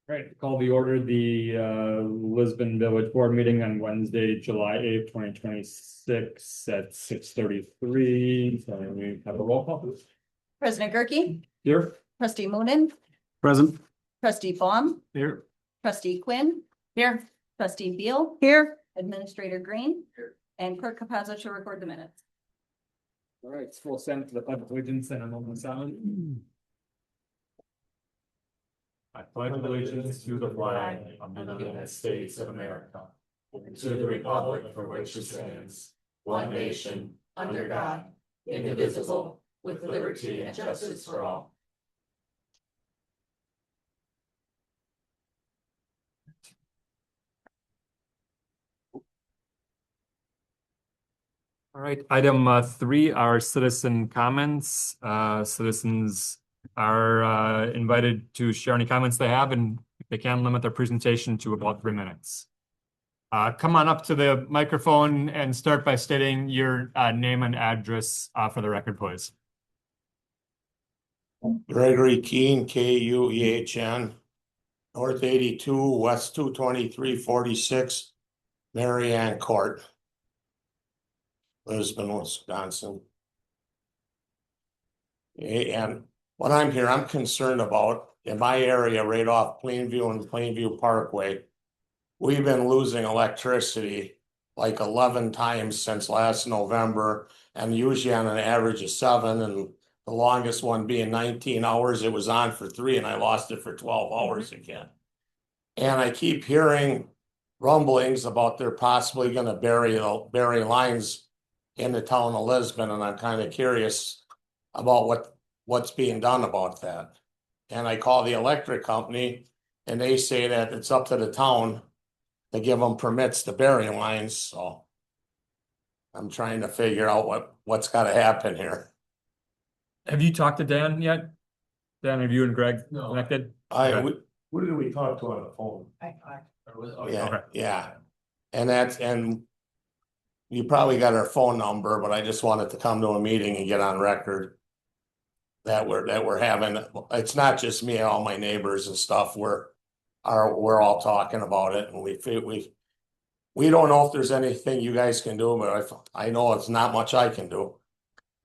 Right, call the order the Lisbon Village Board meeting on Wednesday, July 8th, 2026 at 6:33. So we have a roll call. President Gerke, Here. trustee Moonen, Present. trustee Baum, Here. trustee Quinn. Here. Trustee Beal. Here. Administrator Green. Here. And clerk Capazza to record the minutes. All right, full send to the pledge of allegiance and a moment of silence. I pledge allegiance to the flag of the United States of America, and to the republic for which it stands, one nation, under God, indivisible, with liberty and justice for all. All right, item 3 are citizen comments. Citizens are invited to share any comments they have, and they can limit their presentation to about 3 minutes. Come on up to the microphone and start by stating your name and address for the record, please. Gregory Keene, Kuehn, North 82, West 22346, Marianne Court, Lisbon, Wisconsin. And what I'm here, I'm concerned about in my area right off Plainview and Plainview Parkway. We've been losing electricity like 11 times since last November, and usually on an average of 7, and the longest one being 19 hours. It was on for 3 and I lost it for 12 hours again. And I keep hearing rumblings about they're possibly going to bury lines in the town of Lisbon, and I'm kind of curious about what's being done about that. And I call the electric company and they say that it's up to the town to give them permits to bury lines. So I'm trying to figure out what's got to happen here. Have you talked to Dan yet? Dan, have you and Greg connected? Who did we talk to on the phone? Yeah, Okay. yeah. And you probably got our phone number, but I just wanted to come to a meeting and get on record that we're having. It's not just me, all my neighbors and stuff. We're all talking about it, and we don't know if there's anything you guys can do, but I know it's not much I can do.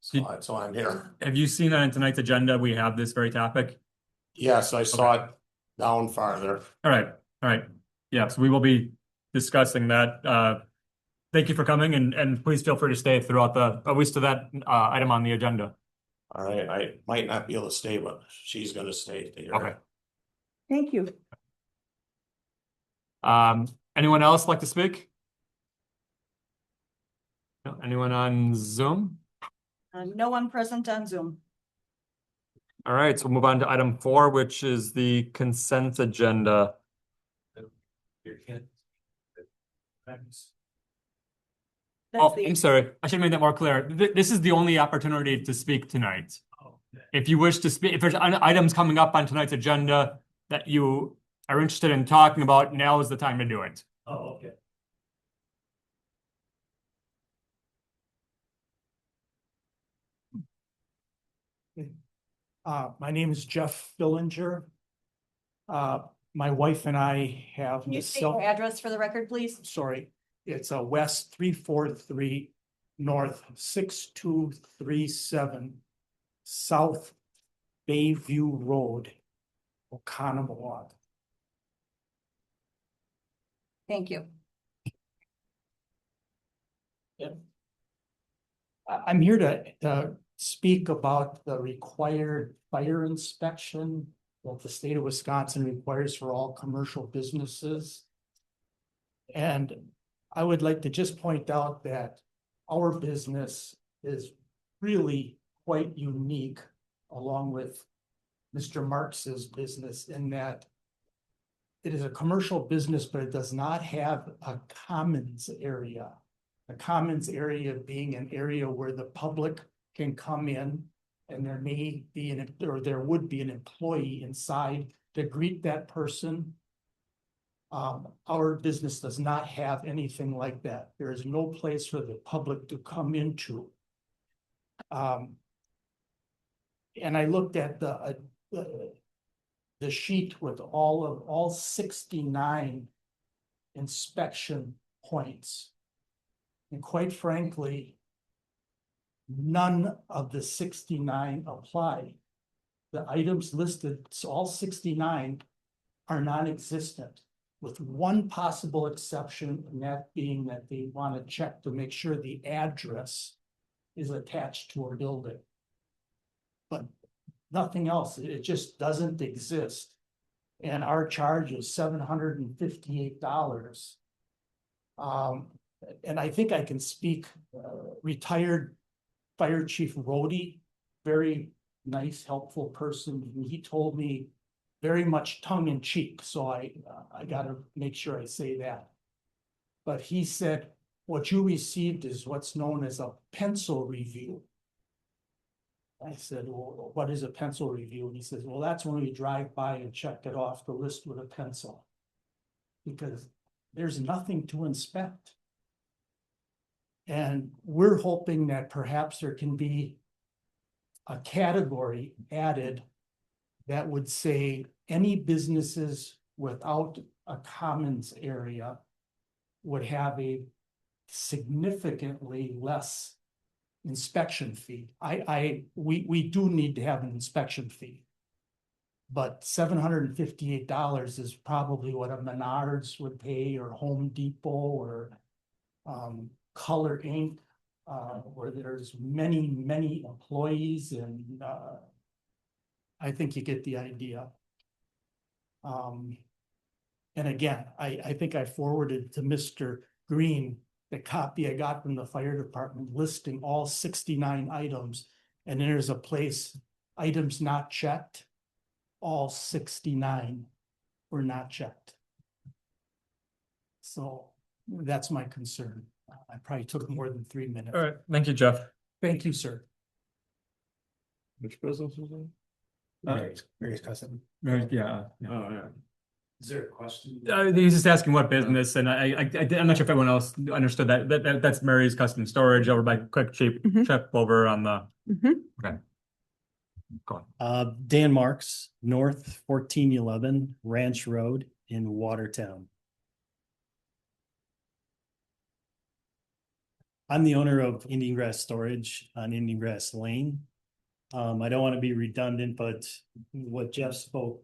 So that's why I'm here. Have you seen on tonight's agenda, we have this very topic? Yes, I saw it down farther. All right. Yes, we will be discussing that. Thank you for coming, and please feel free to stay throughout at least to that item on the agenda. All right, I might not be able to stay, but she's going to stay here. Okay. Thank you. Anyone else like to speak? No, anyone on Zoom? No one present on Zoom. All right, so we'll move on to item 4, which is the consent agenda. I'm sorry. I should have made that more clear. This is the only opportunity to speak tonight. If you wish to speak, if there's items coming up on tonight's agenda that you are interested in talking about, now is the time to do it. Oh, okay. My name is Jeff Fillinger. My wife and I have. Can you state your address for the record, please? Sorry, it's a West 343, North 6237, South Bayview Road, Oconomowoc. Thank you. I'm here to speak about the required fire inspection that the state of Wisconsin requires for all commercial businesses. And I would like to just point out that our business is really quite unique, along with Mr. Marx's business, in that it is a commercial business, but it does not have a commons area. A commons area being an area where the public can come in, and there would be an employee inside to greet that person. Our business does not have anything like that. There is no place for the public to come into. And I looked at the sheet with all 69 inspection points. And quite frankly, none of the 69 apply. The items listed, so all 69 are non-existent, with one possible exception, and that being that they want to check to make sure the address is attached to a building. But nothing else, it just doesn't exist. And our charge is $758. And I think I can speak, retired Fire Chief Rhodey, very nice, helpful person. He told me very much tongue in cheek, so I gotta make sure I say that. But he said, what you received is what's known as a pencil review. I said, well, what is a pencil review? And he says, well, that's when we drive by and check it off the list with a pencil. Because there's nothing to inspect. And we're hoping that perhaps there can be a category added that would say any businesses without a commons area would have a significantly less inspection fee. We do need to have an inspection fee. But $758 is probably what a Menards would pay, or Home Depot, or Color Inc., where there's many employees, and I think you get the idea. And again, I think I forwarded to Mr. Green the copy I got from the fire department listing all 69 items, and there's a place, items not checked, all 69 were not checked. So that's my concern. I probably took more than 3 minutes. All right, thank you, Jeff. Thank you, sir. Which business was it? Mary's cousin. Yeah. Oh, yeah. Is there a question? He's just asking what business, and I'm not sure if everyone else understood that. That's Mary's Custom Storage over by Quick Cheap Mhm. Chip over on the. Okay. Go on. Dan Marks, North 1411 Ranch Road in Watertown. I'm the owner of Indian Grass Storage on Indian Grass Lane. I don't want to be redundant, but what Jeff spoke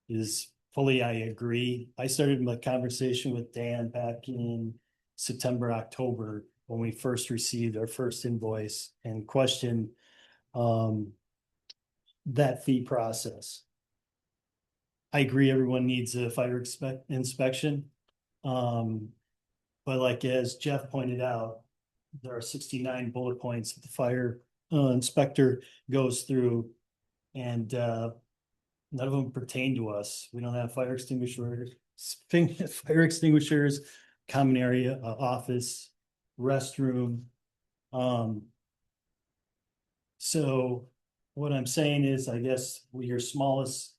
is fully, I agree. I started my conversation with Dan back in September, October, when we first received our first invoice and questioned that fee process. I agree everyone needs a fire inspection. But like as Jeff pointed out, there are 69 bullet points that the fire inspector goes through, and none of them pertain to us. We don't have fire extinguishers, common area, office, restroom. So what I'm saying is, I guess your smallest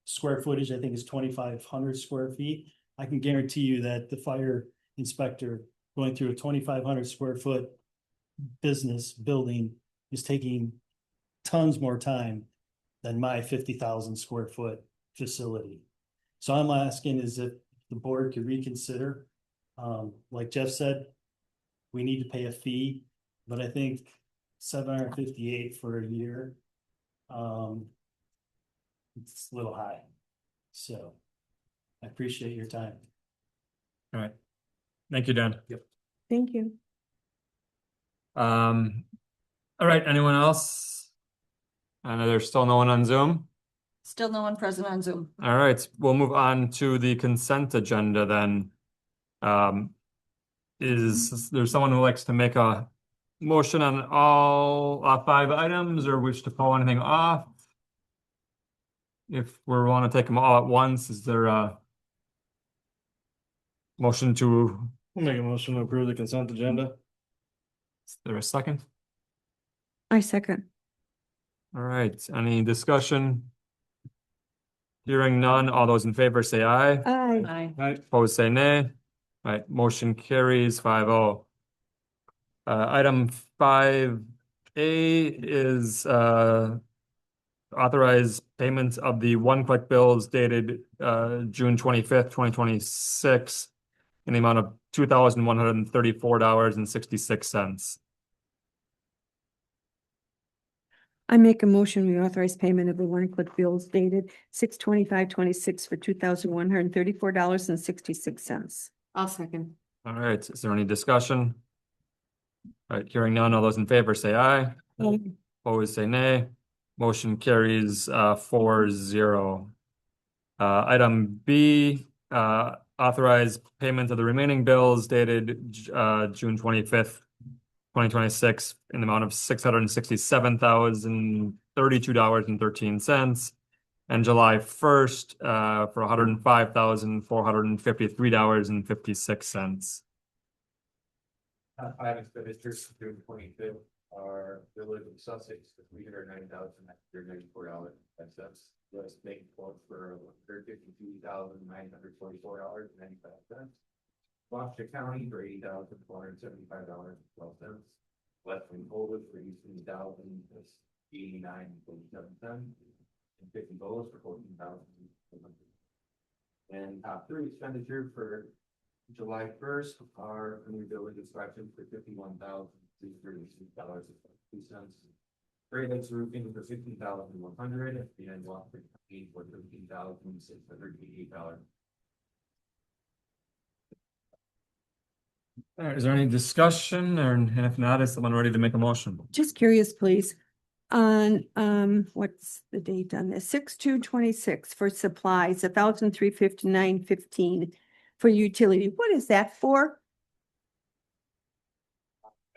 square footage, I think, is 2,500 square feet. I can guarantee you that the fire inspector going through a 2,500 square foot business building is taking tons more time than my 50,000 square foot facility. So I'm asking is if the board could reconsider, like Jeff said, we need to pay a fee, but I think 758 for a year, it's a little high. So I appreciate your time. All right. Thank you, Dan. Yep. Thank you. All right, anyone else? I know there's still no one on Zoom. Still no one present on Zoom. All right, we'll move on to the consent agenda then. Is there someone who likes to make a motion on all 5 items, or wish to pull anything off? If we want to take them all at once, is there a motion to, I'll make a motion to approve the consent agenda. is there a second? I second. All right, any discussion? Hearing none, all those in favor say aye. Aye. Aye. Opposed, say nay. All right, motion carries 5-0. Item 5A is authorize payments of the one-click bills dated June 25th, 2026 in the amount of $2,134.66. I make a motion, we authorize payment of the one-click bills dated 6/25/26 for $2,134.66. I'll second. All right, is there any discussion? All right, hearing none, all those in favor say aye. Opposed, say nay. Motion carries 4-0. Item B, authorize payment of the remaining bills dated June 25th, 2026 in the amount of $667,032.13 and July 1st for $105,453.56. Five expenditures June 25th are Village of Sussex for $309,994.05. West Bank quote for $152,944.95. Washington County for $80,475.12. Western Colvin for $18,089.47. And 50 dollars for $14,000. And top three expenditure for July 1st are new building inspection for $51,236.02. Great Lakes Roofing for $15,100 and Washington County for $13,688. All right, is there any discussion, or and if not, is someone ready to make a motion? Just curious, please, on, what's the date on this? 6/2/26 for supplies, $1,359.15 for utility. What is that for?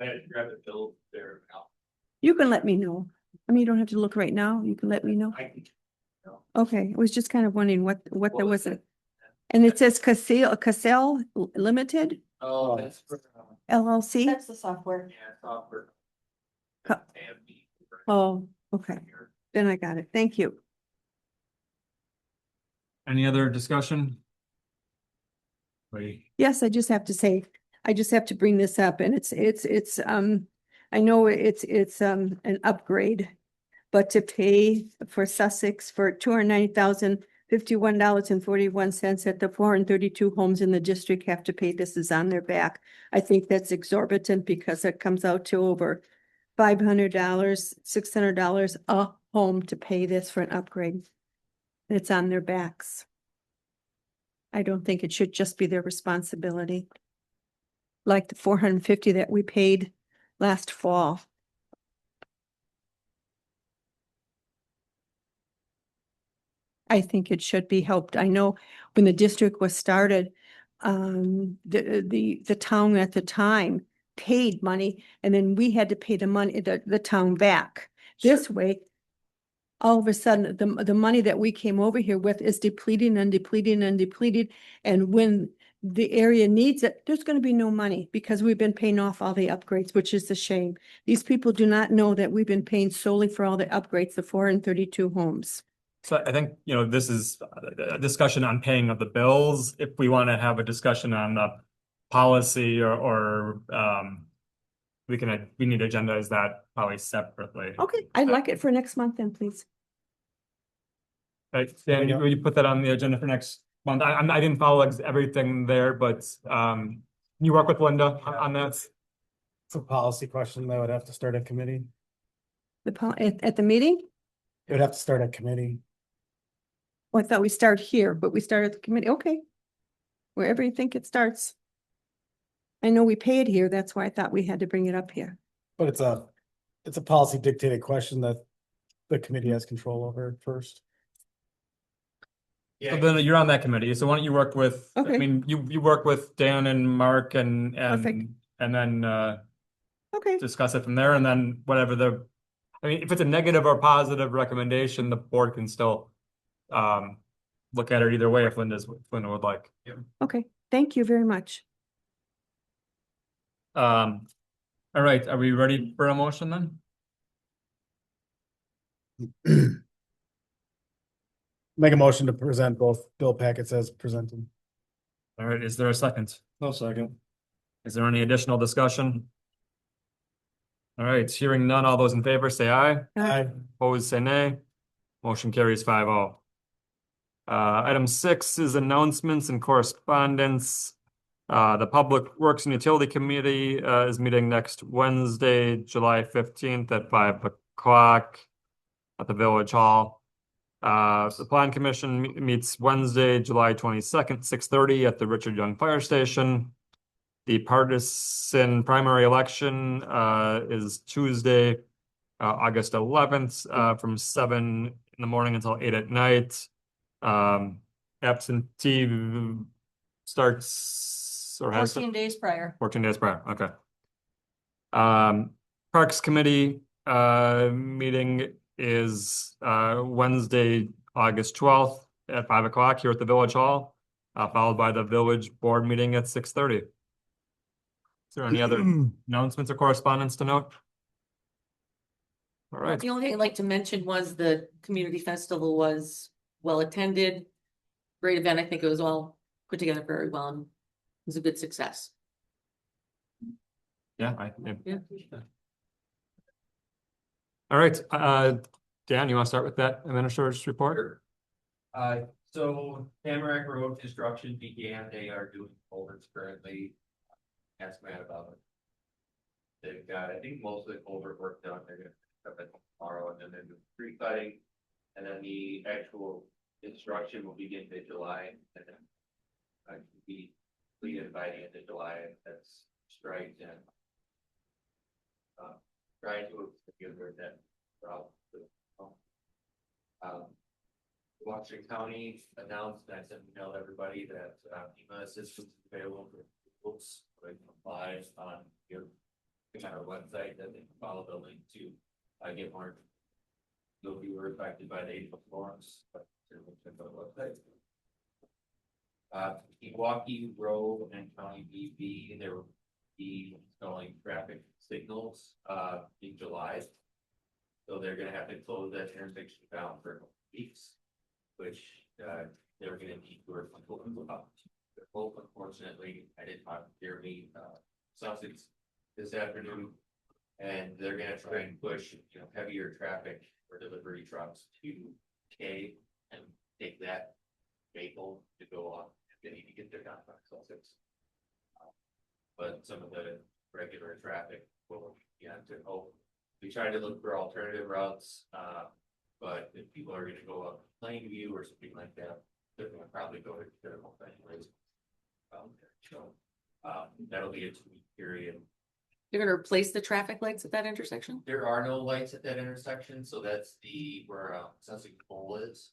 I had to grab the bill there now. You can let me know. I mean, you don't have to look right now. You can let me know. I can. Okay, I was just kind of wondering what there was. And it says Cassell Limited Oh, that's for. LLC? That's the software. Yeah, software. Co- Oh, okay. Then I got it. Thank you. Any other discussion? Wait. Yes, I just have to say, I just have to bring this up and I know it's an upgrade. But to pay for Sussex for $290,051.41 at the 432 homes in the district have to pay, this is on their back. I think that's exorbitant because it comes out to over $500, $600 a home to pay this for an upgrade. It's on their backs. I don't think it should just be their responsibility. Like the 450 that we paid last fall. I think it should be helped. I know when the district was started, the town at the time paid money and then we had to pay the money, the town back. This way, all of a sudden, the money that we came over here with is depleting and depleting and depleted. And when the area needs it, there's going to be no money because we've been paying off all the upgrades, which is a shame. These people do not know that we've been paying solely for all the upgrades, the 432 homes. So I think, this is a discussion on paying of the bills. If we want to have a discussion on the policy or we need to agendize that probably separately. Okay, I'd like it for next month then, please. Right, Dan, will you put that on the agenda for next month? I didn't follow everything there, but you work with Linda on that? It's a policy question that would have to start a committee. At the meeting? It would have to start a committee. Well, I thought we start here, but we start at the committee. Okay. Wherever you think it starts. I know we pay it here. That's why I thought we had to bring it up here. But it's a policy dictated question that the committee has control over first. So then you're on that committee. So why don't you work with, I Okay. mean, you work with Dan and Mark and Perfect. then Okay, discuss it from there and then whatever if it's a negative or positive recommendation, the board can still look at it either way if Linda would like. okay. Thank you very much. All right, are we ready for a motion then? Make a motion to present both bill packets as presented. All right, is there a second? No second. Is there any additional discussion? All right, hearing none, all those in favor say aye. Aye. Opposed, say nay. Motion carries 5-0. Item 6 is announcements and correspondence. The Public Works and Utility Committee is meeting next Wednesday, July 15th at 5 o'clock at the Village Hall. The Plan Commission meets Wednesday, July 22nd, 6:30 at the Richard Young Fire Station. The partisan primary election is Tuesday, August 11th, from 7 in the morning until 8 at night. Absentee starts or has 14 days prior. 14 days prior, okay. Parks Committee meeting is Wednesday, August 12th at 5 o'clock here at the Village Hall, followed by the Village Board meeting at 6:30. Is there any other announcements or correspondence to note? All right, The only thing I'd like to mention was the community festival was well attended. Great event. I think it was all put together very well and it was a good success. yeah. Yeah. All right, Dan, you want to start with that administrator's report? Sure. So Tamarack Road construction began, they are doing culverts currently. Ask Matt about it. They've got, I think most of the culvert work done, they're gonna pick up it tomorrow, and then they're doing tree cutting. And then the actual construction will begin mid-July, and then can be completed by the end of July, that's striped and trying to give her that route. Washington County announced, and I sent an email to everybody that FEMA assistance is available for folks who can apply on your kind of website that they can follow the link to get more. Those who were affected by the April storms, but certainly check out the website. Milwaukee Road and County BV, there will be installing traffic signals in July. So they're gonna have to close that intersection down for a couple weeks, which they're gonna need to work on. Both, unfortunately, I did talk to Jeremy Sussex this afternoon, and they're gonna try and push, heavier traffic for delivery trucks to K and take that vehicle to go on. They need to get their downtown Sussex. But some of the regular traffic will to hope. We tried to look for alternative routes, but if people are gonna go up Plainview or something like that, they're gonna probably go to Terrible anyways. That'll be a 2-week period. You're gonna replace the traffic lights at that intersection? There are no lights at that intersection, so that's where Sussex Bowl is.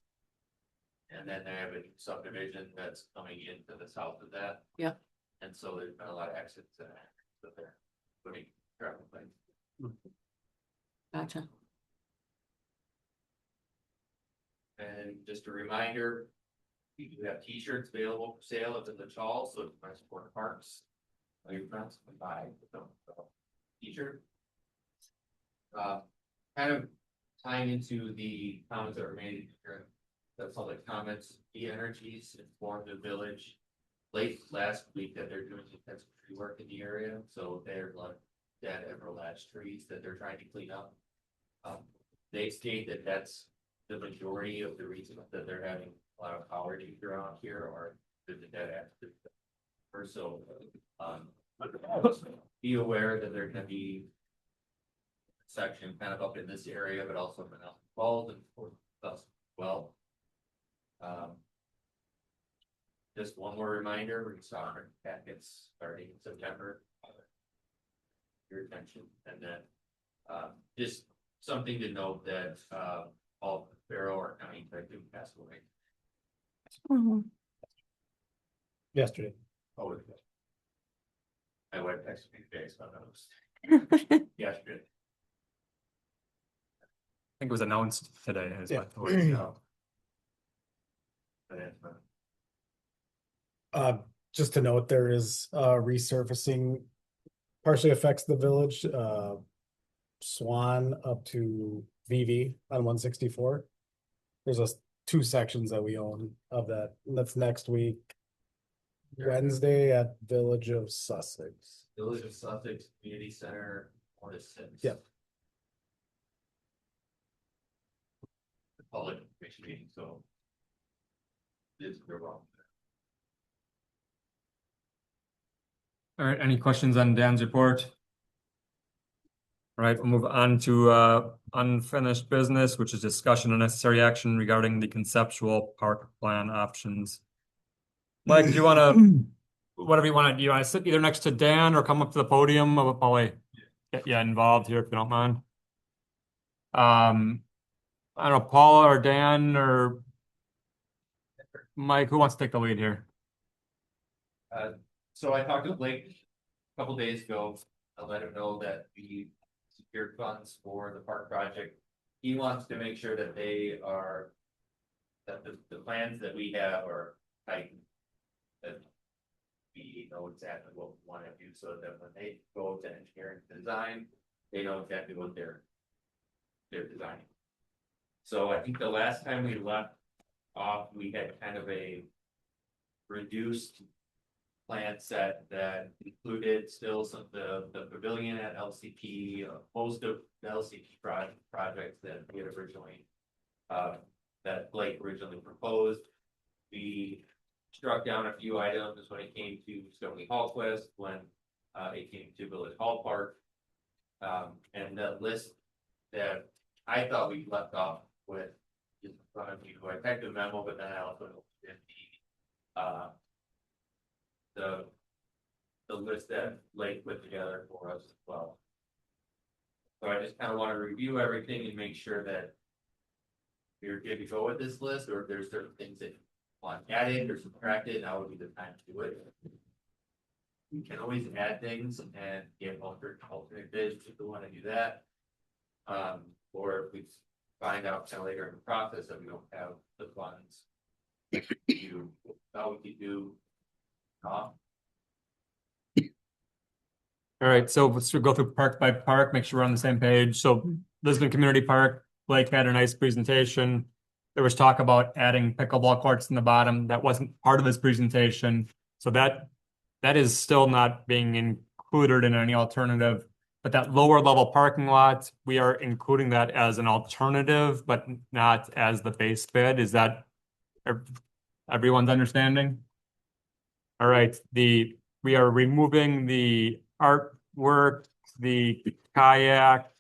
And then they have a subdivision that's coming into the south of that. Yeah. And so there's been a lot of exits that they're putting traffic lights. Gotcha. And just a reminder, we do have T-shirts available for sale at the Village Hall, so if you want to support parks, your friends can buy the T-shirt. Kind of tying into the comments that were made during the public comments, E-Energies informed the village late last week that they're doing intensive tree work in the area, so they're like dead emerald ash trees that they're trying to clean up. They state that that's the majority of the reason that they're having a lot of power issues around here, or the dead ash. Or so, be aware that there can be section kind of up in this area, but also in Mountain Falls and thus well. Just one more reminder, we're start our packets starting in September. Your attention, and then just something to note that Paul Farrow, our county detective, passed away. Oh, Yesterday. Oh, okay. My wife texted me today, so I was yesterday. I think it was announced today. Is Yeah. what the word, Just to note, there is resurfacing partially affects the village, Swan up to VV on 164. There's 2 sections that we own of that. And that's next week, Wednesday at Village of Sussex. Village of Sussex Community Center, 4 to 6. Yep. The public commission meeting, so. They're wrong. All right, any questions on Dan's report? All right, we'll move on to unfinished business, which is discussion and necessary action regarding the conceptual park plan options. Mike, do you wanna, whatever you wanna, do you wanna sit either next to Dan or come up to the podium? I'll probably get you involved here if you don't mind. I don't know, Paul or Dan or Mike, who wants to take the lead here? So I talked to Blake a couple days ago. I let him know that we secured funds for the park project. He wants to make sure that they are, that the plans that we have are tight. That we know exactly what we want to do, so that when they go to engineering design, they know exactly what they're designing. So I think the last time we left off, we had kind of a reduced plan set that included still some of the pavilion at LCP, most of the LCP projects that we had originally that Blake originally proposed. We struck down a few items when it came to Stony Hallquist, when it came to Village Hall Park. And the list that I thought we left off with is in front of you. I typed a memo, but then I also did the list that Blake put together for us as well. So I just kind of want to review everything and make sure that we're good to go with this list, or if there's certain things that you want added or subtracted, now would be the time to do it. We can always add things and get alternate bids if we want to do that. Or if we find out kind of later in the process that we don't have the funds, you how we could do. All right, so let's go through park by park, make sure we're on the same page. So Lisbon Community Park, Blake had a nice presentation. There was talk about adding pickleball courts in the bottom. That wasn't part of his presentation. So that is still not being included in any alternative. But that lower level parking lot, we are including that as an alternative, but not as the base bid. Is that everyone's understanding? All right, we are removing the artwork, the kayak,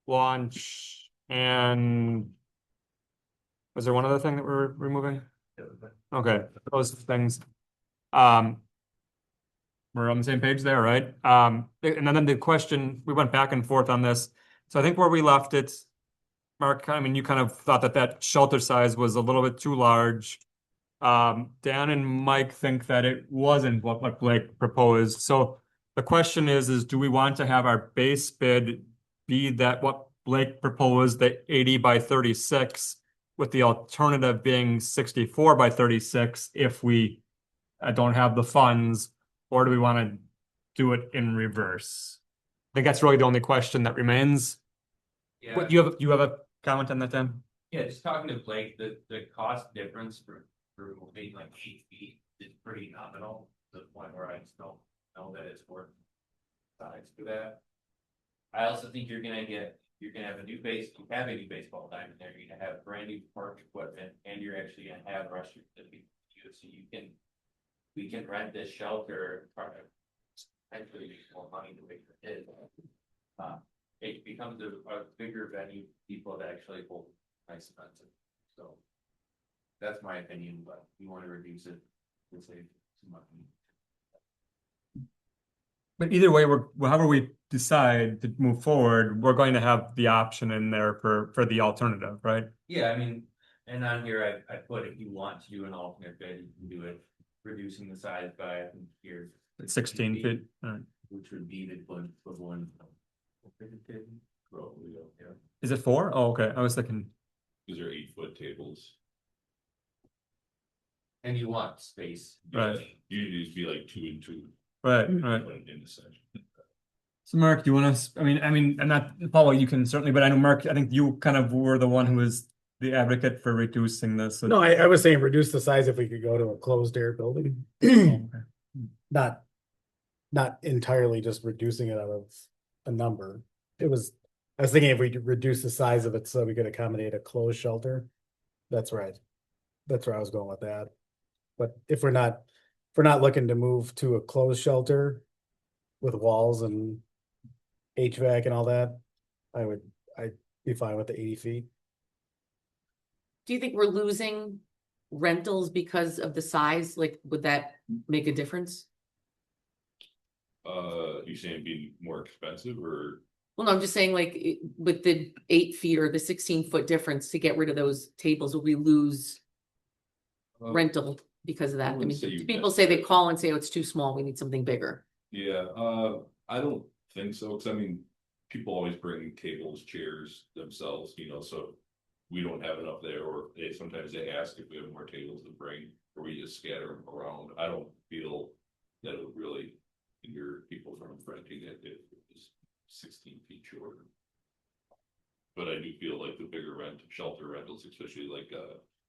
launch, and was there one other thing that we're removing? Okay, those things. We're on the same page there, right? And then the question, we went back and forth on this. So I think where we left it, Mark, I mean, you kind of thought that shelter size was a little bit too large. Dan and Mike think that it wasn't what Blake proposed. So the question is do we want to have our base bid be that what Blake proposed, the 80 by 36, with the alternative being 64 by 36 if we don't have the funds, or do we want to do it in reverse? I think that's really the only question that remains. Yeah. What, you have a comment on that, Dan? Yeah, just talking to Blake, the cost difference for moving like 8 feet is pretty nominal, to the point where I just don't know that it's worth sides for that. I also think you're gonna have a new baseball diamond there, you're gonna have brand new park equipment, and you're actually gonna have restrooms that we use, so we can rent this shelter, actually use more money to make it. It becomes a bigger venue, people that actually hold nice events. So that's my opinion, but we want to reduce it to save some money. But either way, however we decide to move forward, we're going to have the option in there for the alternative, right? Yeah, I mean, and on here I put if you want to do an alternate bid, you can do it, reducing the size by, I think here. 16 feet. All right. Which would be the equivalent. Is it 4? Oh, okay. I was thinking. These are 8-foot tables. And you want space. Right. Usually it'd be like 2 and 2. Right. In the section. So Mark, do you want to, I mean, I'm not, Paul, you can certainly, but I know Mark, I think you kind of were the one who was the advocate for reducing this. No, I was saying reduce the size if we could go to a closed air building. Okay. Not entirely just reducing it out of a number. It was I was thinking if we could reduce the size of it so we could accommodate a closed shelter. That's right. That's where I was going with that. But if we're not looking to move to a closed shelter with walls and HVAC and all that, I'd be fine with the 80 feet. Do you think we're losing rentals because of the size? Like, would that make a difference? You saying it'd be more expensive or? Well, no, I'm just saying like with the 8 feet or the 16-foot difference to get rid of those tables, will we lose rental because of that? I wouldn't mean, say you people say they necessarily- call and say, oh, it's too small, we need something bigger. Yeah, I don't think so, cause I mean, people always bring tables, chairs themselves, so. We don't have enough there, or sometimes they ask if we have more tables to bring, or we just scatter them around. I don't feel that it would really hinder people from renting it if it was 16 feet shorter. But I do feel like the bigger shelter rentals, especially like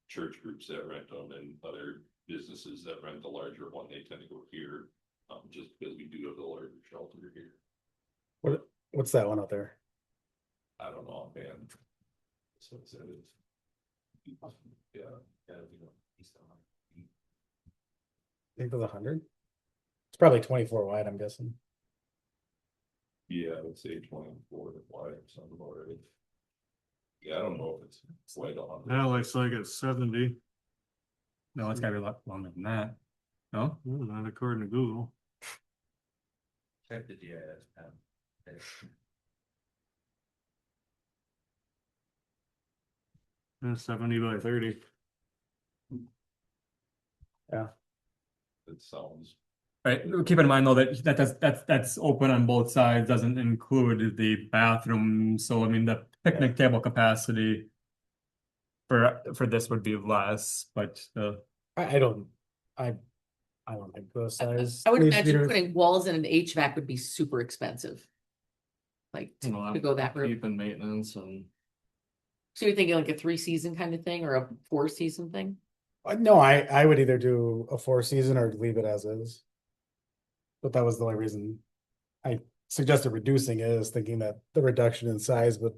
church groups that rent them and other businesses that rent the larger one, they tend to go here. Just because we do have the larger shelter here. What's that one out there? I don't know, man. So it's, yeah, I think it was 100. It's probably 24 wide, I'm guessing. yeah, I would say 24 wide or something already. Yeah, I don't know if it's quite on. That looks like it's 70. No, it's gotta be a lot longer than that. No, not according to Google. Check the GIS map. It's 70 by 30. It sounds, Right, keep in mind though that's open on both sides, doesn't include the bathroom, so I mean, the picnic table capacity. For this would be less, but I don't think the size. I would needs to be imagine reduced. putting walls in an HVAC would be super expensive. Like to go that route. keeping maintenance and. So you're thinking like a 3-season kind of thing or a 4-season thing? No, I would either do a 4-season or leave it as is. But that was the only reason I suggested reducing it, is thinking that the reduction in size would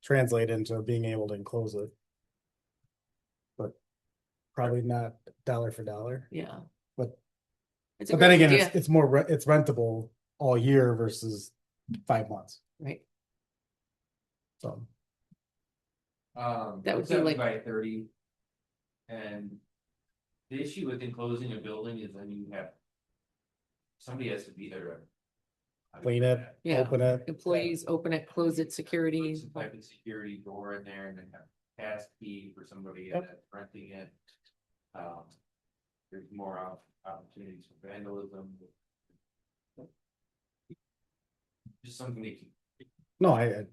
translate into being able to enclose it. But probably not dollar for dollar. Yeah. But- It's a But then great again, idea, it's more, it's rentable all year versus 5 months, right? so. That would be 70 like- by 30. And the issue with enclosing a building is then you have. Somebody has to be there. Clean it, Yeah. open it. Employees open it, close it, security. Some type of security door in there and then have pass key for somebody Yep. that's renting it. There's more opportunities for vandalism. Just something to keep. No, I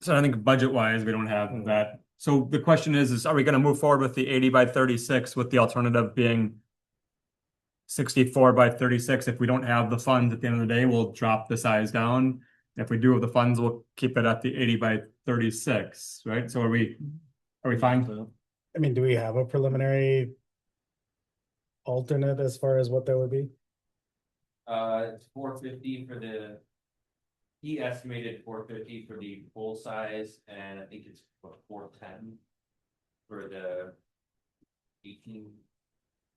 So I think budget wise, we don't have that. So the question is are we gonna move forward with the 80 by 36 with the alternative being 64 by 36? If we don't have the funds at the end of the day, we'll drop the size down. If we do have the funds, we'll keep it at the 80 by 36, right? So are we fine? I mean, do we have a preliminary alternate as far as what that would be? It's 450 for the. He estimated 450 for the full size, and I think it's 410. For the 18.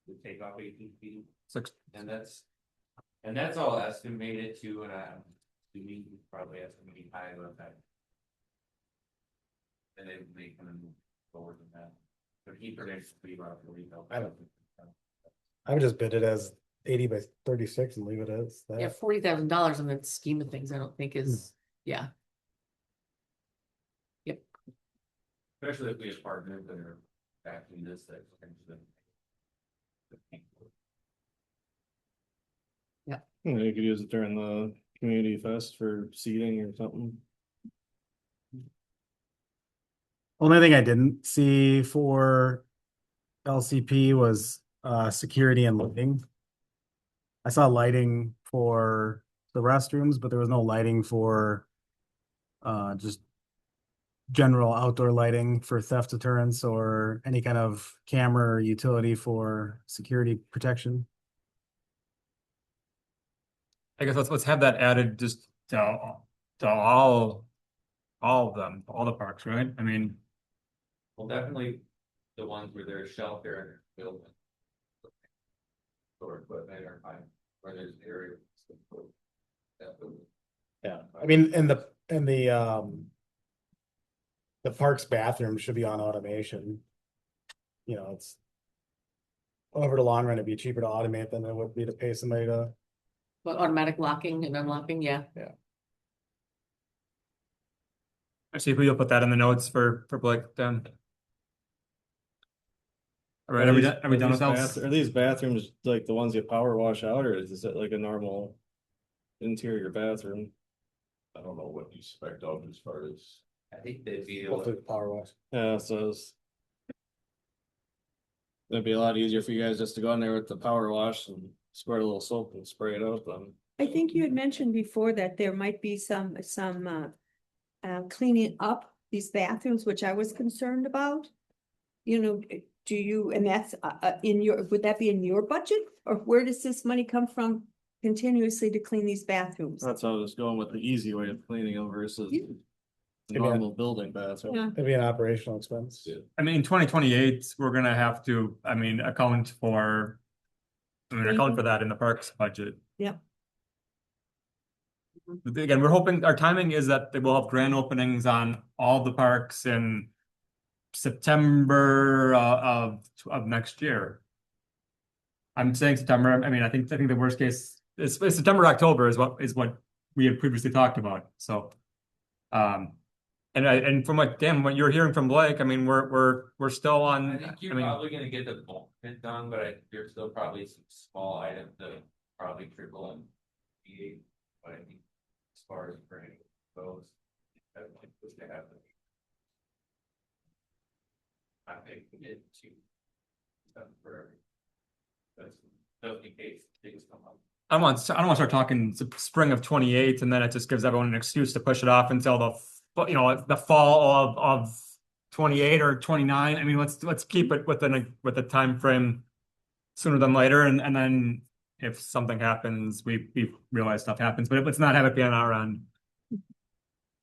To take off 18 feet, Six. and that's all estimated too, and I'm assuming you probably estimating high on that. And they may kind of move forward than that, but he predicts to be about 40,000. I would just bid it as 80 by 36 and leave it as that. Yeah, $40,000 in the scheme of things, I don't think is, yeah. Especially if we have partners that are backing this, that. You could use it during the community fest for seating or something. Only thing I didn't see for LCP was security and lighting. I saw lighting for the restrooms, but there was no lighting for just general outdoor lighting for theft deterrence or any kind of camera or utility for security protection. I guess let's have that added just to all of them, all the parks, right? I mean, Well, definitely the ones where there's shelter and building. Or equipment or fine, where there's area. Definitely. Yeah, I mean, the park's bathroom should be on automation. You know, it's over the long run, it'd be cheaper to automate than it would be to pay somebody to. But automatic locking and unlocking, yeah. see if we'll put that in the notes for Blake then. All right, are we done with those? Are these bathrooms like the ones you power wash out, or is it like a normal interior bathroom? I don't know what you spec out as far as. I think they'd be able Hopefully to, power wash. Yeah, so it'd be a lot easier for you guys just to go in there with the power wash and squirt a little soap and spray it out then. I think you had mentioned before that there might be some cleaning up these bathrooms, which I was concerned about. You know, do you, and that's would that be in your budget, or where does this money come from continuously to clean these bathrooms? That's how I was going with the easy way of cleaning them versus normal building bathroom. Yeah. It'd be an operational expense. I mean, in 2028, we're gonna have to, account for that in the parks budget. Yep. But again, we're hoping, our timing is that they will have grand openings on all the parks in September of next year. I'm saying September, I mean, I think the worst case is September, October is what we had previously talked about, so. And from what you're hearing from Blake, I mean, we're still I on, think you're probably gonna get the bulk of it done, but there's still probably some small items that probably trickle in. But I think as far as bringing those, that might push to happen. I think we get to. For that's just in case things come up. I don't want to start talking spring of 28, and then it just gives everyone an excuse to push it off until the fall of 28 or 29. I mean, let's keep it with a time frame sooner than later, and then if something happens, we realize stuff happens, but let's not have it be on our end.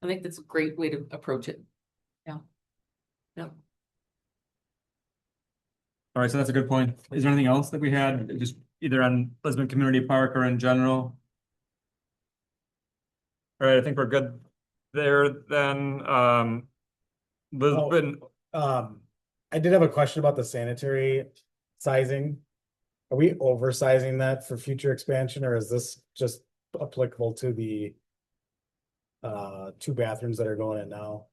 I think that's a great way to approach it. Yeah. Yeah. All right, so that's a good point. Is there anything else that we had, just either on Lisbon Community Park or in general? All right, I think we're good there then. Lisbon, I did have a question about the sanitary sizing. Are we oversizing that for future expansion, or is this just applicable to the 2 bathrooms that are going in now?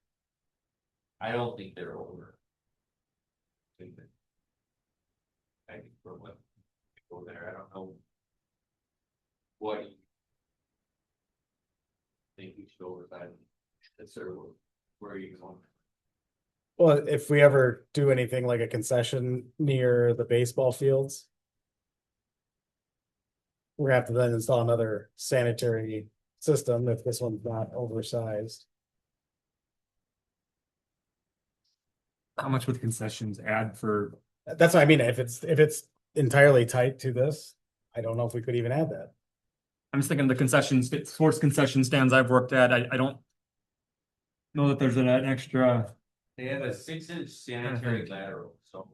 I don't think they're over. I think for what go there, I don't know. What you think we should oversize? That's sort of where are you going? Well, if we ever do anything like a concession near the baseball fields, we're gonna have to then install another sanitary system if this one's not oversized. how much would concessions add for? That's what I mean. If it's entirely tight to this, I don't know if we could even add that. I'm just thinking the concessions, sports concession stands I've worked at, I don't know that there's an extra. They have a 6-inch sanitary lateral, so.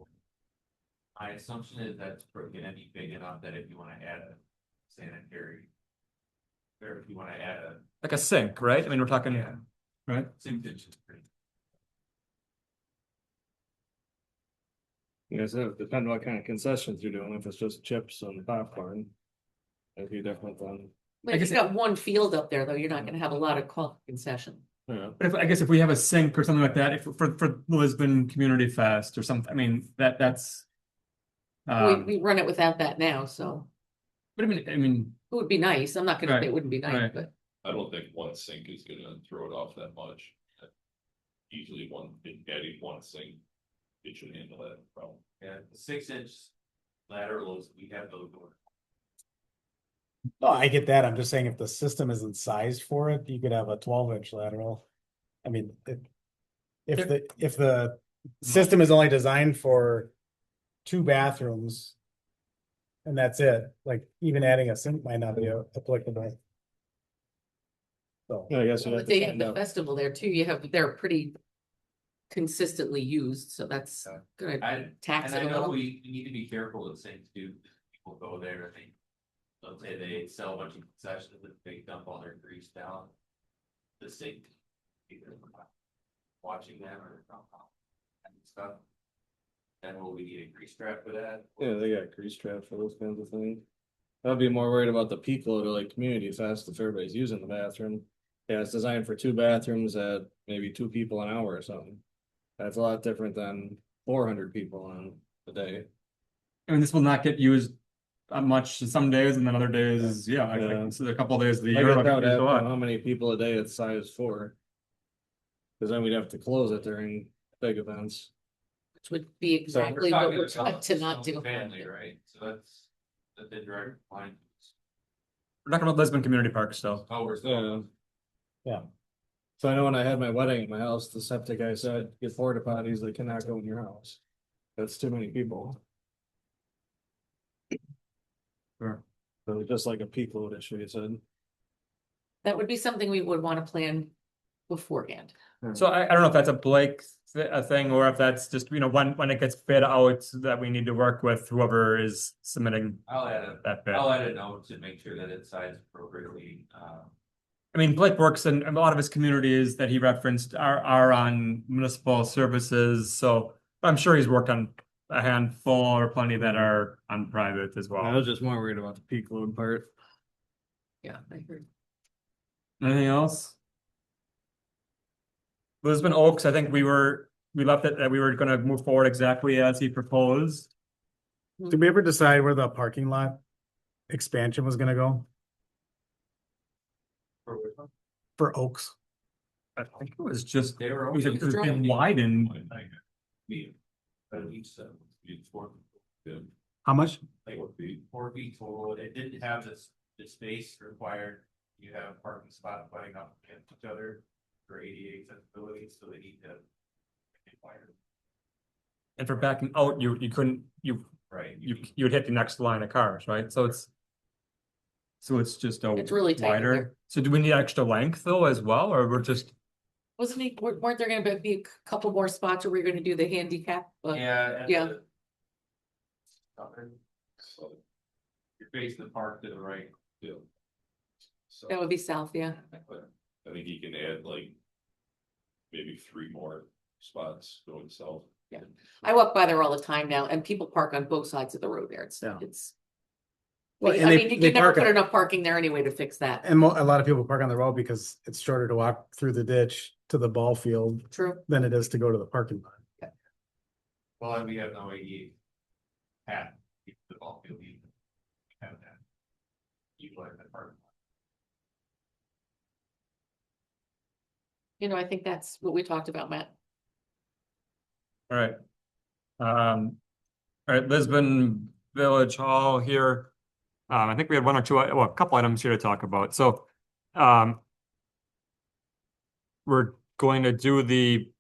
My assumption is that's gonna be big enough that if you wanna add a sanitary. Or if you wanna add a. Like a sink, right? I mean, we're talking, Yeah. right? 6 inches is pretty. You guys have depend what kind of concessions you're doing, if it's just chips and popcorn. It'd be different than, But if guess you've got one field up there, though, you're not gonna have a lot of concession. yeah. But I guess if we have a sink or something like that, if for Lisbon Community Fest or something, I mean, that's. We run it without that now, so But I mean, it would be nice. I'm not gonna Right, say it wouldn't be nice, right. but I don't think one sink is gonna throw it off that much. Usually adding one sink, it should handle that problem. Yeah, the 6-inch laterals, we have those. Oh, I get that. I'm just saying if the system isn't sized for it, you could have a 12-inch lateral. I mean, if the system is only designed for 2 bathrooms. And that's it, like even adding a sink might not be applicable. So, Yeah, I guess. But they have the festival there too. They're pretty consistently used, so that's good. Tax And it I a know little. we need to be careful with things too. People go there, let's say they sell a bunch of concessions and they dump all their grease down. The sink. Either watching them or and stuff. And will we need a grease trap for that? Yeah, they got grease traps for those kinds of things. I'd be more worried about the peak load of like community fest if everybody's using the bathroom. Yeah, it's designed for 2 bathrooms at maybe 2 people an hour or something. That's a lot different than 400 people on a day. I mean, this will not get used much some days and then other days, yeah, I Yeah. think so a couple of days of the I year. guess it'll that get would used have a to know lot. how many people a day it's sized for. Cause then we'd have to close it during big events. Which would be exactly what we're trying about to not single do. Family, right? So that's the direct line. We're talking about Lisbon Community Park still. Oh, we're Yeah. still. yeah, So I know when I had my wedding at my house, the septic guy said, get porta potties, they cannot go in your house. That's too many people. Sure. So just like a peak load issue, he said. That would be something we would want to plan beforehand. So I don't know if that's a Blake a thing or if that's just, when it gets bid out that we need to work with whoever is submitting I'll add that bid. I'll add a note to make sure that it's sized appropriately. I mean, Blake works in a lot of his communities that he referenced are on municipal services, so I'm sure he's worked on a handful or plenty that are on private as I well. was just more worried about the peak load part. Yeah, I agree. Anything else? Lisbon Oaks, I think we left it that we were gonna move forward exactly as he proposed. did we ever decide where the parking lot expansion was gonna go for Oaks? I think it was just, They were. it was being widened. But each side, it's 4 feet. How much? Like 4 feet total. It didn't have the space required. You have parking spots butting up against each other for ADA accessibility, so they need to. Require. And for backing out, you couldn't, Right. you would hit the next line of cars, right? So it's just a It's really tight in wider. there. So do we need extra length though as well, or we're just, Weren't there gonna be a couple more spots where we're gonna do the handicap? Yeah. and Yeah. So you're facing the park to the right. Too. So. That would be south, yeah. I think he can add like maybe 3 more spots going south. Yeah. I walk by there all the time now and people park on both sides of the road there. Yeah. It's. Well, I and they- mean, they you never park put it- enough parking there anyway to fix that. And a lot of people park on the road because it's shorter to walk through the ditch to the ball field True. than it is to go to the parking lot. Well, and we have no ADA. Path, the ball field even. Have that. Utilize that parking lot. I think that's what we talked about, Matt. all right. All right, Lisbon Village Hall here. I think we had one or two, a couple items here to talk about. So, we're going to do the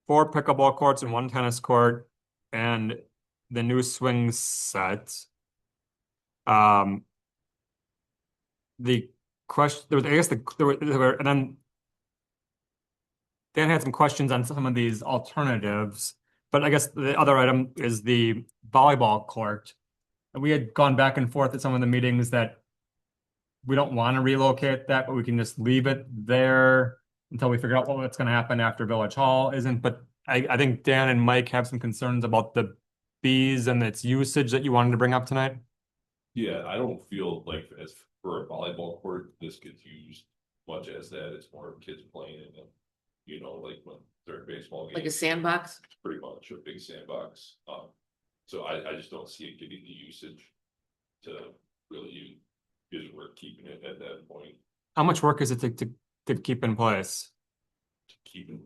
4 pickleball courts and 1 tennis court and the new swing set. The question, there was, I guess there were, and then Dan had some questions on some of these alternatives, but I guess the other item is the volleyball court. And we had gone back and forth at some of the meetings that we don't want to relocate that, but we can just leave it there until we figure out what's going to happen after Village Hall isn't. But I think Dan and Mike have some concerns about the bees and its usage that you wanted to bring up tonight. Yeah, I don't feel like as for a volleyball court, this gets used much as that. It's more kids playing in them. Like when they're baseball games. Like a sandbox. It's pretty much a big sandbox. So I just don't see it getting the usage to really is it worth keeping it at that point. How much work is it to keep in place? To keep it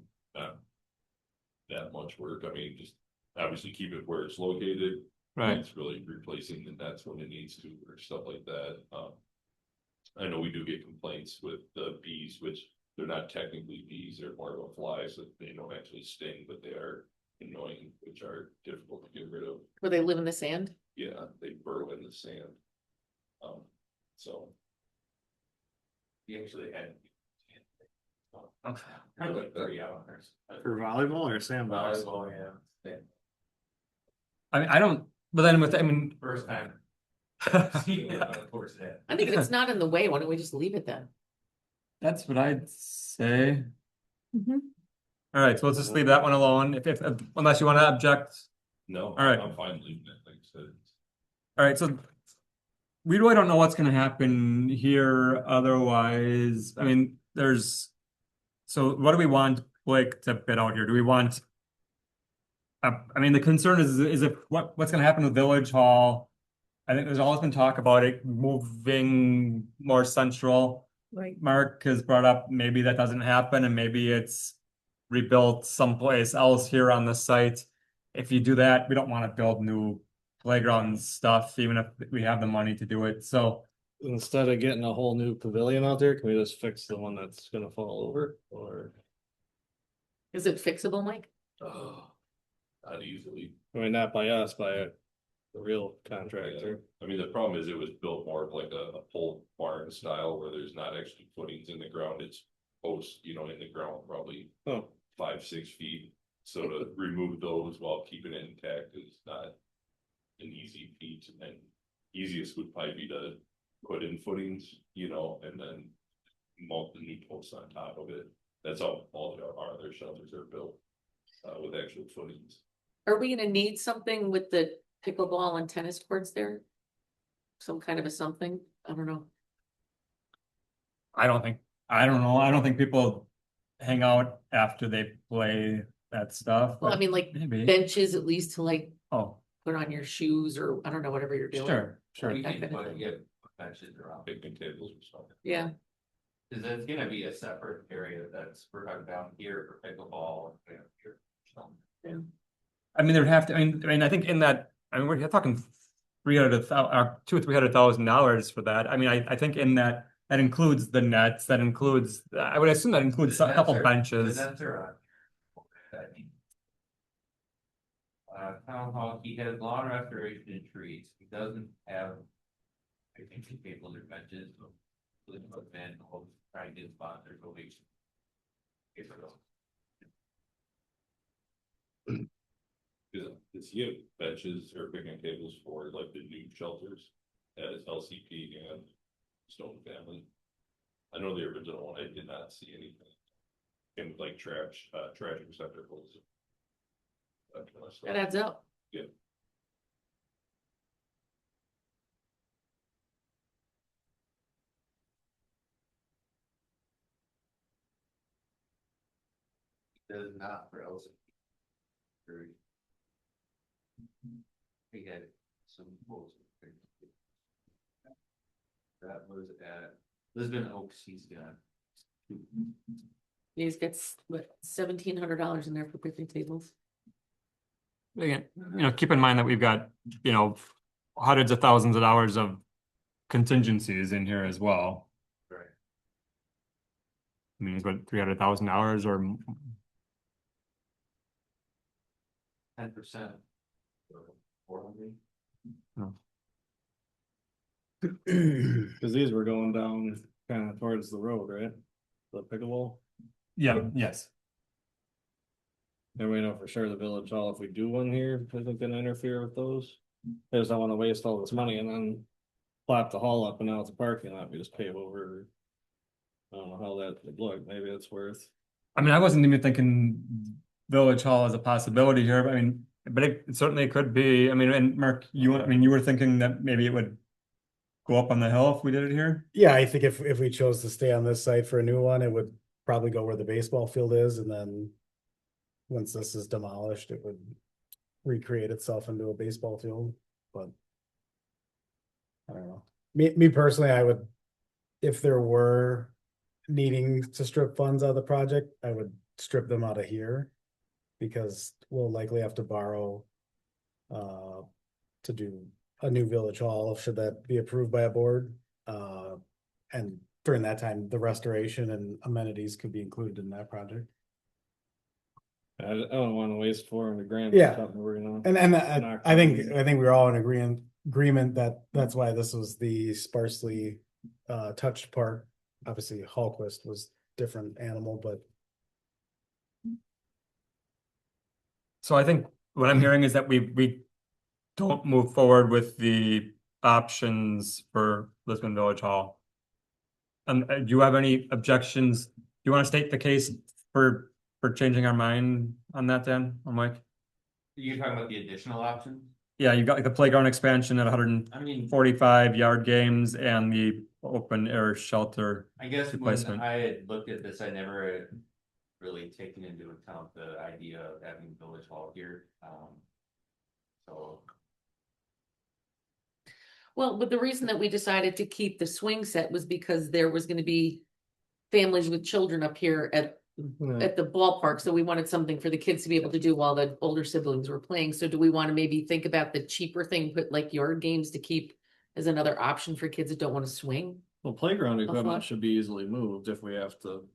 that much work. I mean, just obviously keep it where it's located. Right. It's really replacing the nets when it needs to or stuff like that. I know we do get complaints with the bees, which they're not technically bees, they're more of a fly, so they don't actually sting, but they are annoying, which are difficult to get rid of. Where they live in the sand. Yeah, they burrow in the sand. So We actually had Kind of like 30 hours. For volleyball or sandbox? Volleyball, yeah. I mean, I don't, but then with, I mean. First time. Seeing it on the course there. I think if it's not in the way, why don't we just leave it then? That's what I'd say. Mhm. All right, so let's just leave that one alone, if, unless you want to object. No, All right. I'm fine leaving it, like I said. All right, so we really don't know what's gonna happen here otherwise. I mean, so what do we want Blake to bid out here? Do we want? I mean, the concern is if what's gonna happen with Village Hall? I think there's always been talk about it moving more central. Right. Mark has brought up maybe that doesn't happen and maybe it's rebuilt someplace else here on the site. If you do that, we don't want to build new playground stuff, even if we have the money to do it. So Instead of getting a whole new pavilion out there, can we just fix the one that's gonna fall over, or? Is it fixable, Mike? Oh, not easily. I mean, not by us, by a real contractor. I mean, the problem is it was built more of like a pole barn style where there's not actually footings in the ground. It's posts, in the ground, probably Oh, 5-6 feet. So to remove those while keeping it intact is not an easy feat. And easiest would probably be to put in footings, and then mount the new posts on top of it. That's all our other shelters are built with actual footings. Are we gonna need something with the pickleball and tennis courts there? Some kind of a something? I don't know. I don't know. I don't think people hang out after they play that stuff. Well, I but mean, like maybe. benches at least to like Oh, put on your shoes or I don't know, whatever you're doing. sure. We That can kind of put, thing. get benches around. Picnic tables or something. Yeah, Cause it's gonna be a separate area we're talking down here for pickleball and here. So, I mean, there'd have to, I mean, I think in that, I mean, we're talking $200,000-$300,000 for that. I mean, I think in that includes the nets, that includes, I would assume that includes a couple benches. That's right. Town hall, he has lawn restoration and trees, he doesn't have. I think the tables or benches, so. Really put man, try and get sponsors, so we. Because you have benches or picnic tables for like the new shelters as LCP and Stone Family. I know the original one, I did not see anything. And like trash receptacles. That kind of stuff. that adds up. Yeah. Does not for LCP. He had some rules. That was at Lisbon Oaks, he's got. He's got what, $1,700 in there for picnic tables. Again, keep in mind that we've got, hundreds of thousands of dollars of contingencies in here as well. Right. I mean, it's what, $300,000 or 10%. 400. Cause these were going down kind of towards the road, right? The pickleball. yes. And we know for sure the village hall, if we do one here, isn't gonna interfere with those. I just don't wanna waste all this money and then plop the hall up and now it's a parking lot, we just pave over. I don't know how that would look, maybe it's worth. I mean, I wasn't even thinking Village Hall as a possibility here, but I mean, but it certainly could be. I mean, and Mark, you were thinking that maybe it would go up on the hill if we did it here? Yeah, I think if we chose to stay on this site for a new one, it would probably go where the baseball field is, and then once this is demolished, it would recreate itself into a baseball field, but I don't know. Me personally, I would, if there were needing to strip funds out of the project, I would strip them out of here, because we'll likely have to borrow to do a new village hall, should that be approved by a board. And during that time, the restoration and amenities could be included in that project. I don't wanna waste $400,000. Yeah. For something we're gonna. And Not I think coming. we're all in agreement that that's why this was the sparsely touched part. Obviously, Hallquist was different animal, but So I think what I'm hearing is that we don't move forward with the options for Lisbon Village Hall. Do you have any objections? Do you want to state the case for changing our mind on that, Dan, or Mike? You're talking about the additional options? Yeah, you got like the playground expansion at 145 I mean, yard games and the open air shelter. I guess when replacement. I had looked at this, I never had really taken into account the idea of having village hall here. So Well, but the reason that we decided to keep the swing set was because there was gonna be families with children up here at the ballpark, so we wanted something for the kids to be able to do while the older siblings were playing. So do we want to maybe think about the cheaper thing, put like yard games to keep as another option for kids that don't want to swing? Well, playground what? equipment should be easily moved if we have to.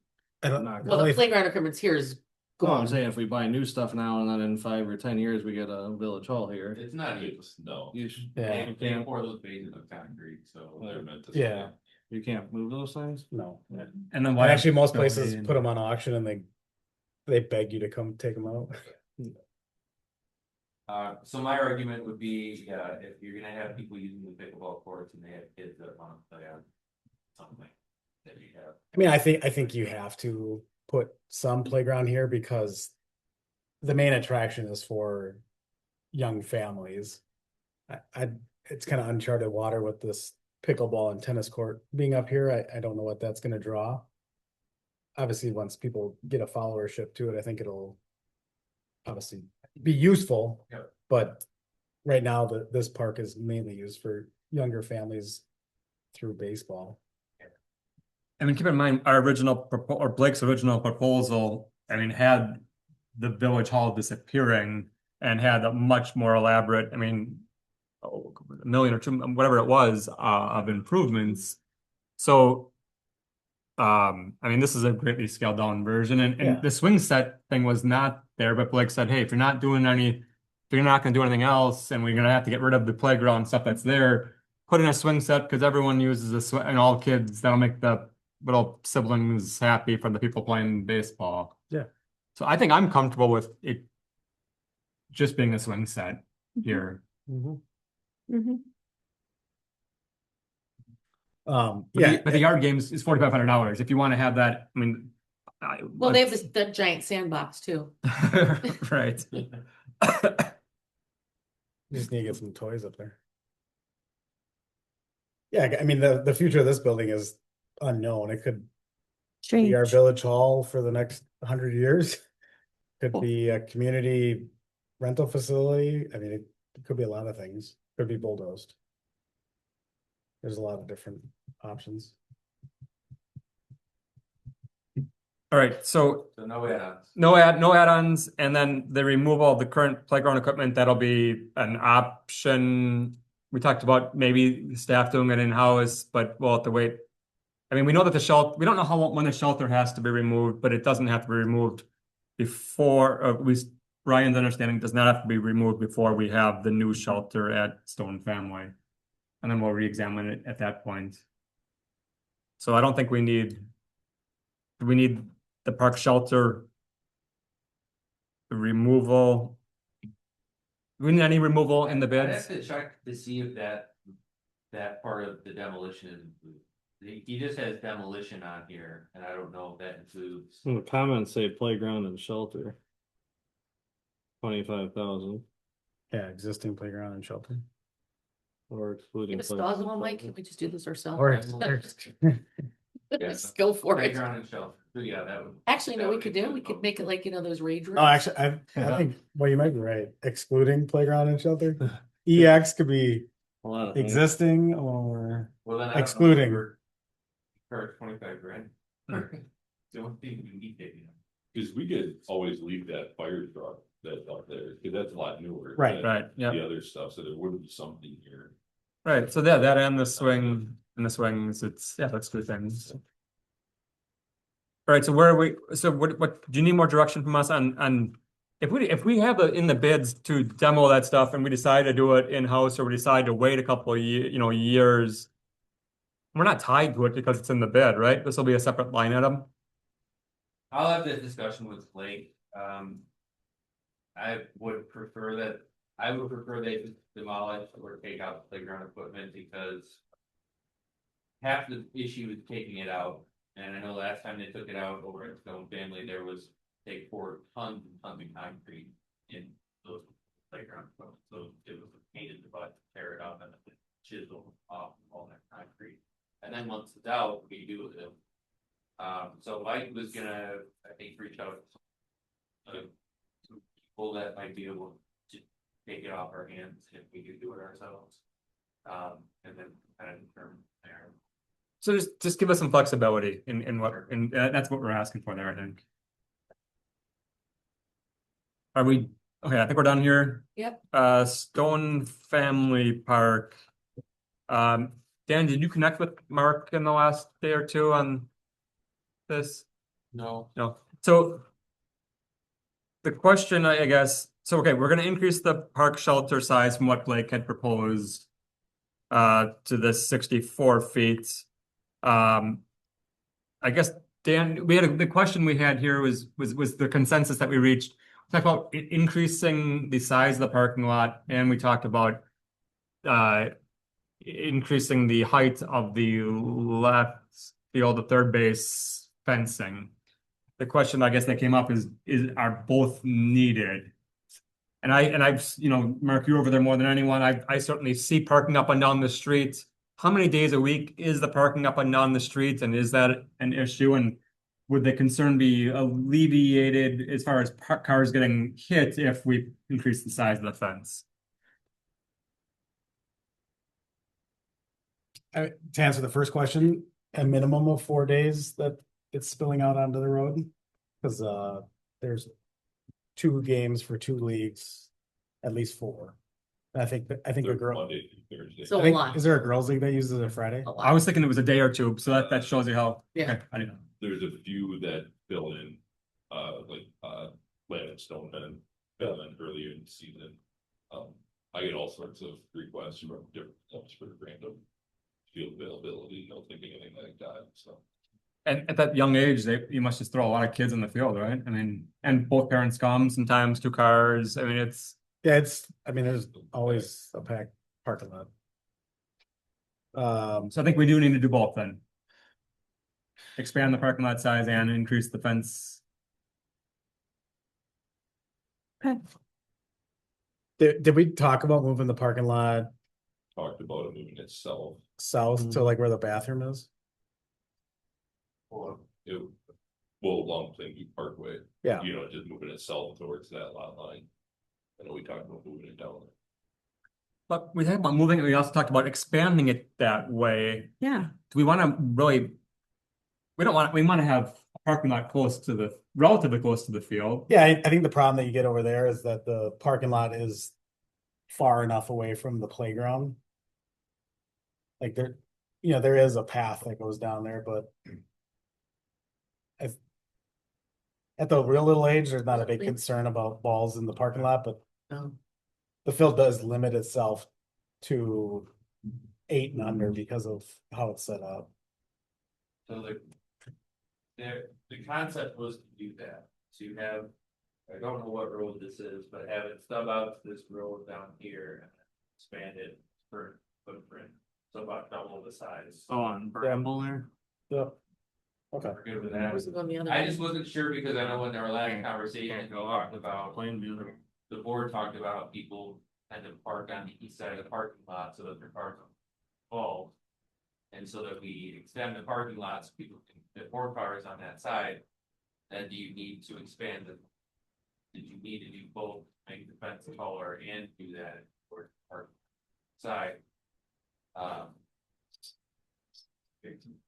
I don't. knock Well, it. the playground equipment's here is No, I'm gone. saying if we buy new stuff now and then in 5 or 10 years, we get a village hall here. it's not even, No, You should, Yeah. you they can't, pour those bases of concrete, so. they're meant to. Yeah. you can't move those things? No. And then And why actually, most building- places put them on auction and they beg you to come take them out. So my argument would be, if you're gonna have people using the pickleball courts and they have kids that want to play on something that you have. I mean, I think you have to put some playground here because the main attraction is for young families. It's kind of uncharted water with this pickleball and tennis court being up here. I don't know what that's gonna draw. Obviously, once people get a followership to it, I think it'll obviously be useful. Yep. But right now, this park is mainly used for younger families through baseball. I mean, keep in mind, our original or Blake's original proposal, I mean, had the village hall disappearing and had a much more elaborate, I mean, a million or two, whatever it was, of improvements. So, I mean, this is a greatly scaled down version, and Yeah. the swing set thing was not there, but Blake said, hey, if you're not doing if you're not gonna do anything else, and we're gonna have to get rid of the playground stuff that's there, put in a swing set, because everyone uses a swing, and all kids, that'll make the little siblings happy for the people playing baseball. Yeah. So I think I'm comfortable with it just being a swing set here. Mhm. Yeah, But the yard games is $4,500. If you want to have that, I mean. Well, they have that giant sandbox too. Right. you just need to get some toys up there. Yeah, I mean, the future of this building is unknown. It could be our Change. village hall for the next 100 years. Could be a community rental facility. I mean, it could be a lot of things. Could be bulldozed. There's a lot of different options. All right, so So no add-ons. no add-ons, and then the removal of the current playground equipment, that'll be an option. We talked about maybe staff doing it in-house, but we'll have to wait. I mean, we know that we don't know when the shelter has to be removed, but it doesn't have to be removed before, at least Ryan's understanding does not have to be removed before we have the new shelter at Stone Family. And then we'll re-examine it at that point. So I don't think do we need the park shelter removal? Do we need any removal in the I'd bids? have to check to see if that part of the demolition is included. He just has demolition on here, and I don't know if that includes. The comments say playground and shelter. 25,000 Yeah, existing playground and shelter. or excluding. Give us thoughts on Mike, can we just do this ourselves? Or Just go for it. Playground and shelter, so yeah, that would. Actually, no, that we would could do, we include could both. make it like, those rage rooms. Oh, actually, I think, well, you might be right. Excluding playground and shelter. EX could be A lot of things. existing or Well, then I don't know if excluding. we're- Charge 25 grand. The only thing we need taking. Cause we could always leave that fire truck that's up there, cause that's a lot newer. Right. than Right, yeah, The other stuff, so there would be something here. right. So that and the swings, that's good things. All right, so where are we, so what, do you need more direction from us on, if we have in the bids to demo that stuff and we decide to do it in-house, or we decide to wait a couple of years, we're not tied to it because it's in the bid, right? This will be a separate line item. I'll have this discussion with Blake. I would prefer they demolish or take out the playground equipment because half the issue is taking it out. And I know last time they took it out over at Stone Family, there was, they poured tons and tons of concrete in those playground equipment. So it was a pain in the butt to tear it up and chisel off all that concrete. And then once it's out, what do you do with it? So Mike was gonna, I think, reach out to people that might be able to take it off our hands if we could do it ourselves. And then kind of determine there. So just give us some flexibility in what, and that's what we're asking for there, I think. Are we, okay, I think we're done here. Yep. Stone Family Park. Dan, did you connect with Mark in the last day or two on this? No. No, so. The question, I guess, so, okay, we're gonna increase the park shelter size from what Blake had proposed. To this 64 feet. I guess, Dan, the question we had here was the consensus that we reached. We talked about increasing the size of the parking lot, and we talked about increasing the height of the left field, the third base fencing. The question I guess that came up is are both needed? And I've, you know, Mark, you're over there more than anyone. I certainly see parking up and down the street. How many days a week is the parking up and down the street, and is that an issue? And would the concern be alleviated as far as cars getting hit if we increase the size of the fence? To answer the first question, a minimum of 4 days that it's spilling out onto the road. Cause there's 2 games for 2 leagues, at least 4. I think a They're girl, Monday through Thursday. So I a think, lot. is there a girls league that uses it Friday? A lot. I was thinking it was a day or two, so that shows you how. Yeah. Okay, I didn't know. There's a few that fill in, Land Stone and fill in earlier in the season. I get all sorts of requests from different clubs for random field availability, no thinking anything like that, so. And at that young age, you must just throw a lot of kids in the field, right? I mean, and both parents come, sometimes 2 cars. I mean, it's. Yeah, there's always a packed parking lot. So I think we do need to do both then. Expand the parking lot size and increase the fence. Okay. Did we talk about moving the parking lot Talked about it moving itself, south to like where the bathroom is? or it, well, along Plainview Parkway. Yeah. You know, just moving itself towards that lot line. I know we talked about moving it down. But we talked about moving it, we also talked about expanding it that way. Yeah, Do we want to really? We want to have a parking lot relatively close to the field. Yeah, I think the problem that you get over there is that the parking lot is far enough away from the playground. Like there is a path that goes down there, but at the real little age, there's not a big concern about balls in the parking lot, but Oh. the field does limit itself to 8 and under because of how it's set up. So the concept was to do that, to have, I don't know what road this is, but have it stub out to this road down here and expand it for footprint. So about double the size. Oh, on Bramble there. Yeah. Okay. We're good with that. Was it on the other I one? just wasn't sure because I know in our last conversation, we talked about, Plainview. the board talked about people kind of park on the east side of the parking lot so that their cars don't fall. And so that we extend the parking lots, people can fit 4 cars on that side. Then do you need to expand it? Did you need to do both, make the fence taller and do that for park side?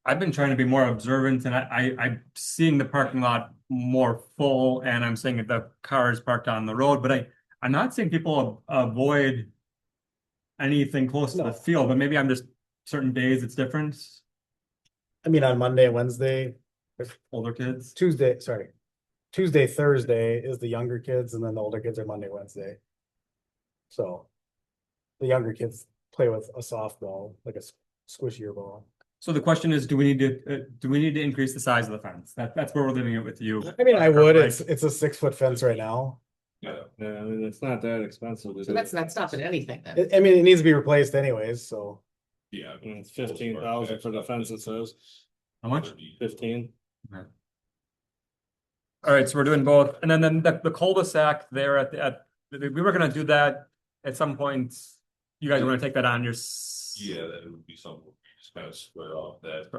I've been trying to be more observant, and I'm seeing the parking lot more full, and I'm seeing the cars parked on the road, but I'm not seeing people avoid anything close to the field, but maybe I'm just certain days it's different. I mean, on Monday, Wednesday, Older kids. Tuesday, Thursday is the younger kids, and then the older kids are Monday, Wednesday. So the younger kids play with a softball, like a squishier ball. So the question is, do we need to increase the size of the fence? That's where we're leaving it with you. I mean, I would, Right. it's a 6 foot fence right now. Yeah, Yeah, I mean, it's not that expensive. So that's not stopping anything then. I mean, it needs to be replaced anyways, so. yeah. And it's 15,000 for the fence, it says. How much? 15. All right, so we're doing both, and then the cul-de-sac there we were gonna do that at some point. You guys are gonna take that on Yeah, that would be something, just kind of square off that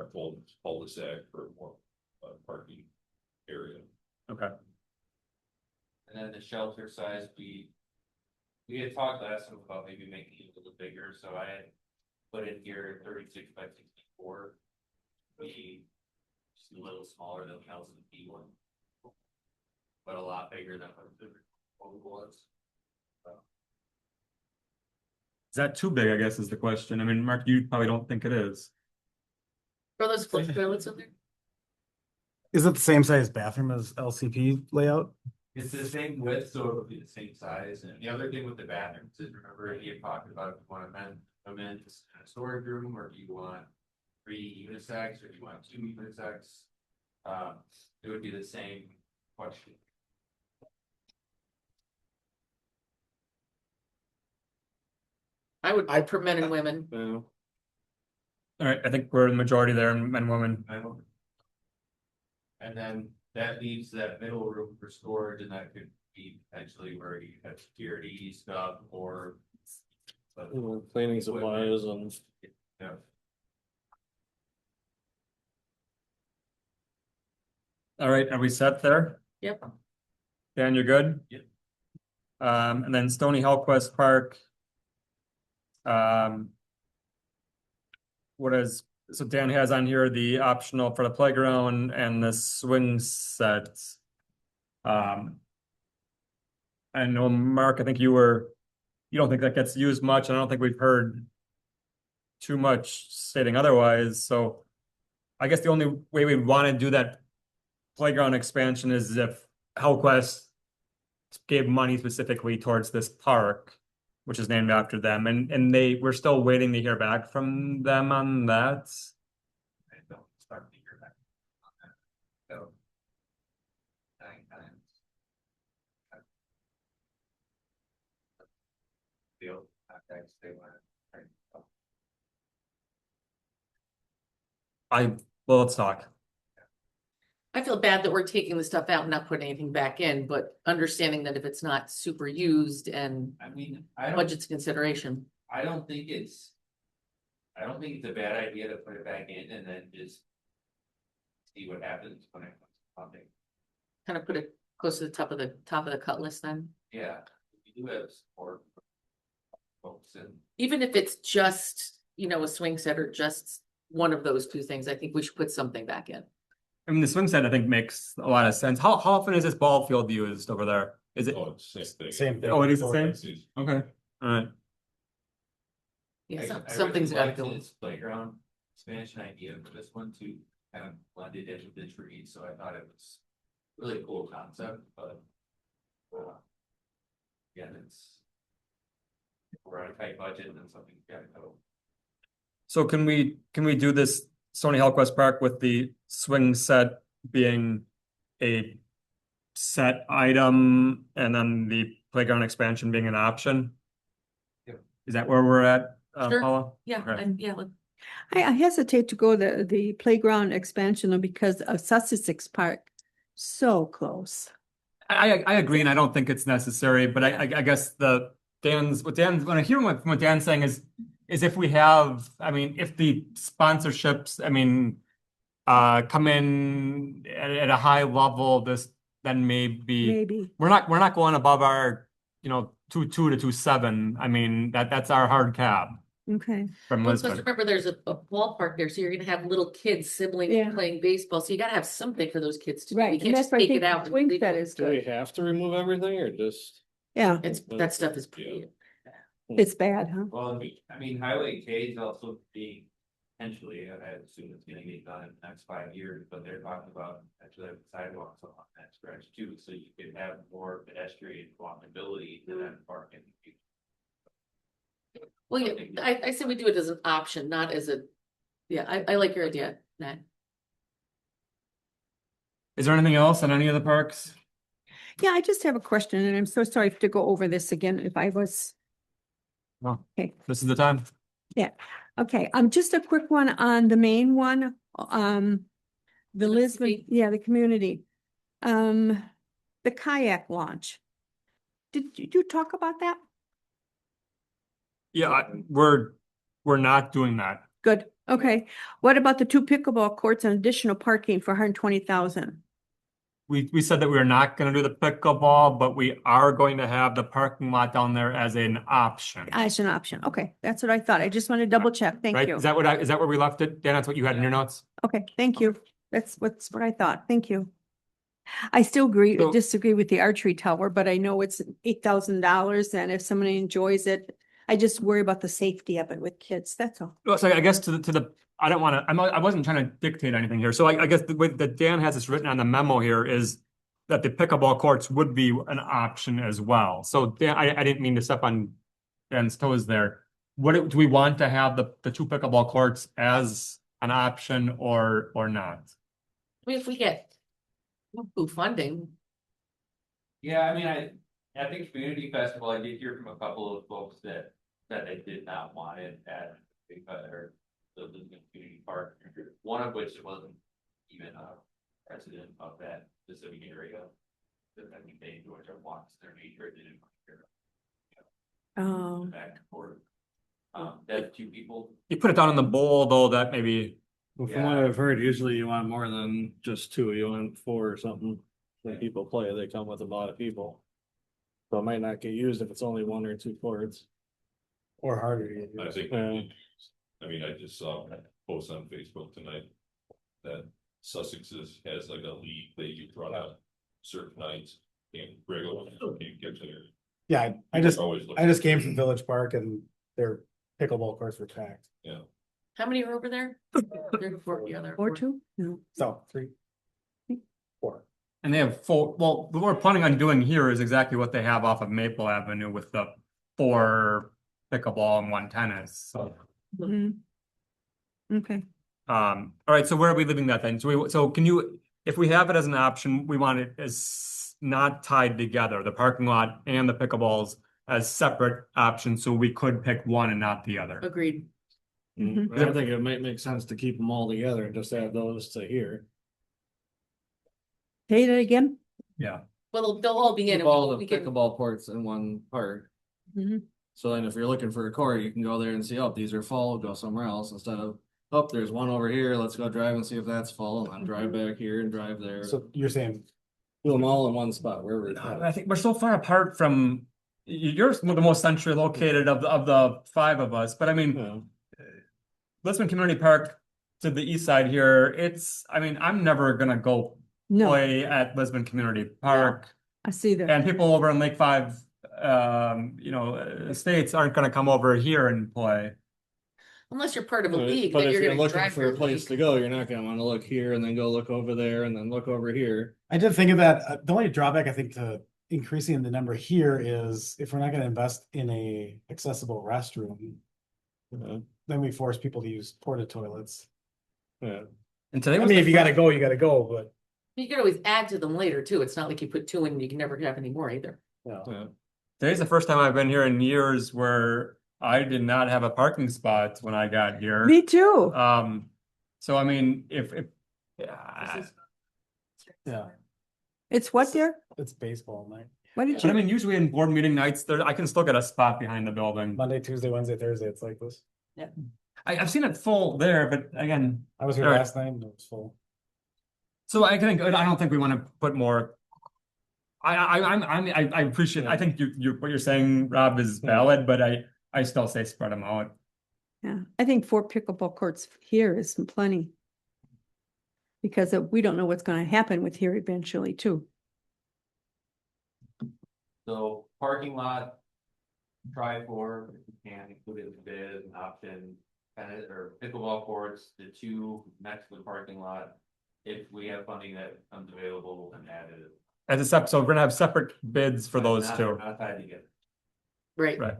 cul-de-sac for more parking area. Okay. And then the shelter size, we had talked last time about maybe making it a little bigger, so I had put in here 36 by 64. Be just a little smaller than the LCP one. But a lot bigger than what the old was. Is that too big, I guess, is the question. I mean, Mark, you probably don't think it is. Are those flush toilets in there? Is it the same size bathroom as LCP layout? It's the same width, so it'll be the same size, and the other thing with the bathrooms is, remember, he had talked about if you want them in a storage room, or do you want 3 unisex, or do you want 2 unisex? It would be the same question. I would, for men and women. Yeah. All right, I think we're the majority there, men and women. And then that leaves that middle room for storage, and that could be potentially where you have security stuff or. Cleaning supplies and. Yeah. All right, are we set there? Yep. Dan, you're good? Yep. And then Stony Hillquest Park. So Dan has on here the optional for the playground and the swing sets. I know, Mark, I think you don't think that gets used much, and I don't think we've heard too much stating otherwise, so I guess the only way we want to do that playground expansion is if Hillquest gave money specifically towards this park, which is named after them, and we're still waiting to hear back from them on that. I don't start to hear that. So. 9 times. Field contacts they want. Well, let's talk. I feel bad that we're taking the stuff out and not putting anything back in, but understanding that if it's not super used and I mean, I don't budget's a consideration. think it's. I don't think it's a bad idea to put it back in and then just. See what happens when it comes to funding. Kind of put it close to the top of the cut list then. Yeah, we do have support. Folks and. Even if it's just, a swing set or just one of those 2 things, I think we should put something back in. I mean, the swing set, I think, makes a lot of sense. How often is this ball field used over there? Is it? Oh, it's same thing. Same thing. Oh, it is the same? It's- Okay, all right. Yeah, I something's really gotta liked go. his playground expansion idea for this one too, kind of blended in with the trees, so I thought it was really cool concept, but. Again, we're on a tight budget and then something's gotta go. So can we do this Stony Hillquest Park with the swing set being a set item and then the playground expansion being an option? Yep. Is that where we're at, Sure. Paula? Yeah, Okay. I hesitate to go the playground expansion though because of Sussex Park, so close. I agree, and I don't think it's necessary, but I guess what I hear what Dan's saying is if we have, I mean, if the sponsorships, I mean, come in at a high level, then maybe we're not going above our, 2.2 to 2.7. I mean, that's our hard cap Okay. from Well, so Lisbon. remember, there's a ballpark there, so you're gonna have little kids, siblings Yeah. playing baseball, so you gotta have something for those kids to do. Right, You and can't that's just why I take think it out. and swing leave set it. is Do we good. have to remove everything or just? Yeah, That stuff is pretty. it's bad, huh? Well, I mean, Highway K is also being potentially, I assume it's gonna get done in the next 5 years, but they're talking about actually having sidewalks on that stretch too, so you could have more pedestrian walkability to that park in the future. Well, yeah, I said we do it as an option, not as a Yeah, I like your idea, Nat. Is there anything else on any of the parks? Yeah, I just have a question and I'm so sorry to go over this again if I was. No. Okay. This is the time. Okay, just a quick one on the main one, the Lisbon, community? yeah, the community. The kayak launch. Did you talk about that? Yeah, we're not doing that. Good, okay. What about the 2 pickleball courts and additional parking for 120,000? We said that we are not gonna do the pickleball, but we are going to have the parking lot down there as an option. As an option, okay, that's what I thought. I just want to double check, thank Right? you. Is that where we left it? Dan, that's what you had in your notes? Okay, thank you. That's what I thought, thank you. I still So- disagree with the archery tower, but I know it's $8,000 and if somebody enjoys it, I just worry about the safety of it with kids, that's all. Well, so I guess to the, I don't wanna, I wasn't trying to dictate anything here. So I guess the way that Dan has this written on the memo here is that the pickleball courts would be an option as well. So Dan, I didn't mean to step on Dan's toes there. Do we want to have the 2 pickleball courts as an option or not? I mean, if we get who funding, Yeah, I mean, at the community festival, I did hear from a couple of folks that they did not want it at or the Lisbon Community Park. One of which wasn't even a resident of that specific area. That I think they enjoyed their walks, their nature, they didn't Oh, back and forth. That 2 people. You put it down in the bowl though, that maybe, Well, from what I've heard, usually you want more than just 2, you want 4 or something. When people play, they come with a lot of people. So it might not get used if it's only 1 or 2 courts. Or harder to get. I think, Yeah. I mean, I just saw a post on Facebook tonight. That Sussex has like a league, they run out certain nights, can't regularly, can't get there. Yeah, I just Always look- came from Village Park and their pickleball courts were packed. Yeah, how many are over there? There are 4, yeah, there are or 4. 2? No. So 3, 4. and they have 4, well, what we're planning on doing here is exactly what they have off of Maple Avenue with the 4 pickleball and 1 tennis, so. Mhm. Okay, All right, so where are we leaving that then? So can you, if we have it as an option, we want it as not tied together, the parking lot and the pickleballs as separate options, so we could pick one and not the other. Agreed. Mhm. I think it might make sense to keep them all together and just add those to here. say that again? Yeah, Well, they'll all be in. and All the we can- pickleball courts in one park. Mhm. So then if you're looking for a court, you can go there and see, oh, these are full, go somewhere else instead of, oh, there's one over here, let's go drive and see if that's full, and then drive back here and drive there. So you're saying, Do them all in one spot, wherever it's. I think we're so far apart from, you're the most centrally located of the 5 of us, but I mean, Yeah. Lisbon Community Park to the east side here, I mean, I'm never gonna go No, play at Lisbon Community Park. I see that. And people over in Lake 5, estates aren't gonna come over here and play. Unless you're part of a But league, but then if you're you're gonna looking drive for your a place league. to go, you're not gonna wanna look here and then go look over there and then look over here. I did think of that. The only drawback I think to increasing the number here is if we're not gonna invest in a accessible restroom, Yeah. then we force people to use porta toilets. Yeah. And today I was mean, the if you gotta first- go, you gotta go, but. You can always add to them later too. It's not like you put 2 in and you can never have any more either. Yeah. Today's the first time I've been here in years where I did not have a parking spot when I got here. Me too. So I mean, if, This yeah, is- Yeah, It's what there? it's baseball night. What did but I you, mean, usually in board meeting nights, I can still get a spot behind the building. Monday, Tuesday, Wednesday, Thursday, it's like this. I've seen it full there, but again, I was here Alright. last night and it was full. so I don't think we want to put more. I appreciate, I think what you're saying, Rob, is valid, but I still say spread them out. yeah, I think 4 pickleball courts here is plenty. Because we don't know what's gonna happen with here eventually too. So parking lot, try for, if you can include it in the bid as an option, tennis or pickleball courts, the 2 next to the parking lot. If we have funding that comes available and added. As a so we're gonna have separate bids for those Not- two. Not tied together. Right. Right.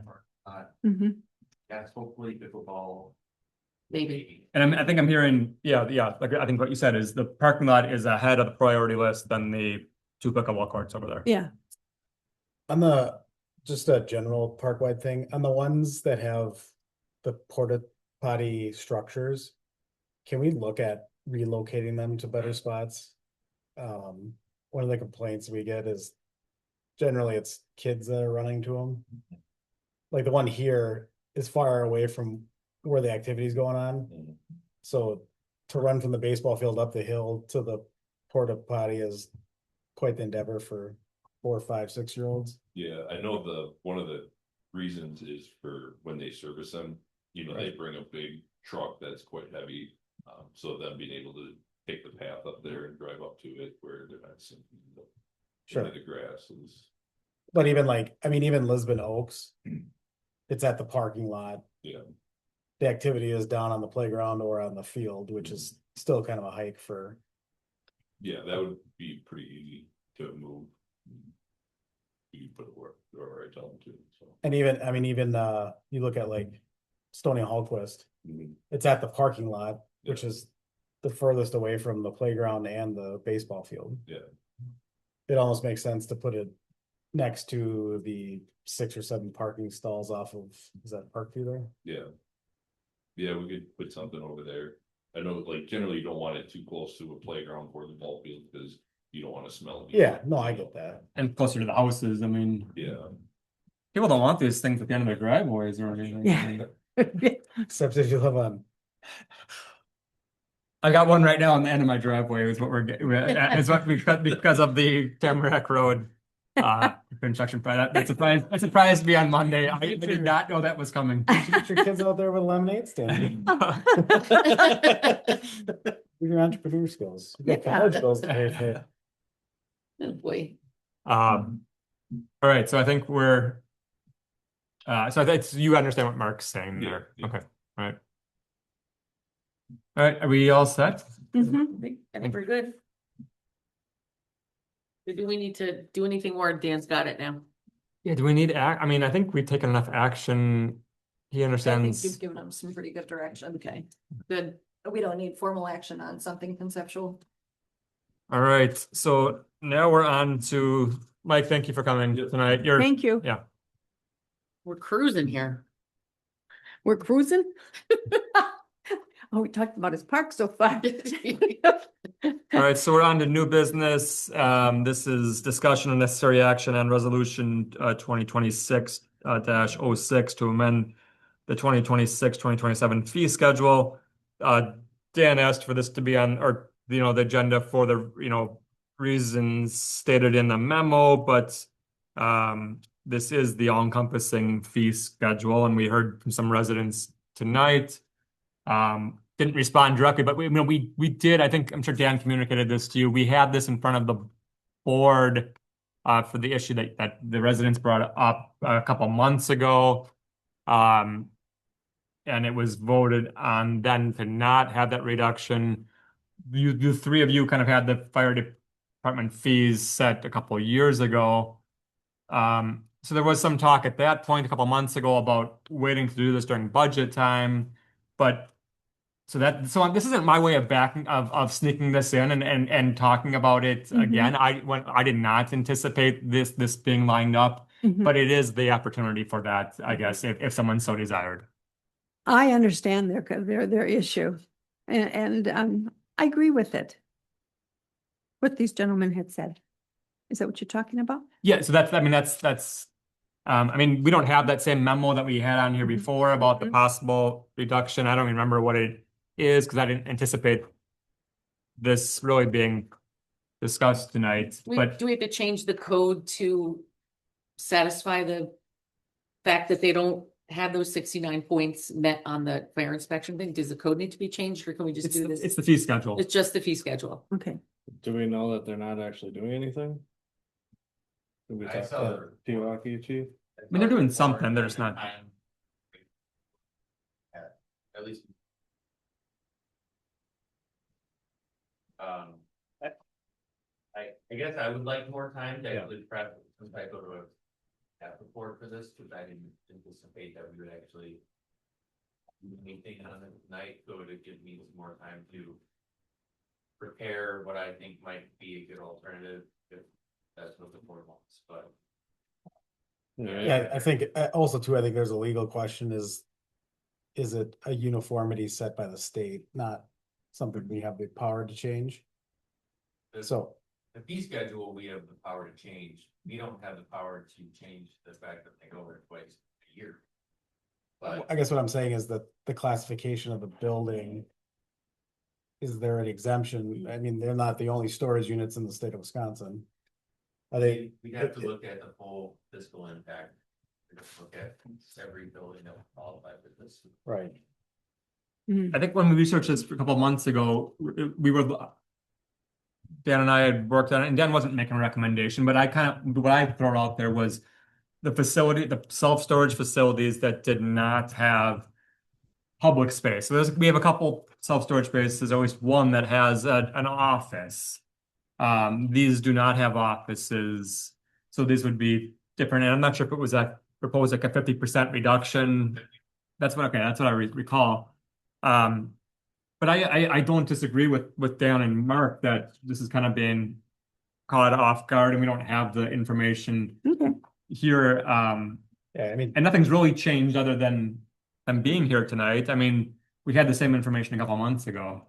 Mhm. Yes, hopefully pickleball. maybe. And I think I'm hearing, yeah, like I think what you said is the parking lot is ahead of the priority list than the two pickleball courts over there. Yeah, On the, just a general park-wide thing, on the ones that have the porta potty structures, can we look at relocating them to better spots? One of the complaints we get is generally it's kids that are running to them. Like the one here is far away from where the activity's going on. So to run from the baseball field up the hill to the porta potty is quite the endeavor for 4, 5, 6-year-olds. Yeah, I know one of the reasons is for when they service them, they bring a big truck that's quite heavy. So them being able to take the path up there and drive up to it where they're not sinking into the grass is. But even even Lisbon Oaks, it's at the parking lot. Yeah, The activity is down on the playground or on the field, which is still kind of a hike for. yeah, that would be pretty easy to move. You put it where I tell them to, so. And even you look at like Stony Hallquist, Mhm. it's at the parking lot, which is the furthest away from the playground and the baseball field. Yeah. It almost makes sense to put it next to the 6 or 7 parking stalls off of, is that Parkview there? Yeah. Yeah, we could put something over there. I know, like, generally you don't want it too close to a playground or the ball field because you don't want to smell it. Yeah, no, I get that. And closer to the houses, I mean, Yeah, people don't want these things at the end of their driveways or anything. Yeah. Except if you live on, I got one right now on the end of my driveway is what we're getting, is what because of the Tamarack Road. Construction project. That surprised me on Monday. I did not know that was coming. you should get your kids out there with a lemonade stand. Your entrepreneur skills. You got Yeah. college bills to pay for. Oh, boy. All right, so I think we're so I think you understand what Mark's saying Yeah, there. yeah. Okay, all right. All right, are we all set? Mhm. I think we're good. Do we need to do anything more? Dan's got it now. Yeah, do we need I mean, I think we've taken enough action. He I think understands. you've given them some pretty good direction. Okay, good. We don't need formal action on something conceptual. All right, so now we're on to Mike. Thank you for coming tonight. Thank you. Yeah. We're cruising here. We're cruising. Oh, we talked about his park so far. All right, so we're on to new business. This is discussion and necessary action on resolution 2026 -06 to amend the 2026-2027 fee schedule. Dan asked for this to be on, or the agenda for the reasons stated in the memo, but this is the all-encompassing fee schedule, and we heard from some residents tonight. Didn't respond directly, but we did. I think I'm sure Dan communicated this to you. We had this in front of the board for the issue that the residents brought up a couple months ago. And it was voted on then to not have that reduction. You three of you kind of had the fire department fees set a couple years ago. So there was some talk at that point a couple months ago about waiting to do this during budget time, but so this isn't my way of of sneaking this in and talking about it again. I did not anticipate this being lined up, but it is the opportunity for that, I guess, if someone so desired. I understand their issue, and I agree with it. What these gentlemen had said. Is that what you're talking about? Yeah, so that's I mean, we don't have that same memo that we had on here before about the possible reduction. I don't even remember what it is because I didn't anticipate this really being discussed tonight. But Do we have to change the code to satisfy the fact that they don't have those 69 points met on the fire inspection thing? Does the code need to be changed or can we just do this? it's the fee schedule. It's just the fee schedule. Okay. Do we know that they're not actually doing anything? Did we I talk saw to the- Pewaukee chief? I mean, they're doing something, they're just not. At least. I guess I would like more time to actually prep some type of a staff report for this, because I didn't anticipate that we would actually anything on it tonight, so to give me some more time to prepare what I think might be a good alternative, if that's what the board wants, but. Yeah, I think also too, I think there's a legal question is it a uniformity set by the state, not something we have the power to change? So, The fee schedule, we have the power to change. We don't have the power to change the fact that they go over twice a year. But I guess what I'm saying is that the classification of the building. Is there an exemption? I mean, they're not the only storage units in the state of Wisconsin. Are they? we have to look at the full fiscal impact. We have to look at every building that would qualify for this. Right. I think when we researched this a couple of months ago, we were. Dan and I had worked on it, and Dan wasn't making a recommendation, but what I throw out there was the self-storage facilities that did not have public space. So we have a couple self-storage spaces, there's always one that has an office. These do not have offices, so these would be different, and I'm not sure if it was proposed like a 50% reduction. That's what I recall. But I don't disagree with Dan and Mark that this is kind of being caught off guard and we don't have the information here. Yeah, I mean, And nothing's really changed other than them being here tonight. I mean, we had the same information a couple months ago.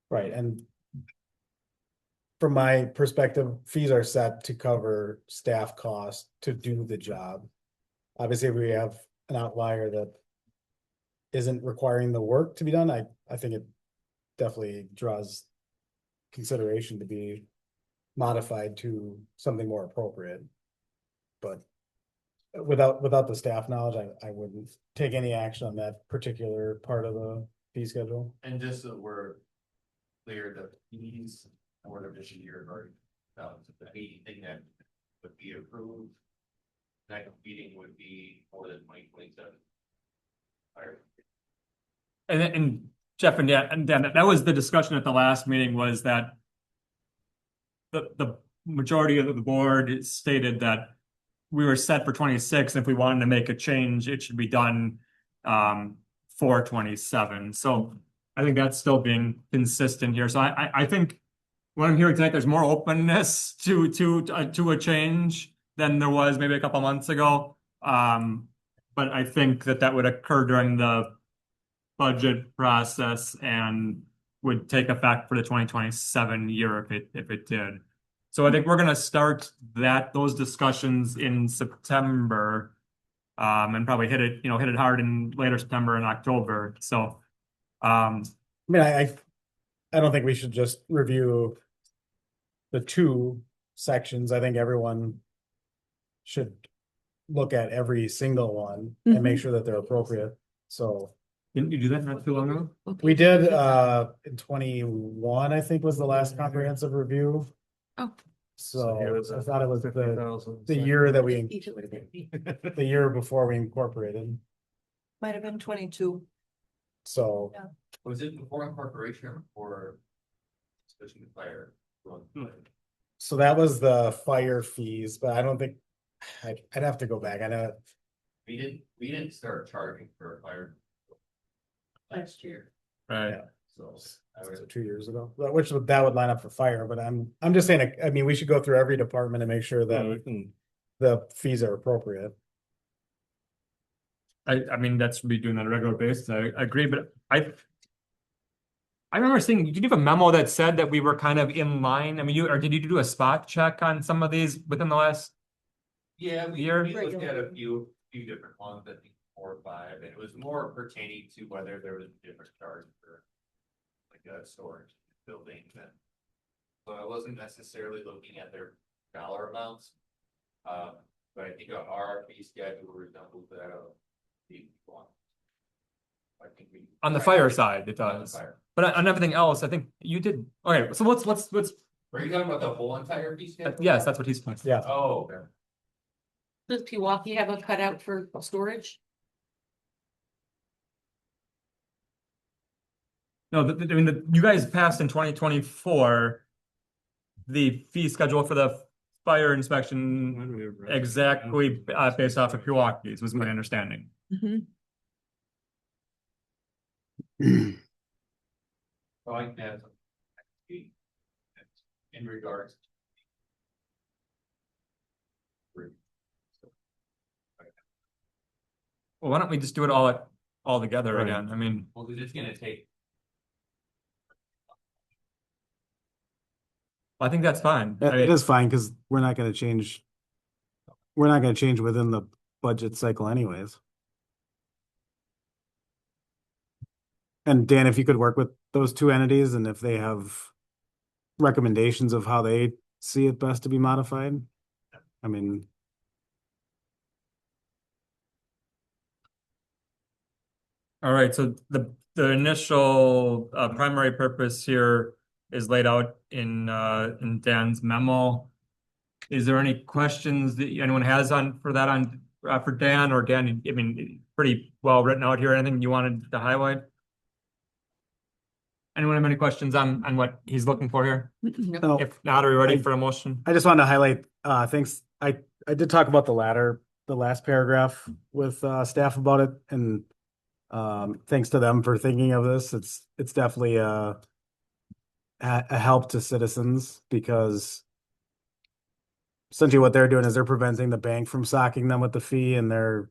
right, and. From my perspective, fees are set to cover staff costs to do the job. Obviously, if we have an outlier that. Isn't requiring the work to be done, I think it definitely draws. Consideration to be modified to something more appropriate. But. Without the staff knowledge, I wouldn't take any action on that particular part of the fee schedule. And just so we're clear, the fees for the this year are anything that would be approved. That meeting would be more than 2027. And Jeff and Dan, that was the discussion at the last meeting, was that the majority of the board stated that we were set for 26, and if we wanted to make a change, it should be done for 27. So I think that's still being consistent here. So I think what I'm hearing tonight, there's more openness to a change than there was maybe a couple months ago. But I think that would occur during the budget process and would take effect for the 2027 year if it did. So I think we're gonna start those discussions in September. And probably hit it hard in later September and October. So I mean, I don't think we should just review. The two sections, I think everyone. Should look at every single one and make sure that they're appropriate, so. didn't you do that not too long ago? We did, in 21, I think was the last comprehensive review. Oh. So I thought it was the year that the year before we incorporated, Might have been 22. so. Was it before incorporation or? Especially the fire. So that was the fire fees, but I don't think, I'd have to go back, I know. We didn't start charging for a fire. Last year, Right. so. So 2 years ago, that would line up for fire, but I'm just saying, I mean, we should go through every department and make sure that the fees are appropriate. I mean, that's be doing that on a regular basis. I agree, but I remember seeing, did you have a memo that said that we were kind of in line? I mean, did you do a spot check on some of these within the last? Yeah, we Year? looked at a few different ones, I think 4 or 5, and it was more pertaining to whether there was a different charge for. Like a storage building then. So I wasn't necessarily looking at their dollar amounts. But I think our fee schedule resembles that of the one. I think we. On the fire side, it On the does. fire. But on everything else, I think you did. Okay, so let's. Are you talking about the whole entire fee schedule? Yes, that's what he's. Yeah. Oh, okay. Does Pewaukee have a cutout for storage? No, I mean, you guys passed in 2024. The fee schedule for the fire inspection exactly based off of Pewaukee's was my understanding. Mhm. So I can add some. In regards. Well, why don't we just do it all together Right. again? I mean, Well, it's just gonna take. I think that's fine. I It mean, is fine, because we're not gonna change. We're not gonna change within the budget cycle anyways. And Dan, if you could work with those two entities and if they have recommendations of how they see it best to be modified. I mean, all right, so the initial primary purpose here is laid out in Dan's memo. Is there any questions that anyone has for Dan, or Dan, I mean, pretty well written out here. Anything you wanted to highlight? Anyone have any questions on what he's looking for here? no, If not, are we ready I- for a motion? I just wanted to highlight, thanks, I did talk about the last paragraph with staff about it, and thanks to them for thinking of this. It's definitely a help to citizens, because essentially what they're doing is they're preventing the bank from socking them with the fee, and they're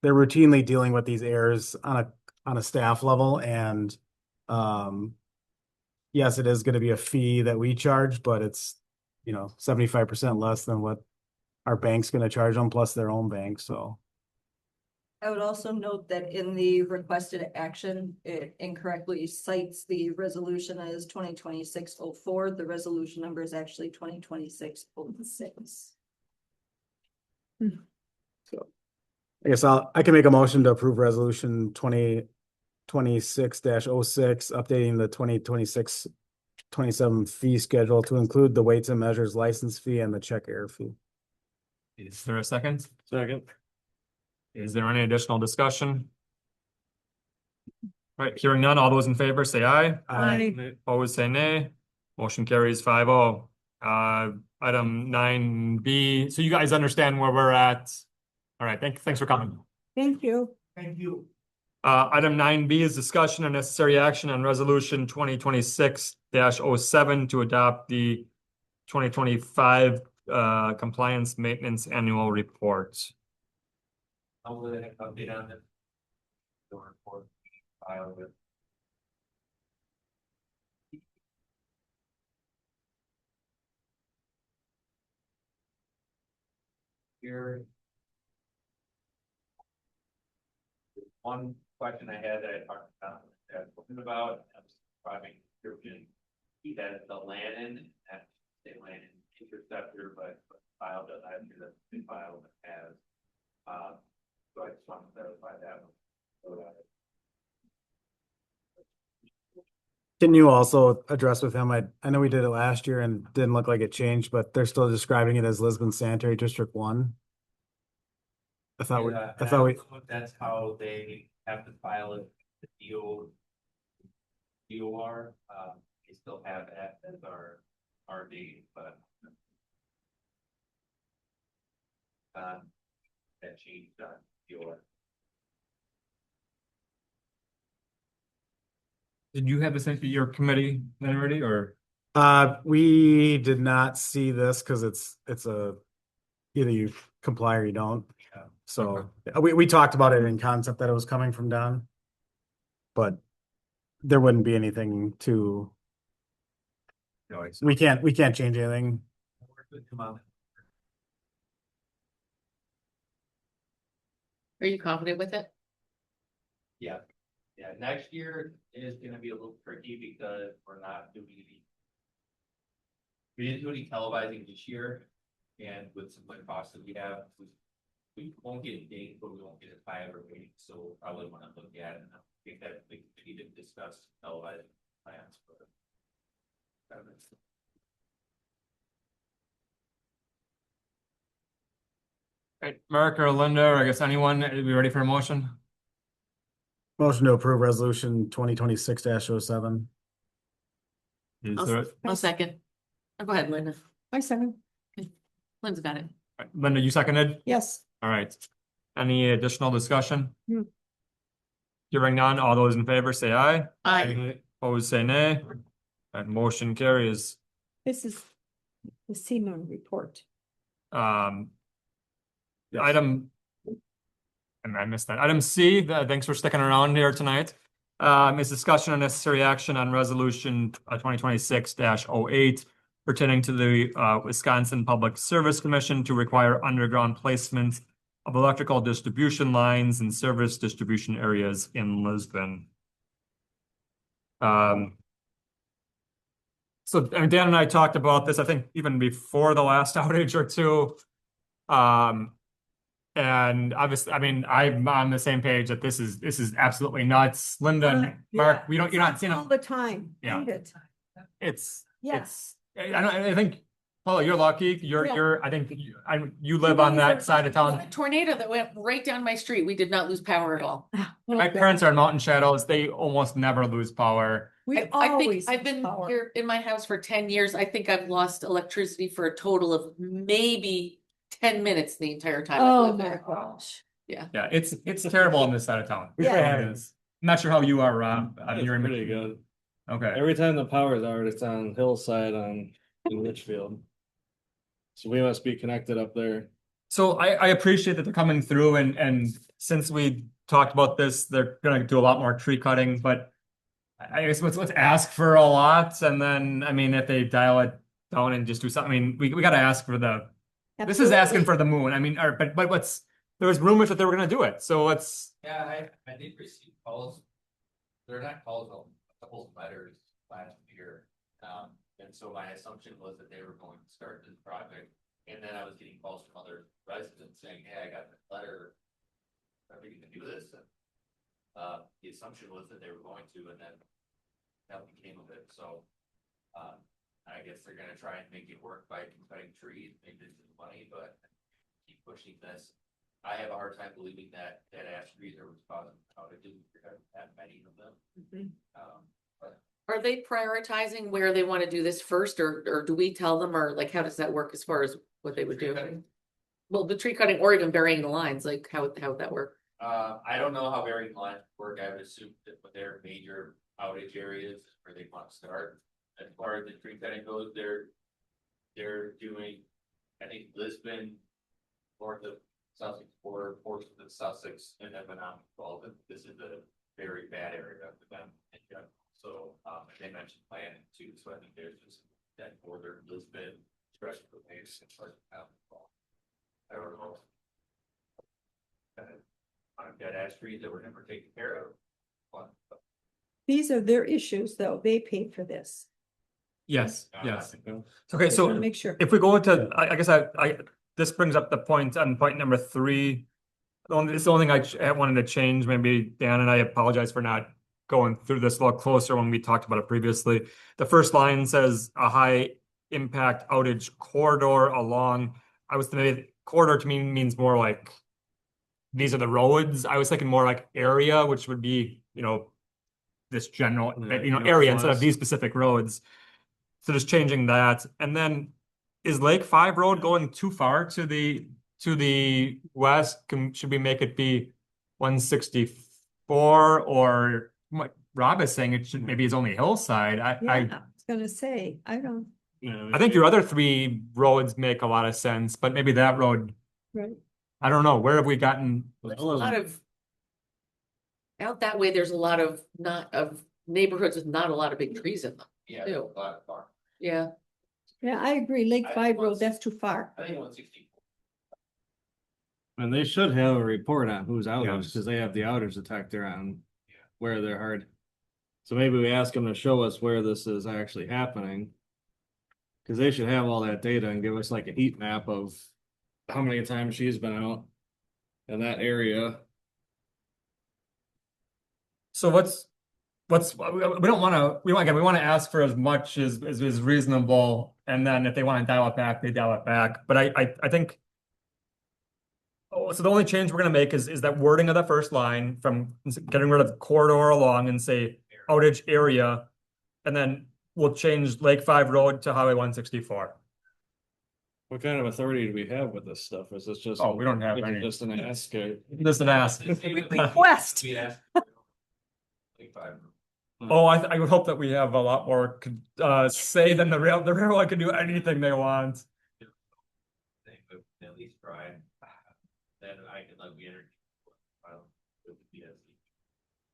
routinely dealing with these errors on a staff level, and yes, it is going to be a fee that we charge, but it's 75% less than what our bank's going to charge them, plus their own bank. So I would also note that in the requested action, it incorrectly cites the resolution as 2026-04. The resolution number is actually 2026-06. I guess I can make a motion to approve resolution 2026-06, updating the 2026-27 fee schedule to include the weights and measures license fee and the check error fee. Is there a second? Second. Is there any additional discussion? All right, hearing none, all those in favor say aye. Aye. Opposed, say nay. Motion carries 5-0. Item 9B, so you guys understand where we're at. All right, thanks for coming. Thank you. Thank you. Item 9B is discussion and necessary action on resolution 2026-07 to adopt the 2025 compliance maintenance annual report. I'm gonna have an update on this. The report filed with. Here. One question I had that I talked about, I was describing description. He has the Lannon, that's the Lannon interceptor, but file does not have the file that has. So I just want to clarify that one. Can you also address with him? I know we did it last year and didn't look like it changed, but they're still describing it as Lisbon Sanitary District 1. I thought That's how they have to file it, the DOR, they still have that as our RD, but. That changed, DOR. Did you have this in your committee then already, or? We did not see this because it's a either you comply or you don't. So we talked about it in concept that it was coming from Don, but there wouldn't be anything to. We can't change anything. Are you confident with it? Yeah, next year is gonna be a little tricky because we're not doing any. We didn't do any televising this year, and with some of the costs that we have, we won't get dinged, but we won't get as high of a rating, so I would wanna look at it, and I think that we need to discuss televising plans for. Right, Mark or Linda, or I guess anyone, are we ready for a motion? Motion to approve resolution 2026-07. Is I'll- there, I'll second. Oh, go ahead, Linda. I second. Linda's got it. Linda, you seconded? Yes. All right. Any additional discussion? Hmm. Hearing none, all those in favor say aye. Aye. Opposed, say nay. And motion carries. This is the Seaman report. The item. And I missed that. Item C, thanks for sticking around here tonight. Is discussion on necessary action on resolution 2026-08 pertaining to the Wisconsin Public Service Commission to require underground placement of electrical distribution lines and service distribution areas in Lisbon. So Dan and I talked about this, I think even before the last outage or two. And obviously, I mean, I'm on the same page that this is absolutely nuts. Linda and Mark, you're not seeing All the time. Yeah. Hate it. it's, Yes. I think, Paula, you're lucky. Yeah. I think you live on that side of town. A tornado that went right down my street. We did not lose power at all. My parents are in Mountain Shadows. They almost never lose power. We I think always. I've been power. here in my house for 10 years. I think I've lost electricity for a total of maybe 10 minutes the entire time. I've Oh lived my there. gosh. Yeah, it's terrible on this side of town. Yeah. It is. I'm not sure how you are, Rob. It's You're in pretty good. Okay. Every time the power's out, it's on Hillside in Litchfield. So we must be connected up there. So I appreciate that they're coming through and since we talked about this, they're gonna do a lot more tree cutting, but I guess let's ask for a lot and then, I mean, if they dial it down and just do something, I mean, we gotta ask for this is asking for the moon. I mean, but there was rumors that they were gonna do it, so let's. Yeah, I did receive calls. They're not calls, a couple of letters last year. And so my assumption was that they were going to start this project. And then I was getting calls from other residents saying, hey, I got this letter. Are we gonna do this? And, the assumption was that they were going to, and then that became of it. So, I guess they're gonna try and make it work by cutting trees, make this money, but keep pushing this. I have a hard time believing that ash trees are causing outages. We have that many of them. But Are they prioritizing where they want to do this first, or do we tell them, or like, how does that work as far as what they would tree do? cutting? Well, the tree cutting or even burying the lines, like how would that work? I don't know how burying lines work. I would assume that with their major outage areas is where they want to start. As far as the tree cutting goes, they're doing, I think Lisbon, north of Sussex border, portions of Sussex, and then Menominee Falls. This is a very bad area for them in general. So they mentioned planning too. So I think there's just that northern Lisbon stretch of the base and part of Menominee Falls. I don't know. I've got ash trees that were never taken care of. But, These are their issues, though. They paid for this. Yes, uh, yes. Okay, Just so wanna make sure. if we go into, I guess this brings up the point on point number 3. It's the only thing I wanted to change. Maybe Dan and I apologize for not going through this a little closer when we talked about it previously. The first line says a high impact outage corridor along. I was thinking corridor to me means more like these are the roads. I was thinking more like area, which would be, this general, Yeah, area instead of northwest. these specific roads. So just changing that. And then is Lake 5 Road going too far to the west? Should we make it be 164 or what Rob is saying it should maybe it's only Hillside. Yeah, I was gonna say, I don't, I think your other 3 roads make a lot of sense, but maybe that road, right. I don't know. Where have we gotten? There's a lot of out that way. There's a lot of neighborhoods with not a lot of big trees in them. yeah, Ew. a lot of farm. Yeah, Yeah, I agree. Lake I 5 Road, was- that's too far. I think 164. And they should have a report on who's outage, Yes. because they have the outage detector on where they're hard. So maybe we ask them to show us where this is actually happening. Cause they should have all that data and give us like a heat map of how many times she's been out in that area. So we don't want to, we want to ask for as much as is reasonable. And then if they want to dial it back, they dial it back. But I think. Oh, so the only change we're gonna make is that wording of the first line from getting rid of corridor along and say outage area. And then we'll change Lake 5 Road to Highway 164. What kind of authority do we have with this stuff? Is this just? Oh, we don't have is it any. Just an ask. Just an ask. Request. We asked, like 5. Oh, I would hope that we have a lot more say than the railroad can do anything they want. They would at least try. Then I can let me enter. With the PSC.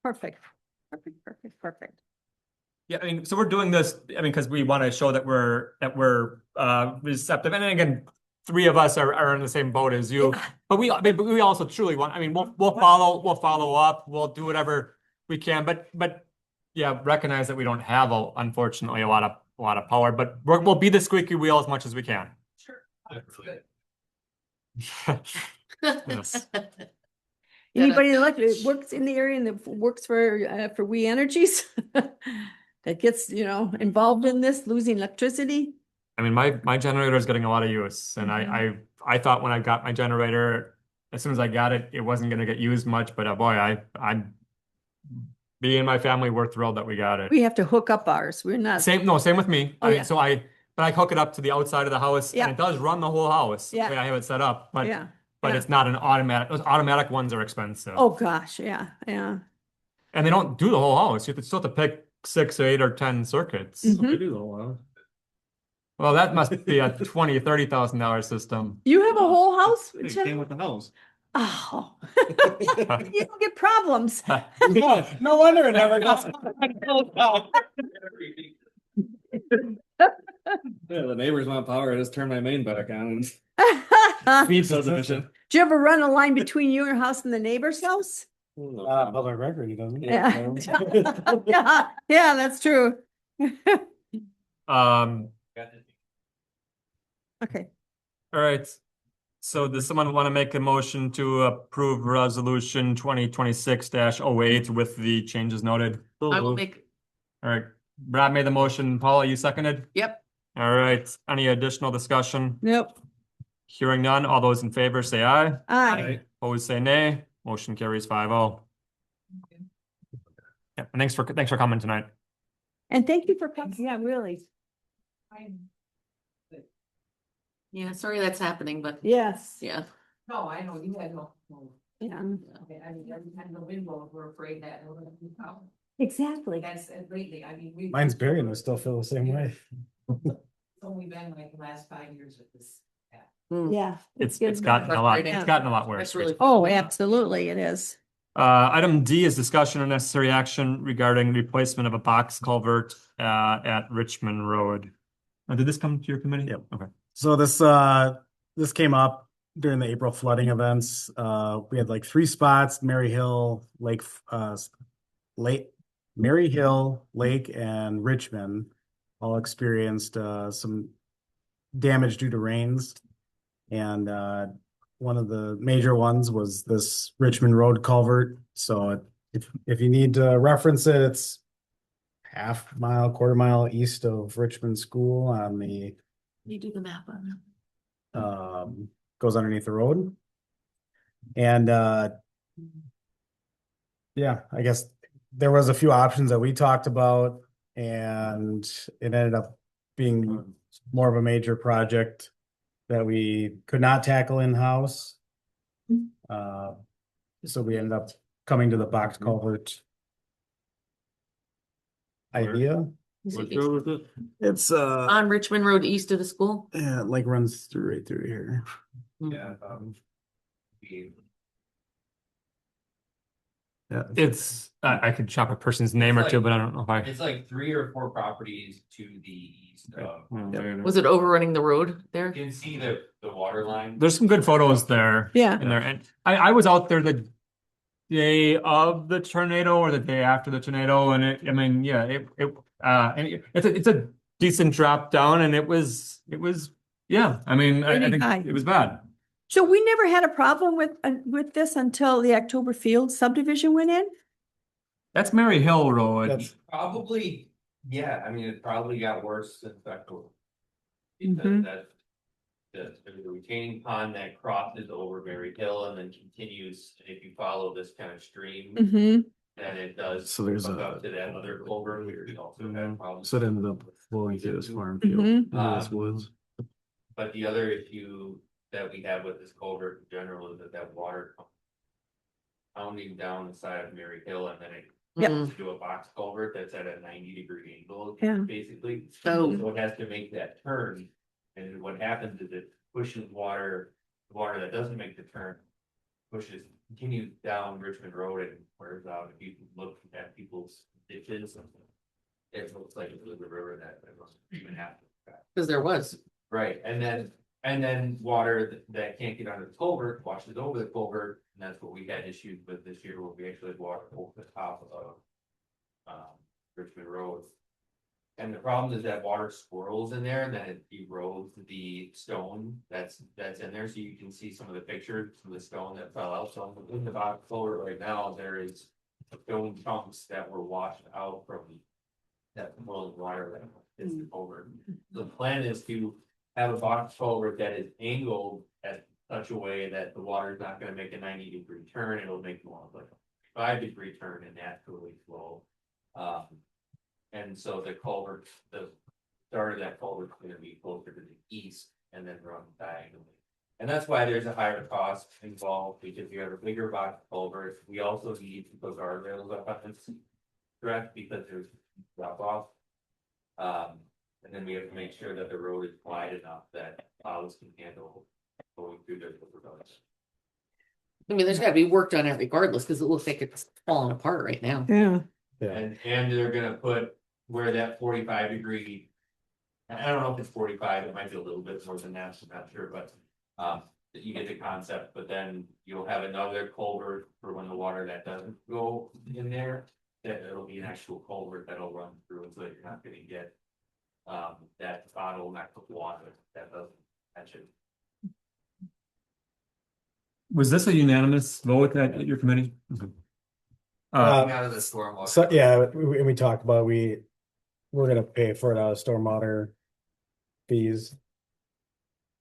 Perfect, perfect, perfect, perfect. Yeah, I mean, so we're doing this, I mean, because we want to show that we're receptive. And then again, three of us are in the same boat as you. Yeah. But we also truly want, I mean, we'll follow up, we'll do whatever we can, but yeah, recognize that we don't have unfortunately a lot of power, but we'll be the squeaky wheel as much as we can. Sure. Yes. Yeah, Anybody that works in the area and that works for We Energies that gets, involved in this, losing electricity? I mean, my generator is getting a lot of use, and I thought when I got my generator, as soon as I got it, it wasn't going to get used much. But boy, me and my family were thrilled that we got it. We have to hook up ours. We're not. Same with me. Oh, yeah. But I hook it up to the outside of the house, Yeah. and it does run the whole house. Yeah. The way I have it set up, but Yeah. but it's not an automatic. Those automatic ones are expensive. Oh, gosh, yeah. And they don't do the whole house. You still have to pick 6, 8, or 10 circuits. Mhm. They do the whole house. Well, that must be a $20,000-$30,000 system. You have a whole house? It Jeff? came with the house. Oh. You don't get problems. No wonder it never got. Yeah, the neighbors want power, I just turn my main back on and feed subdivision. Do you ever run a line between your house and the neighbor's house? Public record, he doesn't. Yeah. Yeah, that's true. Okay. All right. So does someone want to make a motion to approve resolution 2026-08 with the changes noted? I will make, All right. Brad made the motion. Paula, you seconded? yep, All right. Any additional discussion? Nope. Hearing none. All those in favor say aye. Aye. Opposed say nay. Motion carries 5-0. Yeah, and thanks for coming tonight. And thank you for coming. Yeah, really. yeah, sorry that's happening, but Yes. yeah. No, I know, you had no. Yeah, Okay, I mean, every time the wind blows, we're afraid that it'll be out. exactly. That's lately, I mean, we. Mine's buried and I still feel the same way. It's only been like the last 5 years with this. Yeah. It's getting gotten a lot. frustrating. It's gotten a lot worse. That's really. Oh, absolutely, it is. Item D is discussion and necessary action regarding replacement of a box culvert at Richmond Road. Did this come to your committee? Yep. Okay. So this came up during the April flooding events. We had like 3 spots, Mary Hill, Mary Hill, Lake, and Richmond all experienced some damage due to rains. And one of the major ones was this Richmond Road culvert. So if you need to reference it, it's half-mile, quarter-mile east of Richmond School on the You do the map on that. goes underneath the road. And yeah, I guess there was a few options that we talked about, and it ended up being more of a major project that we could not tackle in-house. So we ended up coming to the box culvert idea. What road was it? It's On Richmond Road, east of the school. yeah, it like runs through right through here. Yeah. Yeah. It's I could chop a person's name or two, but I don't know if I. It's like 3 or 4 properties to the east of. Was it overrunning the road there? You can see the water line. There's some good photos there. Yeah. In there, and I was out there the day of the tornado or the day after the tornado, and it's a decent drop down, and it was yeah. I mean, I Pretty think high. it was bad. So we never had a problem with this until the October Field subdivision went in? That's Mary Hill Road. That's- Probably, yeah, I mean, it probably got worse in fact. Mhm. Because there's a retaining pond that crosses over Mary Hill and then continues, and if you follow this kind of stream, Mm-hmm. then it does. So there's hook a- up to that other culvert, we also had problems. So it ended up flowing through this farm Mhm. field, into this Um, woods. But the other issue that we have with this culvert in general is that water pounding down the side of Mary Hill and then it Yep. Mhm. to do a box culvert that's at a 90-degree angle, Yeah. basically. Oh. So it has to make that turn, and what happens is it pushes water that doesn't make the turn. Continues down Richmond Road and wears out, if you look at people's ditches. It looks like it was a river that was even after. Cause there was. Right, and then water that can't get under the culvert washes over the culvert, and that's what we had issues with this year, where we actually had water over the top of. Richmond Road. And the problem is that water swirls in there, and then it erodes the stone that's in there, so you can see some of the pictures of the stone that fell out, so in the box culvert right now, there is. Stone chunks that were washed out from that flowing water that is the culvert. The plan is to have a box culvert that is angled at such a way that the water is not gonna make a 90-degree turn, it'll make more of like a 5-degree turn and naturally flow. And so the culvert, the start of that culvert is gonna be closer to the east and then run diagonally. And that's why there's a higher cost involved, because you have a bigger box culvert. We also need to put guardrails up on this. Correct, because there's drop off. And then we have to make sure that the road is wide enough that plows can handle going through the roads. I mean, there's gotta be work done at regardless, cause it looks like it's falling apart right now. Yeah. And they're gonna put where that 45-degree. I don't know if it's 45, it might be a little bit more than that, I'm not sure, but you get the concept, but then you'll have another culvert for when the water that doesn't go in there. That it'll be an actual culvert that'll run through it, so that you're not gonna get that bottleneck of water that doesn't catch it. Was this a unanimous vote at your committee? Coming out of the stormwater. So, yeah, we talked about, we're gonna pay for it out of stormwater fees.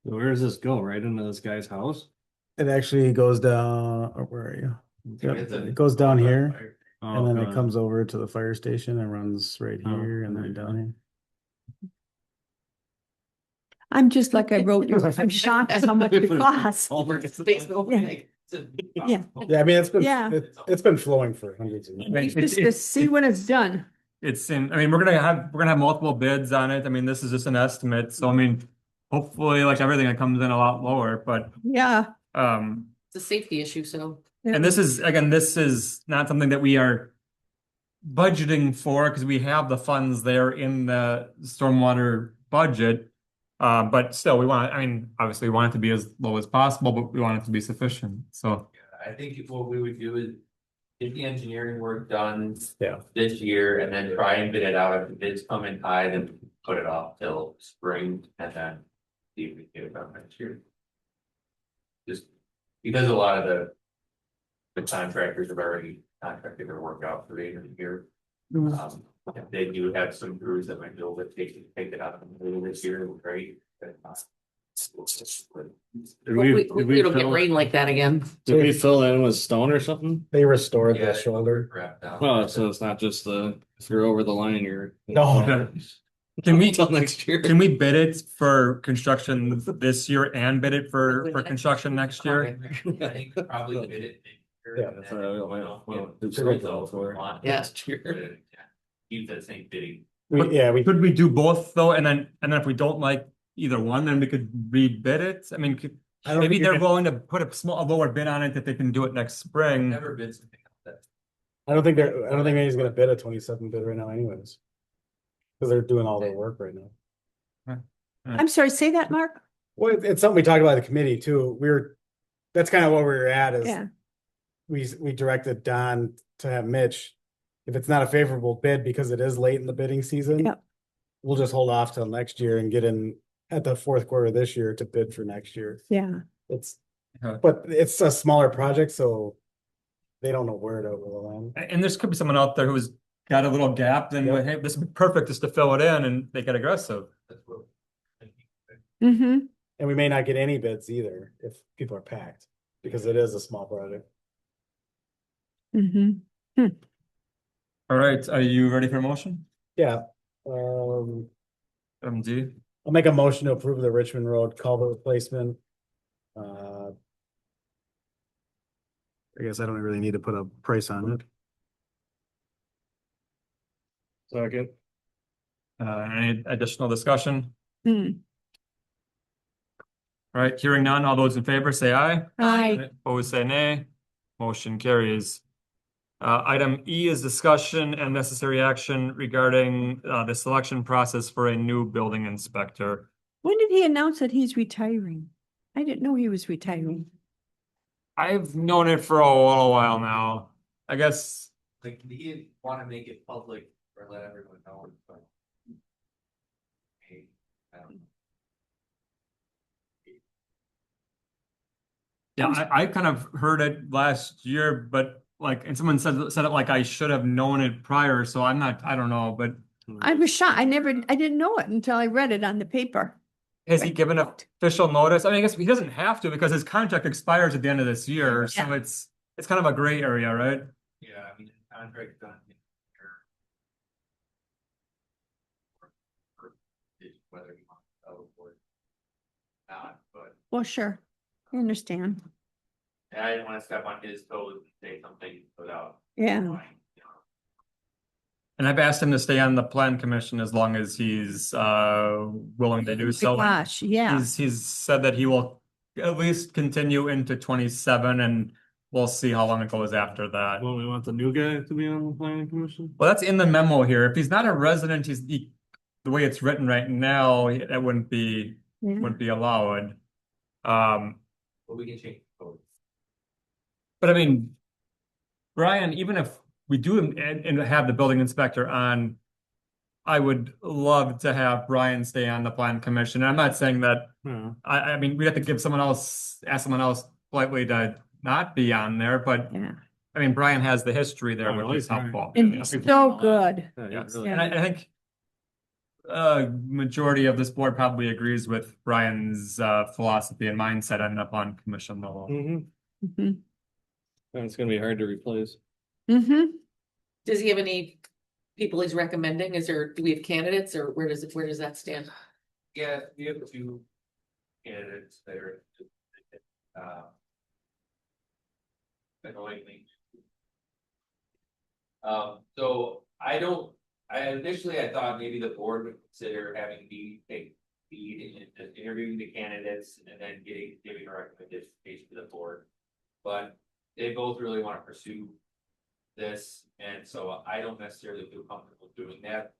Where does this go? Right into this guy's house? It actually goes down, where are you? Yep, It's a- it goes down here, and then Okay. it comes over to the fire station and runs right Oh, here and then down here. I'm just like I wrote you. I'm shocked at how much it costs. Over the space overnight. Yeah. Yeah, I mean, it's been, Yeah. it's been flowing for hundreds of years. Right. Just to see when it's done. It's in, I mean, we're gonna have multiple bids on it. I mean, this is just an estimate, so I mean, hopefully, like everything, it comes in a lot lower, but, Yeah. It's a safety issue, so. and this is, again, this is not something that we are budgeting for, because we have the funds there in the stormwater budget. But still, we want, I mean, obviously, we want it to be as low as possible, but we want it to be sufficient, so. I think what we would do is get the engineering work done. Yeah. This year and then try and bid it out. If the bids come in high, then put it off till spring and then see if we can get it done next year. Just because a lot of the contractors have already contracted their work out for the end of the year. If they do have some crews that might be able to take it out this year, great. But, Did We don't get fill- rain like that again. Did we fill in with stone or something? They restored Yeah, the shoulder. wrapped down. Well, so it's not just if you're over the line, you're. No. Can we, Till next year. can we bid it for construction this year and bid it for construction next year? I think probably bid it. Yeah, that's what I will do Results something for. we want. Yeah. Keep that same bidding. We Could we do both though, and then if we don't like either one, then we could rebid it? I mean, I don't maybe think you they're can- willing to put a lower bid on it, that they can do it next spring. Never bid something like that. I don't think anybody's gonna bid a 27 bid right now anyways. Cause they're doing all their work right now. I'm sorry, say that, Mark? Well, it's something we talked about at the committee too. That's kind of what we were at is. Yeah. We directed Don to have Mitch, if it's not a favorable bid because it is late in the bidding season. Yep. We'll just hold off till next year and get in at the fourth quarter of this year to bid for next year. Yeah. But it's a smaller project, so they don't know where to land. And there's could be someone out there who's got a little gap, then, Yep. hey, this would be perfect just to fill it in, and they get aggressive. That's what. Mm-hmm. And we may not get any bids either if people are packed, because it is a small project. Mm-hmm. All right, are you ready for a motion? Yeah. D. I'll make a motion to approve the Richmond Road culvert replacement. I guess I don't really need to put a price on it. Second. Any additional discussion? Hmm. All right, hearing none, all those in favor say aye. Aye. Opposed, say nay. Motion carries. Item E is discussion and necessary action regarding the selection process for a new building inspector. When did he announce that he's retiring? I didn't know he was retiring. I've known it for a little while now. I guess, Like, he didn't wanna make it public or let everyone know, but. Hey, I don't know. yeah, I kind of heard it last year, but like, and someone said it like I should have known it prior, so I don't know, but I was shocked. I didn't know it until I read it on the paper. has he given official notice? I mean, I guess he doesn't have to because his contract expires at the end of this year, so Yeah. it's kind of a gray area, right? Yeah, I mean, the contract done. Whether you want to go for it. Not, but Well, sure. I understand. I didn't wanna step on his toes and say something without. Yeah. knowing, you know. And I've asked him to stay on the plan commission as long as he's willing to do so. Gosh, yeah. He's said that he will at least continue into 27, and we'll see how long it goes after that. Well, we want the new guy to be on the planning commission? Well, that's in the memo here. If he's not a resident, the way it's written right now, that wouldn't be Yeah. allowed. But we can change the code. But I mean, Brian, even if we do and have the building inspector on, I would love to have Brian stay on the plan commission. And I'm not saying that, Yeah. I mean, we have to ask someone else politely to not be on there, but Yeah. I mean, Brian has the history there, I which like is Brian. helpful. And he's so good. Yeah, Yes, really. and I think majority of this board probably agrees with Brian's philosophy and mindset on the plan commission level. Mhm. Mhm. And it's gonna be hard to replace. Mhm. Does he have any people he's recommending? Do we have candidates or where does that stand? Yeah, we have two candidates that are. Annoyingly. So I thought maybe the board would consider having me take lead in just interviewing the candidates and then giving a recommendation to the board. But they both really wanna pursue this, and so I don't necessarily feel comfortable doing that.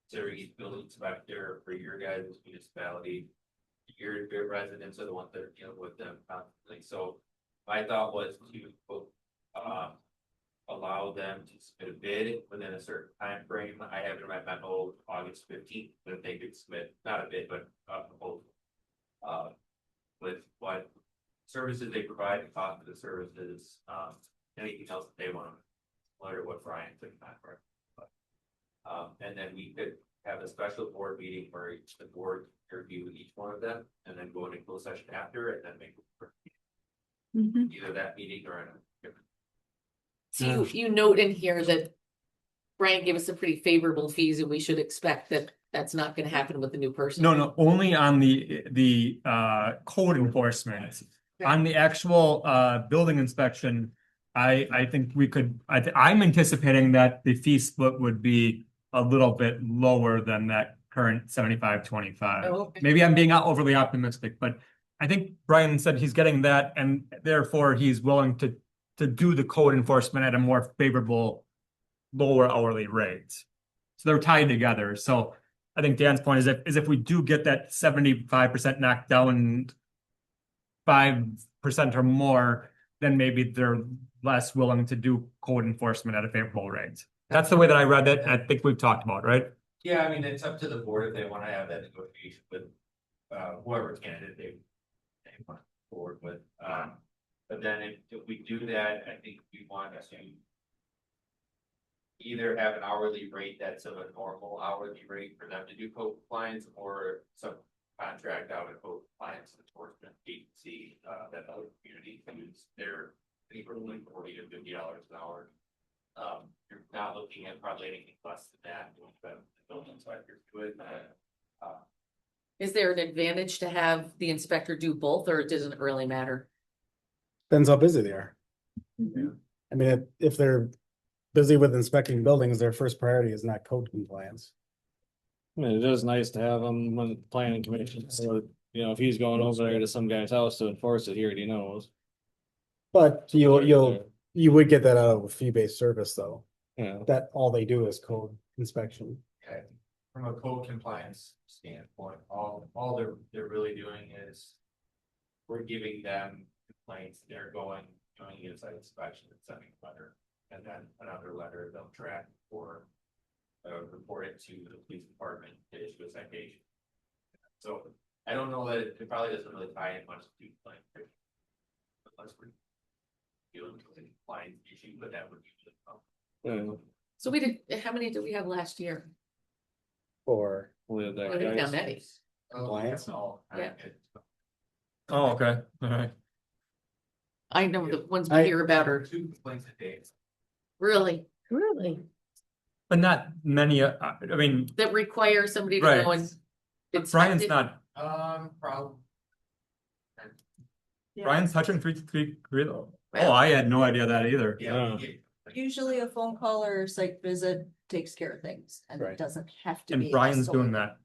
Considering he's building inspector for your guys' municipality. Your residents are the ones that are dealing with them constantly, so my thought was to allow them to submit a bid within a certain time frame. I have in my memo August 15th, that they could submit, not a bid, but a proposal. With what services they provide, the cost of the services, anything else that they want, similar to what Brian took time for. And then we could have a special board meeting where the board review each one of them and then go into closed session after and then make. Mhm. Either that meeting or in a different. So you note in here that Brian gave us some pretty favorable fees and we should expect that that's not gonna happen with the new person. No, only on the code enforcement. On the actual building inspection, I think we could, I'm anticipating that the fee split would be a little bit lower than that current 75-25. Oh, okay. Maybe I'm being overly optimistic, but I think Brian said he's getting that and therefore he's willing to do the code enforcement at a more favorable lower hourly rate. So they're tied together. So I think Dan's point is if we do get that 75% knocked down 5% or more, then maybe they're less willing to do code enforcement at a favorable rate. That's the way that I read it. I think we've talked about, right? Yeah, I mean, it's up to the board if they wanna have that negotiation with, whoever candidate they want to forward with, but then if we do that, I think we want to. Either have an hourly rate that's of a normal hourly rate for them to do code compliance or some contract out a code compliance enforcement agency, that other communities use their. Anywhere from $40 to $50 an hour. You're not looking at probably anything less than that, but the building inspectors do it. Is there an advantage to have the inspector do both or it doesn't really matter? Depends how busy they are. Mhm. I mean, if they're busy with inspecting buildings, their first priority is not code compliance. I mean, it is nice to have him on planning commission, so, you know, if he's going over there to some guy's house to enforce it, he already knows. But you would get that out of a fee-based service though, Yeah, that all they do is code inspection. Okay, from a code compliance standpoint, all they're really doing is. We're giving them complaints, they're doing inside inspection and sending a letter, and then another letter they'll track or. Report it to the police department to issue a citation. So I don't know that it probably doesn't really tie in much to complaint. Unless we're dealing with a compliance issue, but that would be. yeah. So how many did we have last year? Or We had that We didn't guy. have many. Compliance? Yeah. Oh, okay, all right. I know the ones we hear about are 2 complaints a day. really, But not many, I mean, that require somebody to Right. go and. inspect Brian's it. not, Problem. Yeah. Brian's touching three, oh, I had no idea that either. Yeah. Usually a phone call or site visit takes care of things and it Right. doesn't have to be. And Brian's doing isolated. that.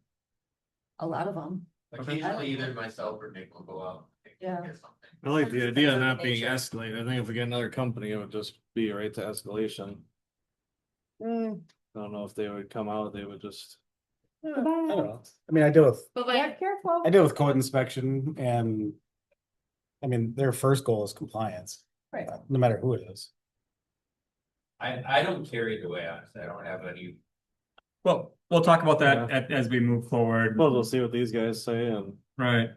A lot of them. Occasionally either myself or Nick will go out. and Yeah. get something. I like the idea of not being Nature. escalated. I think if we get another company, it would just be right to escalation. I don't know if they would come out, they would just. I don't know. I mean, I deal with Bye-bye. Careful. I deal with code inspection and. I mean, their first goal is compliance. Right. No matter who it is. I don't care either way, honestly, I don't have any. Well, we'll talk about that as we move forward. Well, we'll see what these guys say and. Right,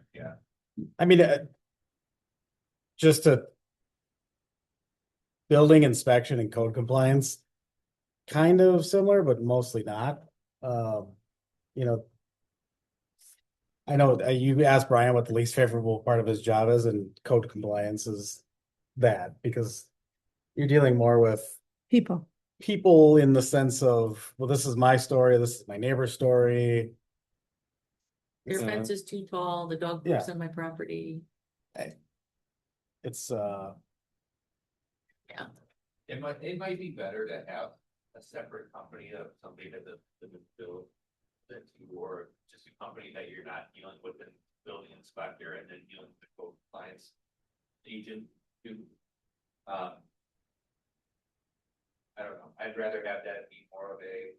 I mean, just to. Building inspection and code compliance. Kind of similar, but mostly not. You know. I know you asked Brian what the least favorable part of his job is, and code compliance is that because you're dealing more with People. people in the sense of, well, this is my story, this is my neighbor's story. Your Yeah. fence is too tall, the dog Yeah. poops on my property. It's It might be better to have a separate company of somebody that the build. That you or just a company that you're not dealing with the building inspector and then dealing with the code compliance agent too. I don't know, I'd rather have that be more of a,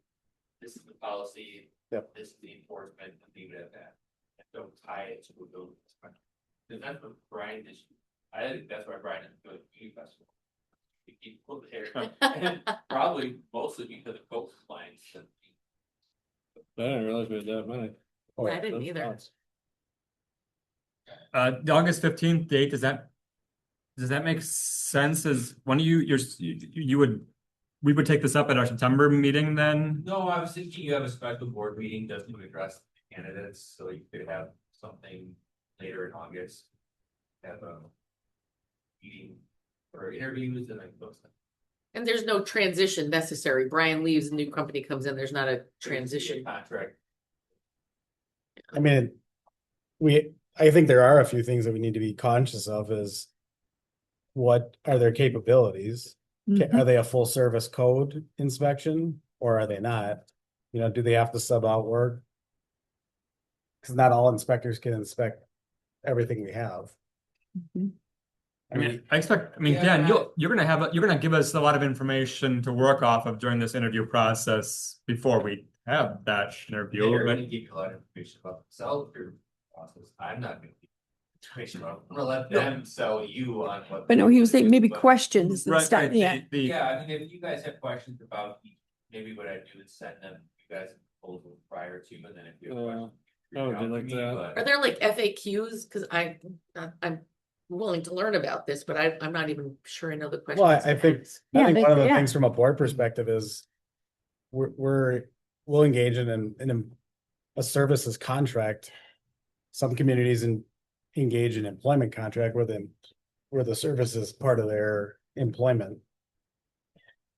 this is the policy. Yep. This is the enforcement and leave it at that. And don't tie it to a building inspector. Cause that's what Brian is, I think that's why Brian is doing the community festival. To keep people there, and probably mostly because of code compliance and. I didn't realize we had that many. I didn't either. the August 15th date, does that make sense as, when you would, we would take this up at our September meeting then? No, I was thinking you have a special board meeting just to address the candidates, so you could have something later in August. Have a meeting or interviews and then post them. And there's no transition necessary. Brian leaves, a new company comes in, there's not a transition. Contract. I mean. I think there are a few things that we need to be conscious of is. What are their capabilities? Mhm. Are they a full service code inspection or are they not? You know, do they have to sub out work? Cause not all inspectors can inspect everything we have. Mhm. I mean, Yeah. Dan, you're gonna give us a lot of information to work off of during this interview process before we have that interview, They're but gonna give you a lot of information about themselves through the process. I'm not gonna. Give information about, I'm gonna let them sell you on what. But no, he was saying maybe But- questions and right, stuff, right, yeah. Yeah, I mean, if you guys have questions about, maybe what I do is send them, you guys a proposal prior to, and then if you have questions. I would reach out to like me, that. but- Are there like FAQs? Cause I'm willing to learn about this, but I'm not even sure I know the questions. Well, I think Yeah, one of the yeah. things from a board perspective is. We'll engage in a services contract. Some communities engage in employment contract where the service is part of their employment.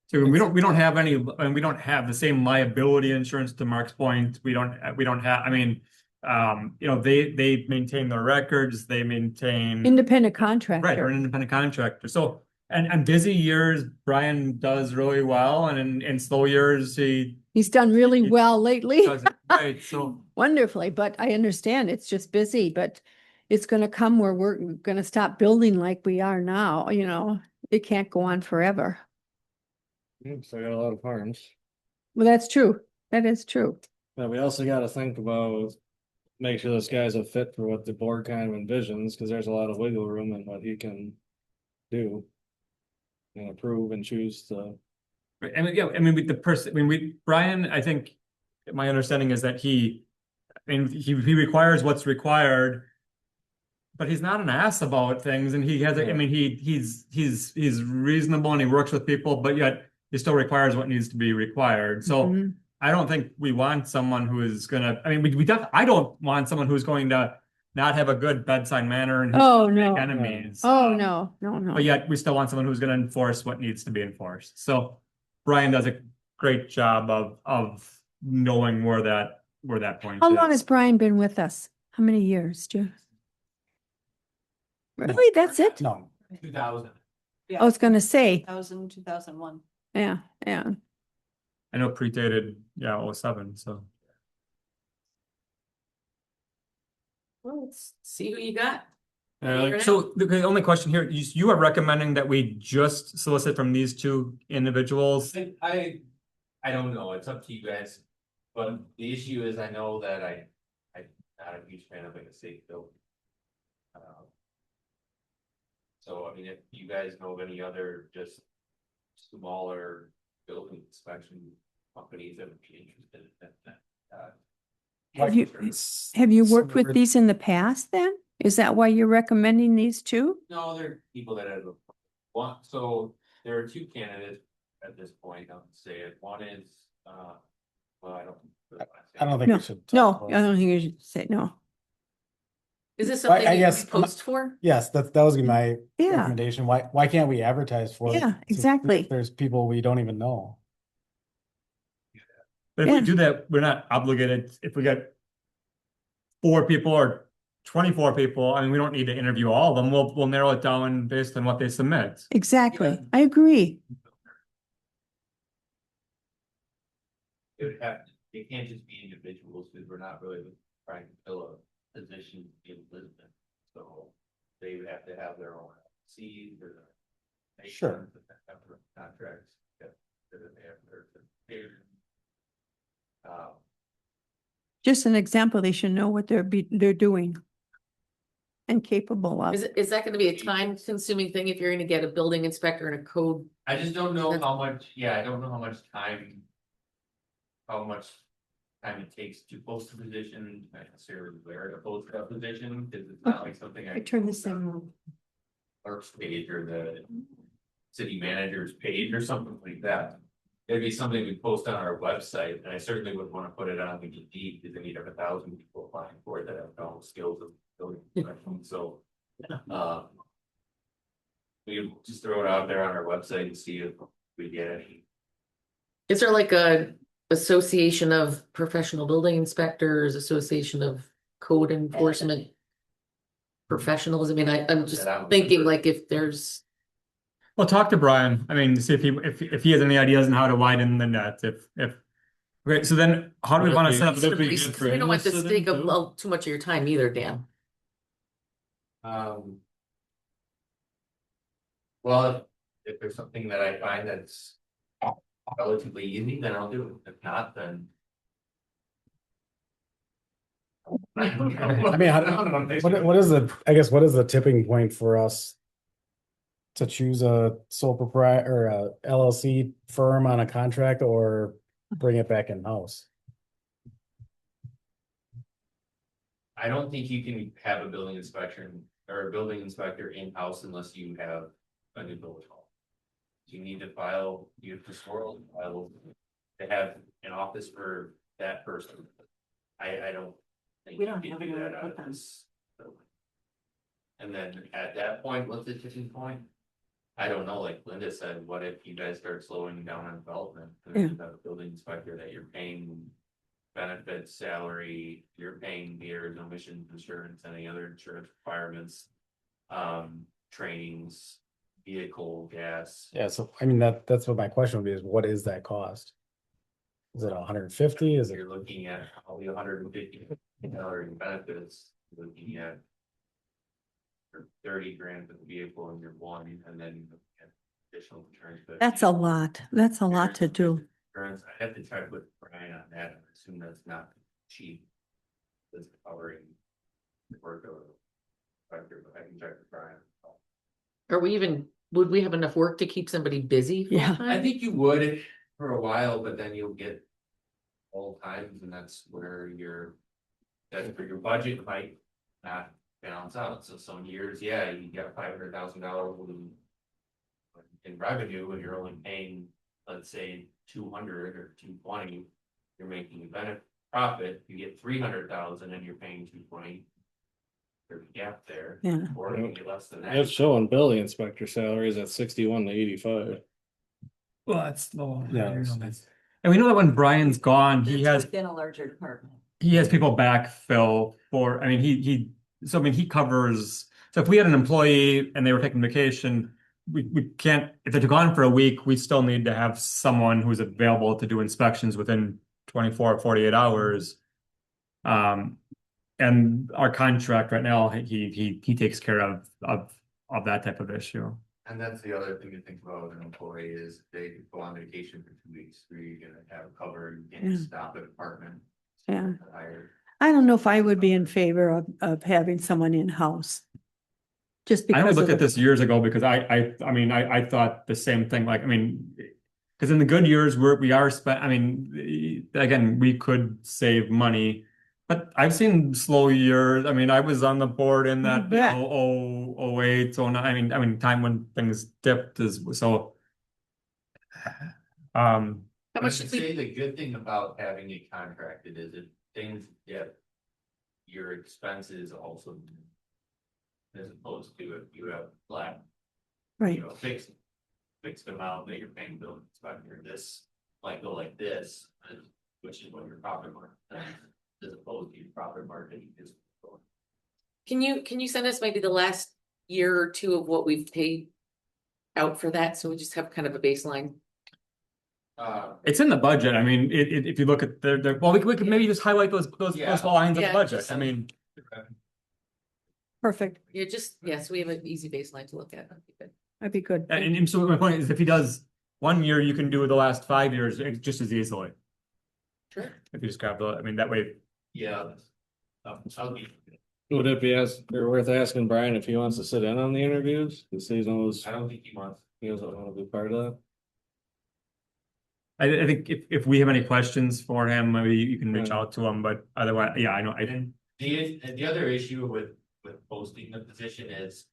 so we don't have any, and we don't have the same liability insurance to Mark's point. We don't have, I mean, they maintain their records, they maintain. Independent Right, or contractor. an independent contractor, so and busy years, Brian does really well, and in slow years, he He's done really well lately. does it right, so. Wonderfully, but I understand it's just busy, but it's gonna come where we're gonna stop building like we are now, you know, it can't go on forever. So I got a lot of farms. Well, that's true. That is true. But we also gotta think about, make sure this guy's a fit for what the board kind of envisions, cause there's a lot of wiggle room in what he can do. And approve and choose to. I mean, yeah, I mean, with the person, I mean, Brian, I think my understanding is that he requires what's required. But he's not an ass about things, and he has, I mean, he's reasonable and he works with people, but yet he still requires what needs to be required. So Mhm. I don't think we want someone who is gonna, I mean, I don't want someone who's going to not have a good bedside manner and who's Oh, gonna make no. enemies. Oh, no, no. But yet we still want someone who's gonna enforce what needs to be enforced. So Brian does a great job of knowing where that point How long is. has Brian been with us? How many years, Stu? Really, that's it? No, 2000. I was gonna say, 2001. yeah. I know predated, yeah, 07, so. Well, let's see who you got. So the only question here, you are recommending that we just solicit from these two individuals? I don't know, it's up to you guys, but the issue is I know that I'm not a huge fan of like a safe building. So I mean, if you guys know of any other just smaller building inspection companies that would be interested in that. Have you worked with these in the past then? Is that why you're recommending these two? No, they're people that have one, so there are two candidates at this point, I'll say it, one is, well, I don't. I don't think we should. No, talk I about it. don't think you should say no. Is this Well, I something you guess- post for? Yes, that was my Yeah, recommendation. Why can't we advertise for it? Yeah, Since exactly. There's people we don't even know. But if we Yeah. do that, we're not obligated, if we get 4 people or 24 people, I mean, we don't need to interview all of them, we'll narrow it down based on what they submit. exactly. Yeah. I agree. It would have, they can't just be individuals, because we're not really trying to fill a position in Lisbon, so they would have to have their own seeds or. Sure. Contracts, that they have their. Just an example, they should know what they're doing and capable of. Is that gonna be a time consuming thing if you're gonna get a building inspector and a code? I just don't know how much, yeah, I don't know how much time. How much time it takes to post a position, not necessarily where to post a position, because it's not like something I turn this on. clerk's page or the city manager's page or something like that. It'd be something we post on our website, and I certainly would want to put it on the Indeed, because then you'd have 1,000 people applying for it that have no skills of building inspection, so. We could just throw it out there on our website and see if we get any. Is there like a association of professional building inspectors, association of code enforcement professionals? I mean, I'm just thinking like if there's, Well, talk to Brian, I mean, see if he has any ideas on how to widen the net, great, so then how do we want to set up? Would it be because good for we him don't want to this sit to take in up too? too much of your time either, Dan. Well, if there's something that I find that's relatively easy, then I'll do it. If not, then. I mean, what is what is the tipping point for us? To choose a sole proprietor or a LLC firm on a contract or bring it back in-house? I don't think you can have a building inspection or a building inspector in-house unless you have a new village hall. You need to file, you have to swirl, file, to have an office for that person. I don't think. We don't you have can do anywhere that to out put of them. this building. And then at that point, what's the tipping point? I don't know, like Linda said, what if you guys start slowing down on development? And you have a building inspector that you're paying benefits, salary, you're paying meals, emissions, insurance, any other insurance requirements, trainings, vehicle, gas. Yeah, so I mean, that's what my question would be is what is that cost? Is it 150? Is it? You're looking at probably $150 in benefits, you're looking at. For 30 grand for the vehicle in year one, and then you get additional insurance. but That's a lot. That's a lot to do. Insurance, I have to check with Brian on that, I assume that's not cheap. That's covering the work of. But I can check with Brian. Would we have enough work to keep somebody busy? Yeah. full-time? I think you would for a while, but then you'll get. All times, and that's where that's where your budget might not balance out, so some years, yeah, you got $500,000 in revenue, and you're only paying, let's say, 200 or 220, you're making a benefit profit, you get 300,000 and you're paying 220. There's a gap there. Yeah. Or maybe less than that. It's showing building inspector salaries at 61 to 85. Well, that's low. Yeah. And we know that when Brian's gone, he It's has within a larger department. people backfill for, I mean, he covers, so if we had an employee and they were taking vacation, we can't, if they're gone for a week, we still need to have someone who's available to do inspections within 24 or 48 hours. And our contract right now, he takes care of that type of issue. And that's the other thing to think about with an employee is they go on vacation for 2 weeks, where you're gonna have covered, you can't Yeah. stop at apartment. Yeah. Hired. I don't know if I would be in favor of having someone in-house. Just I because only of looked at the, this years ago because I mean, I thought the same thing, like, I mean, because in the good years, we are I mean, again, we could save money. But I've seen slow years. I mean, I was on the board in that bet. 08, 09. I mean, time when things dipped is so. How I much should did we, say the good thing about having it contracted is if things get. Your expenses also. As opposed to if you have flat, right, fixed amount that you're paying bill inspector, this might go like this, which is what your profit margin is, as opposed to your profit margin is. can you send us maybe the last year or two of what we've paid out for that, so we just have kind of a baseline? It's in the budget. I mean, if you look at well, we could maybe just highlight those Yeah. lines of the Yeah, budget. just- I mean, perfect. Yeah, so we have an easy baseline to look at. That'd be good. That'd be good. and so my point is, if he does 1 year, you can do the last 5 years just as easily. Sure. If you just grab I mean, that way. Yeah. I'll be, Would it be worth asking Brian if he wants to sit in on the interviews? Because he knows I don't think he wants. he doesn't want to be part of that. I think if we have any questions for him, maybe you can reach Yeah. out to him, but otherwise, yeah, I know, And the other issue with posting the position is.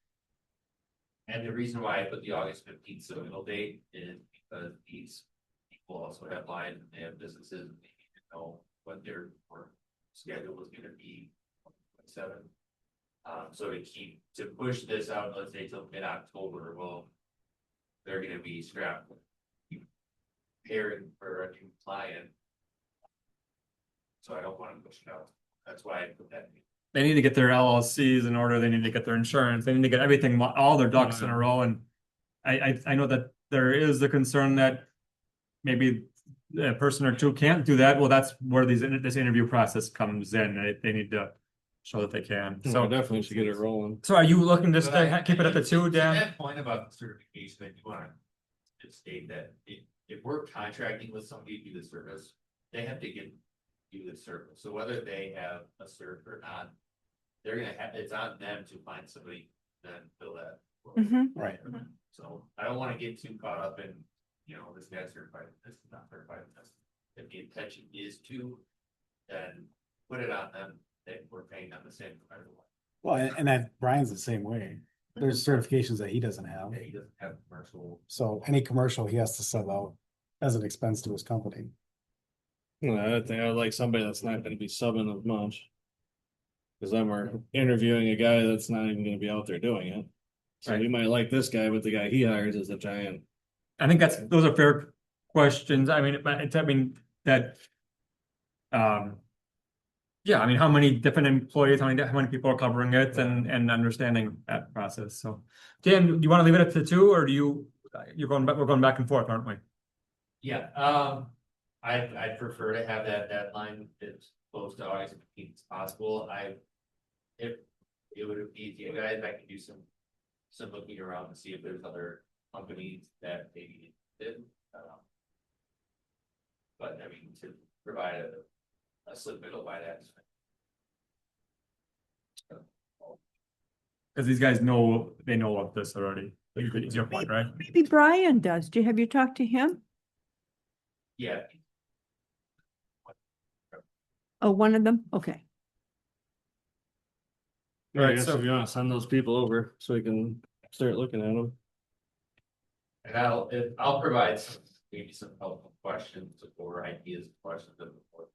And the reason why I put the August 15th submittal date is because these people also have lives and they have businesses and they need to know what their work schedule is gonna be. 7. So to push this out, let's say till mid-October, well. They're gonna be strapped. Preparing for a new client. So I don't wanna push it out, that's why I put that. they need to get their LLCs in order, they need to get their insurance, they need to get everything, all their ducks in a row, and I know that there is a concern that maybe a person or two can't do that, well, that's where this interview process comes in, they need to show that they can, So so. definitely should get it rolling. So are you looking to But I- keep it at the 2, to Dan? that point about the certification, I do wanna just state that if we're contracting with somebody to do the service, they have to do the service, so whether they have a cert or not. They're gonna have, it's on them to find somebody then fill that. role. Mhm. Right. So I don't wanna get too caught up in, this guy's certified, this is not certified, this. If the intention is to, then put it on them, that we're paying them the same. No matter what. Well, and that Brian's the same way. There's certifications that he doesn't have. Yeah, he doesn't have commercial. So any commercial he has to sub out as an expense to his company. No, I think I'd like somebody that's not gonna be subbing as much. Cause then we're interviewing a guy that's not even gonna be out there doing it. So we might like this guy, but the guy he hires is a giant. I think those are fair questions, I mean, but that. Yeah, I mean, how many different employees, how many people are covering it and understanding that process, so. Dan, do you want to leave it at the two, or do you, we're going back and forth, aren't we? Yeah, I'd prefer to have that deadline as close to August 15th as possible. If it would be you guys, I could do some looking around to see if there's other companies that maybe did. But I mean, to provide a slip middle by that. Because these guys know, they know of this already, it's your point, right? Maybe Brian does. Have you talked to him? Yeah, Oh, one of them? Okay. Yeah, I Right, guess so- if you wanna send those people over so we can start looking at them. and I'll provide maybe some helpful questions or ideas, questions of the board.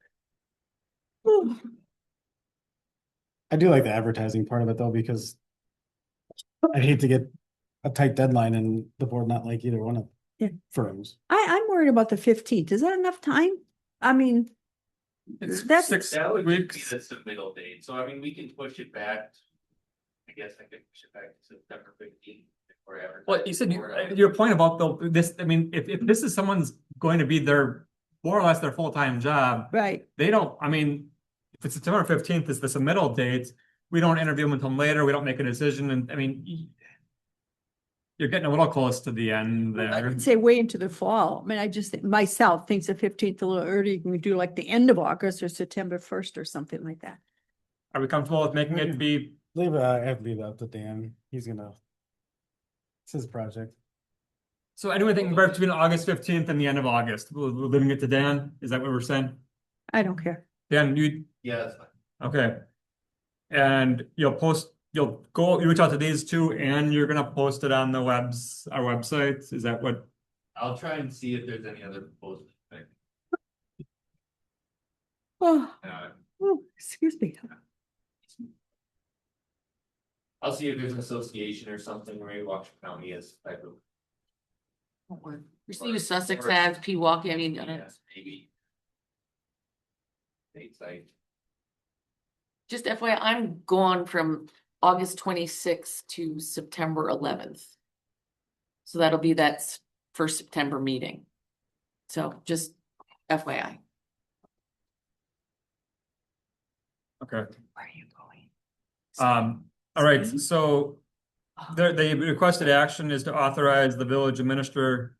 I do like the advertising part of it though, because I hate to get a tight deadline and the board not like either one of Yeah. firms. I'm worried about the 15th. Is that enough time? I mean, It's That's- 6 That would just be weeks. the submittal date, so I mean, we can push it back. I guess I could push it back to September 15th. Or ever. Well, you said, your point about this, I mean, if this is someone's going to be their, more or less their full-time job, right. they don't, I mean, if it's September 15th is the submittal date, we don't interview them until later, we don't make a decision, and I mean, you're getting a little close to the end I there. would say way into the fall. I mean, I just, myself thinks the 15th a little early. You can do like the end of August or September 1st or something like that. Are we comfortable with making it be, I have to leave it up to Dan. He's gonna. It's his project. so anything between August 15th and the end of August, we're leaving it to Dan, is that what we're saying? I don't care. Dan, you, Yeah, that's fine. okay. And you'll you reach out to these two and you're gonna post it on our website, is that what? I'll try and see if there's any other proposals. Oh, Uh, oh, excuse me. I'll see if there's an association or something where Waukesha County is type of. We see what Sussex has, Pewaukee, I mean, Yes, maybe. Stateside. just FYI, I'm gone from August 26th to September 11th. So that'll be that first September meeting. So just FYI. Okay, Where are you going? all right, so the requested action is to authorize the village administrator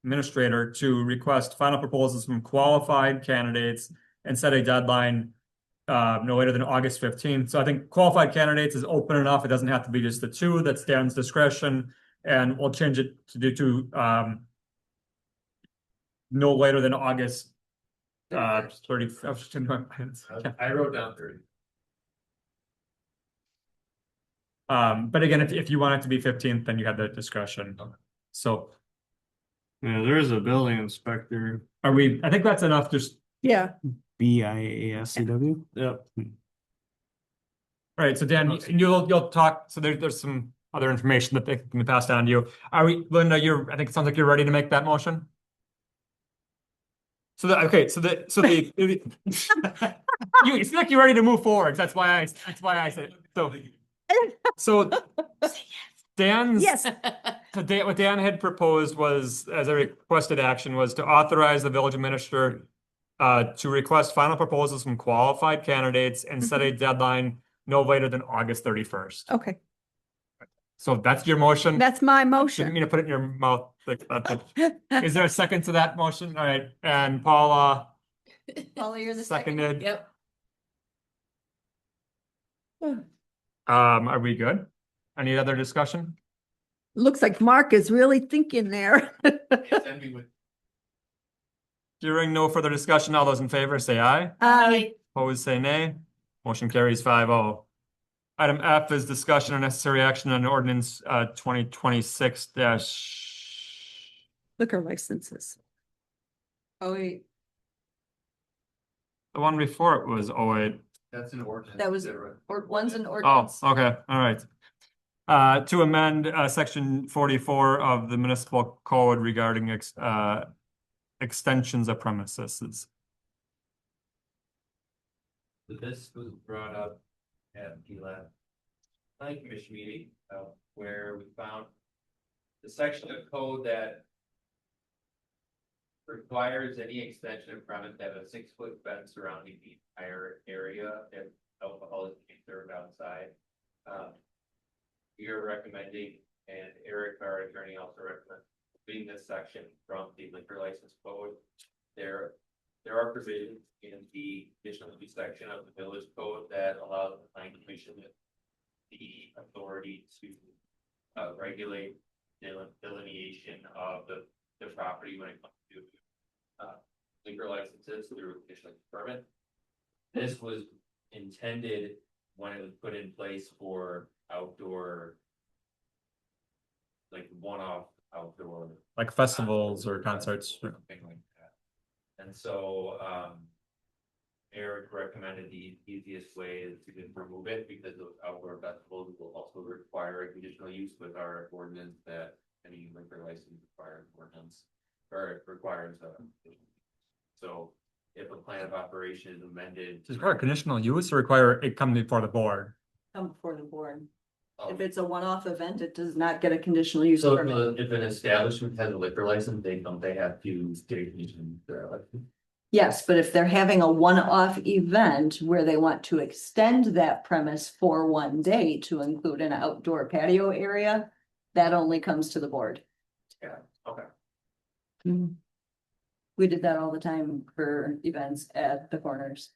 to request final proposals from qualified candidates and set a deadline no later than August 15th. So I think qualified candidates is open enough. It doesn't have to be just the two, that's Dan's discretion. And we'll change it to no later than August 30. I wrote down 30. But again, if you want it to be 15th, then you have that discretion. So Yeah, there is a building inspector. I think that's enough, just, Yeah, BIASCW. Yep. all right, so Dan, you'll talk, so there's some other information that they can pass down to you. Linda, I think it sounds like you're ready to make that motion? So you seem like you're ready to move forward, that's why I said, so Dan's. yes, So what Dan had proposed was, as a requested action, was to authorize the village administrator to request final proposals from qualified candidates and set a deadline no later than August 31st. okay. So that's your motion? That's my Didn't motion. mean to put it in your mouth. Is there a second to that motion? All right, and Paula Paula, you're the second. seconded. Yep. Are we good? Any other discussion? Looks like Mark is really thinking there. Yes, and we would. Hearing no further discussion, all those in favor say aye. Opposed, say nay. Motion carries 5-0. Item F is discussion and necessary action on ordinance 2026 Liquor licenses. Oh, wait, the one before it was 08. That's an ordinance. that was, one's an Oh, ordinance. okay, all right. To amend section 44 of the municipal code regarding extensions of premises. So this was brought up at the last planning commission meeting, where we found the section of code that requires any extension of premise to have a 6-foot fence surrounding the entire area if alcohol is being served outside. We are recommending, and Eric, our attorney, also recommends reading this section from the liquor license code. There are provisions in the additional use section of the village code that allows the planning commission the authority to regulate the delineation of the property when it comes to liquor licenses through conditional use permit. This was intended when it was put in place for outdoor, like one-off outdoor. Like festivals or concerts. Something like that. And so, Eric recommended the easiest way is to just remove it because those outdoor festivals will also require a conditional use with our ordinance that any liquor license requires ordinance or it requires so if a plan of operation is amended. Does it require conditional use or require it come before the board? Come before the board. Oh. If it's a one-off event, it does not get a conditional use So permit. if an establishment has a liquor license, they have to get a conditional use their license. Yes, but if they're having a one-off event where they want to extend that premise for one day to include an outdoor patio area, that only comes to the board. Yeah, okay. We did that all the time for events at the corners.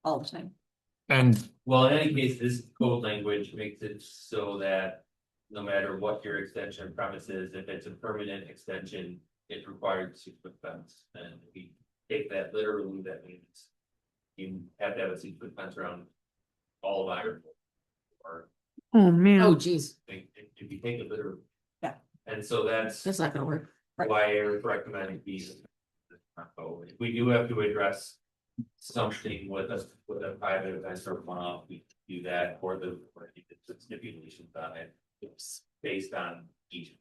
All the time. And Well, in any case, this code language makes it so that no matter what your extension premise is, if it's a permanent extension, it requires 6-foot fence. And if we take that literally, that means you have to have a 6-foot fence around all of Iron. Or Oh, man. Oh, geez, if you take it literally. Yeah. And so that's that's not gonna work. Right. why Eric recommended these. If we do have to address something with a private event or one-off, we do that or the stipulations on it. It's based on each of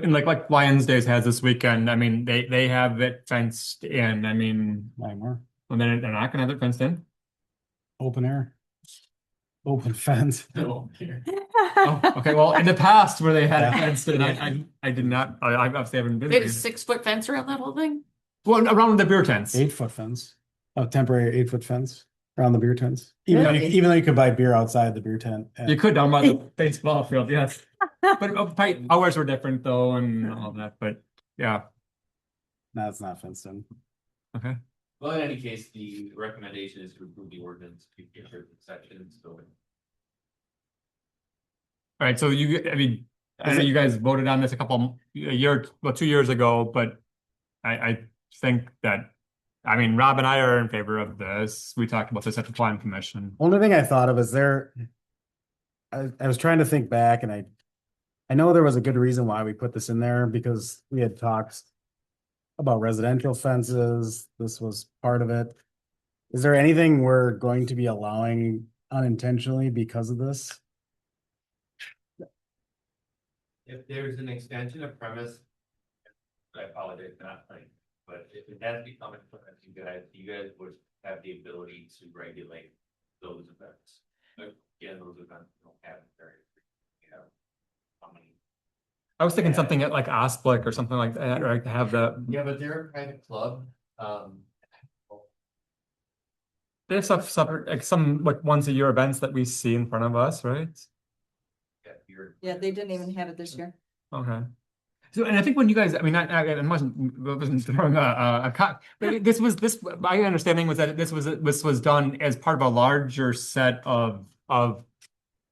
them. like Lions Days has this weekend, I mean, they have it fenced in, I mean, More and then they're not gonna have it fenced in? open air. Open fence. Oh, okay, well, in the past where they had it Yeah. fenced in, I did not, I obviously haven't been. They had a 6-foot fence around that whole thing? Well, around the beer tents. 8-foot fence, a temporary 8-foot fence around the beer tents. Even though Really? even though you could buy beer outside the beer tent. You could down by the baseball field, yes. But fight hours were different though and all that, but yeah, No, it's not fenced in. okay. Well, in any case, the recommendation is to approve the ordinance to get certain sections going. All right, so I mean, I know you guys voted on this a 2 years ago, but I think that, I mean, Rob and I are in favor of this. We talked about this at the plan commission. Only thing I thought of is I was trying to think back and I know there was a good reason why we put this in there because we had talked about residential fences. This was part of it. Is there anything we're going to be allowing unintentionally because of this? If there's an extension of premise, I apologize, not like, but if it has become a premise, you guys would have the ability to regulate those events. Again, those events don't have very, you know, how many. I was thinking something at like Osblick or something like that, right, to have the, Yeah, but they're a private club, they have stuff, like some like once a year events that we see in front of us, right? Yeah, they didn't even have it this year. Okay. So, and I think when you guys, I mean, I wasn't throwing but my understanding was that this was done as part of a larger set of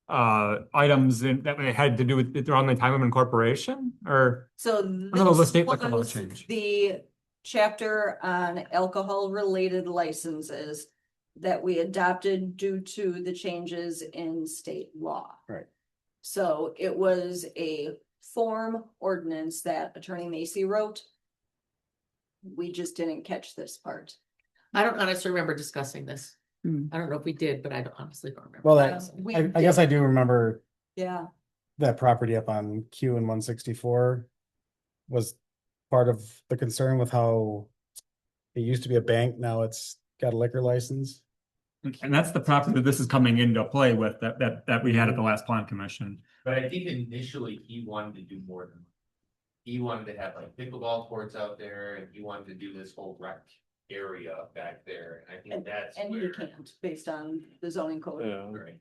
items that had to do with around the time of incorporation or, So know, the this state like a law was change. the chapter on alcohol-related licenses that we adopted due to the changes in state law. Right. So it was a form ordinance that Attorney Macy wrote. We just didn't catch this part. I don't honestly remember discussing this. Hmm. I don't know if we did, but I honestly don't remember. Well, We I guess I do remember Yeah, that property up on Q and 164 was part of the concern with how it used to be a bank. Now it's got a liquor license. And that's the property that this is coming into play with, that we had at the last plan commission. But I think initially he wanted to do more than. He wanted to have like pickleball courts out there and he wanted to do this whole rec area back there. And I think that's And you where. can't, based on the zoning code. Yeah, Right.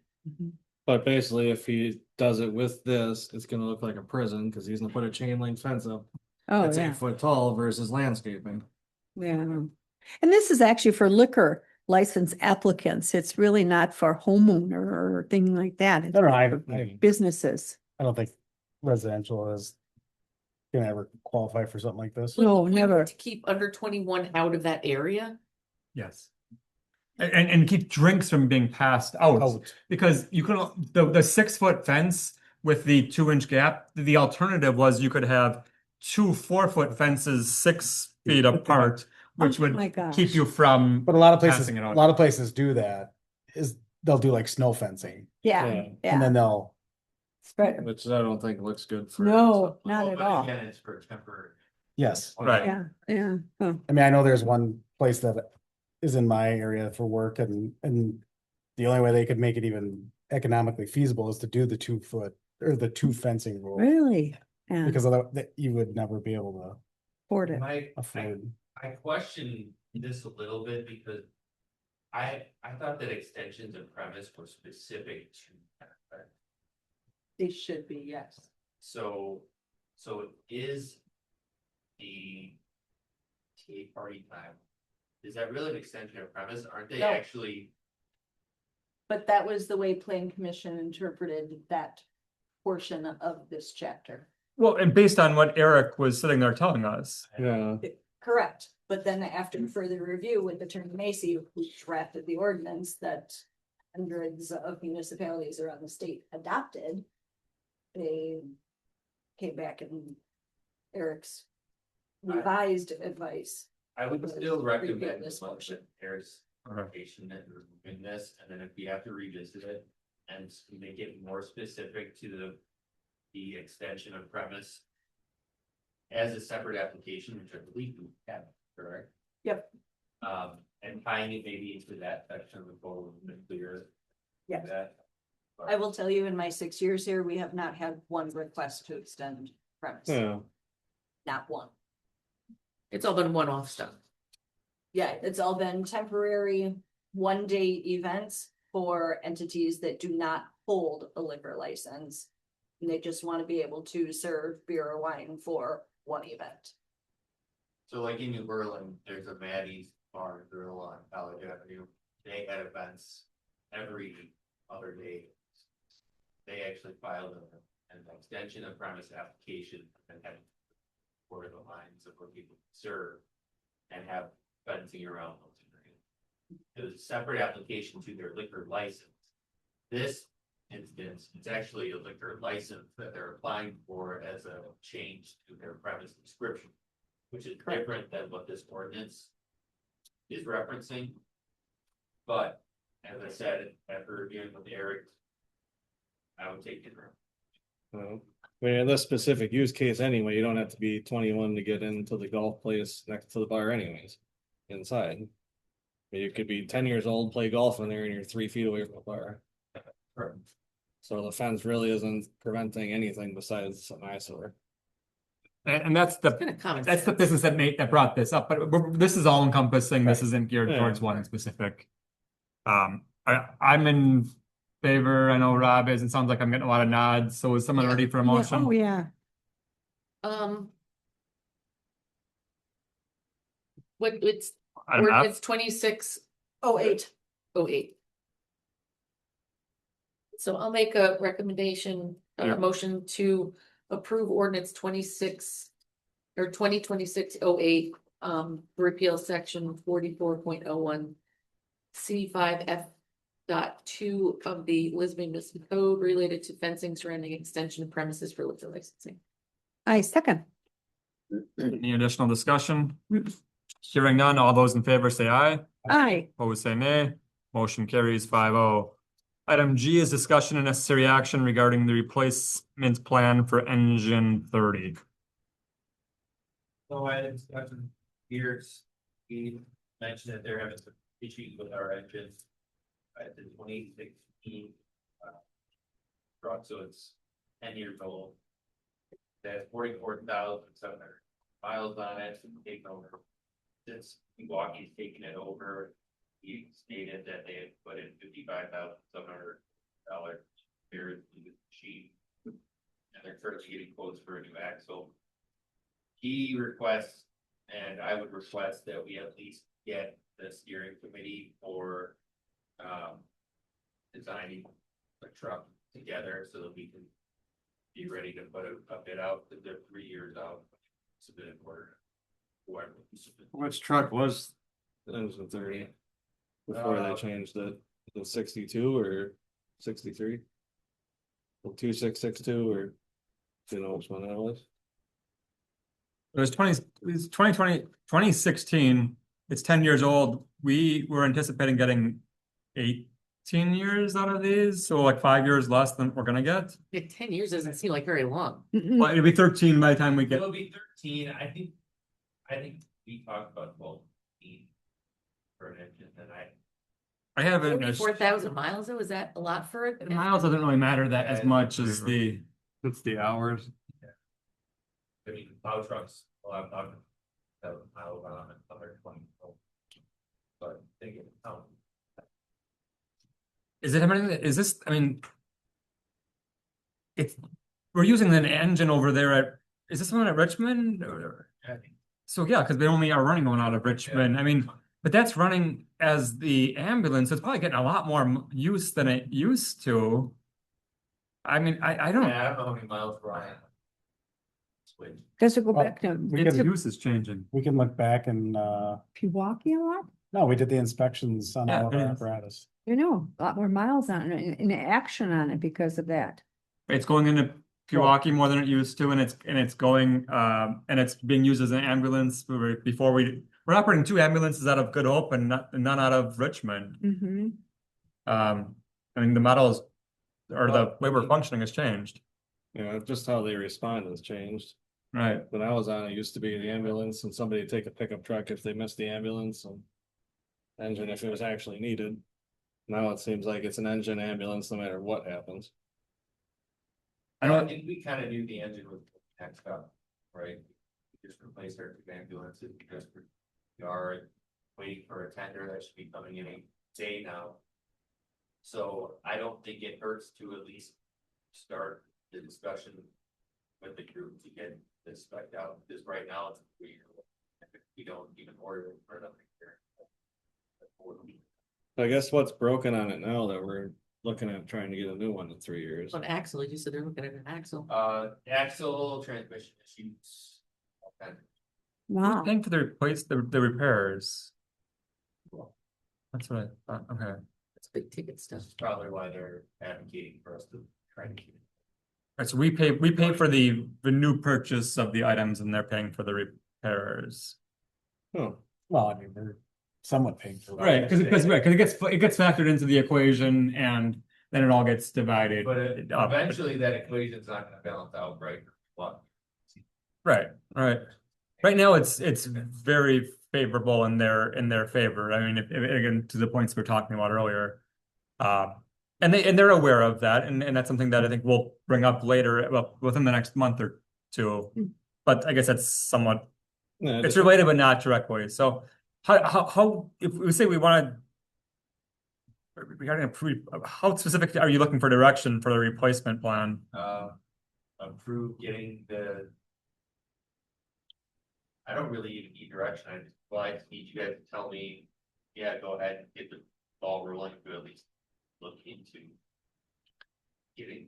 but basically if he does it with this, it's gonna look like a prison, cause he's gonna put a chain link fence up. Oh, That's yeah, 8 foot tall versus landscaping. yeah. And this is actually for liquor license applicants. It's really not for homeowner or thing like that. It's I don't know, for I businesses. don't think residential is gonna ever qualify for something like this. No, We want never. To keep under 21 out of that area. Yes. And keep drinks from being passed out, Out. because you can, the 6 foot fence with the 2 inch gap, the alternative was you could have 2 4 foot fences 6 feet apart, which Oh would my gosh. keep you from. But a lot of places, Passing it a out. lot of places do that, is they'll do like snow fencing, Yeah, Yeah. and yeah. then they'll, Spread. Which I don't think looks good for. No, not Well, at but all. Again, it's for temporary. yes. Right. Yeah, yeah. Oh, I mean, I know there's one place that is in my area for work and the only way they could make it even economically feasible is to do the 2 foot or the 2 fencing rule. really? Yeah, Because otherwise you would never be able to afford it. I afford. question this a little bit because. I thought that extensions of premise were specific to that, right? They should be, yes. So is the tea party time, is that really an extension of premise? Aren't they No. actually? But that was the way Plan Commission interpreted that portion of this chapter. Well, and based on what Eric was sitting there telling us. Yeah, Correct, but then after further review with Attorney Macy, who drafted the ordinance that hundreds of municipalities around the state adopted. They came back and Eric's revised advice. I would still Repeal recommend this this motion, there's clarification that we're removing this, and then if we have to revisit it. And make it more specific to the extension of premise. As a separate application, which I believe we have, correct? Yep. And tying it maybe into that section of the code, to clear. Yes. That. I will tell you, in my 6 years here, we have not had one request to extend premise, yeah. not one. It's all been one-off stuff. Yeah, it's all been temporary, one-day events for entities that do not hold a liquor license. And they just want to be able to serve beer or wine for one event. So like in New Berlin, there's a Maddie's Bar and Grill on College Avenue. They had events every other day. They actually filed an extension of premise application and had for the lines of where people serve and have fencing around those areas. It was a separate application to their liquor license. This instance, it's actually a liquor license that they're applying for as a change to their premise description, which is Correct. different than what this ordinance is referencing. But as I said, after reviewing with Eric, I would take it. Well, I mean, in this specific use case anyway, you don't have to be 21 to get into the golf place next to the bar anyways, inside. I mean, you could be 10 years old, play golf in there and you're 3 feet away from the bar. So the fence really isn't preventing anything besides an eyesore. And that's the, Kind of common that's the sense. business that brought this up, but this is all encompassing, this isn't geared Yeah. towards one specific. I'm in favor, I know Rob is, it sounds like I'm getting a lot of nods, so is someone Yeah. ready for a Yeah, motion? oh, yeah. What, it's, Item F? it's 2608. Oh, 8. So I'll make a recommendation, Yeah. a motion to approve ordinance 26 or 2026-08, repeal section 44.01 C5F.2 of the Lisbon Municipal Code related to fencing surrounding extension of premises for liquor licensing. I second. Any additional discussion? Hearing none, all those in favor say aye. Aye. Opposed say nay. Motion carries 5-0. Item G is discussion and necessary action regarding the replacement plan for engine 30. So I had discussion here, he mentioned that they're having some issues with our engines. At the 2016 truck, so it's 10 years old. That's 44,700 miles on it, taken over. Since Milwaukee's taken it over, he stated that they had put in $55,700 repairs to the machine. And they're currently getting quotes for a new axle. He requests, and I would request that we at least get the steering committee for designing a truck together so that we can be ready to put a bid out, because they're 3 years out. Submit an order. Whoever we submit. Which truck was the engine 30? Before they Uh, changed it, the 62 or 63? The 2662 or, do you know which one that was? It was 2016, it's 10 years old. We were anticipating getting 18 years out of these, so like 5 years less than we're gonna get. Yeah, 10 years doesn't seem like very long. Well, it'll be 13 by the time we get, It'll be 13, I think we talked about 12 for an engine, and I have it. in a- 4,000 miles, though, is that a lot for it? Miles doesn't really matter that as much as It's the hours. I mean, plow trucks, well, I'm talking 7 miles on it, 120. But they get out. Is it, how many? Is this, I mean. It's, we're using an engine over there at, is this one at Richmond or? I think So yeah, because they only are running one out of Richmond. I mean, but that's running as the ambulance. It's probably getting a lot more use than it used to. I mean, I don't, Yeah, I don't know how many miles we're on it. Switch. Does it go Well, back to, we the can, use is changing. we can look back and, Pewaukee a lot? no, we did the inspections on Yeah, all of our it is. apparatus. You know, a lot more miles on it and action on it because of that. It's going into Pewaukee more than it used to, and it's going, and it's being used as an ambulance. Before we're operating 2 ambulances out of Good Hope and none out of Richmond. Mm-hmm. I mean, the models or the way we're functioning has changed. Yeah, just how they respond has changed. Right. When I was on, it used to be the ambulance and somebody would take a pickup truck if they missed the ambulance and engine if it was actually needed. Now it seems like it's an engine ambulance no matter what happens. I don't, think we kind of knew the engine was next up, right? We just replaced our 2 ambulances, we are waiting for a tender that should be coming in a day now. So I don't think it hurts to at least start the discussion with the group to get this spec out, because right now it's a 3-year. We don't even order it for another year. I guess what's broken on it now that we're looking at trying to get a new one in 3 years. On axle, you said they're looking at an axle. Axle, transmission issues. all kinds of- Wow. paying for the the repairs. That's what I thought, okay. It's big ticket stuff. That's probably why they're advocating for us to try to keep it. Right, so we pay for the new purchase of the items and they're paying for the repairs. Oh, Well, I mean, they're somewhat paying for that. Right, because it gets factored into the equation and then it all gets divided. But up. eventually that equation's not gonna balance out, right? What? Right. Right now, it's very favorable in their favor. I mean, if again, to the points we were talking about earlier. And they're aware of that, and that's something that I think we'll bring up later, well, within the next month or two. But I guess that's somewhat, yeah, it's related but not directly. So how, if we say we wanna regarding how specific are you looking for direction for the replacement plan? Approve getting the. I don't really even need direction, I just need you guys to tell me, yeah, go ahead and get the ball rolling to at least look into. Getting,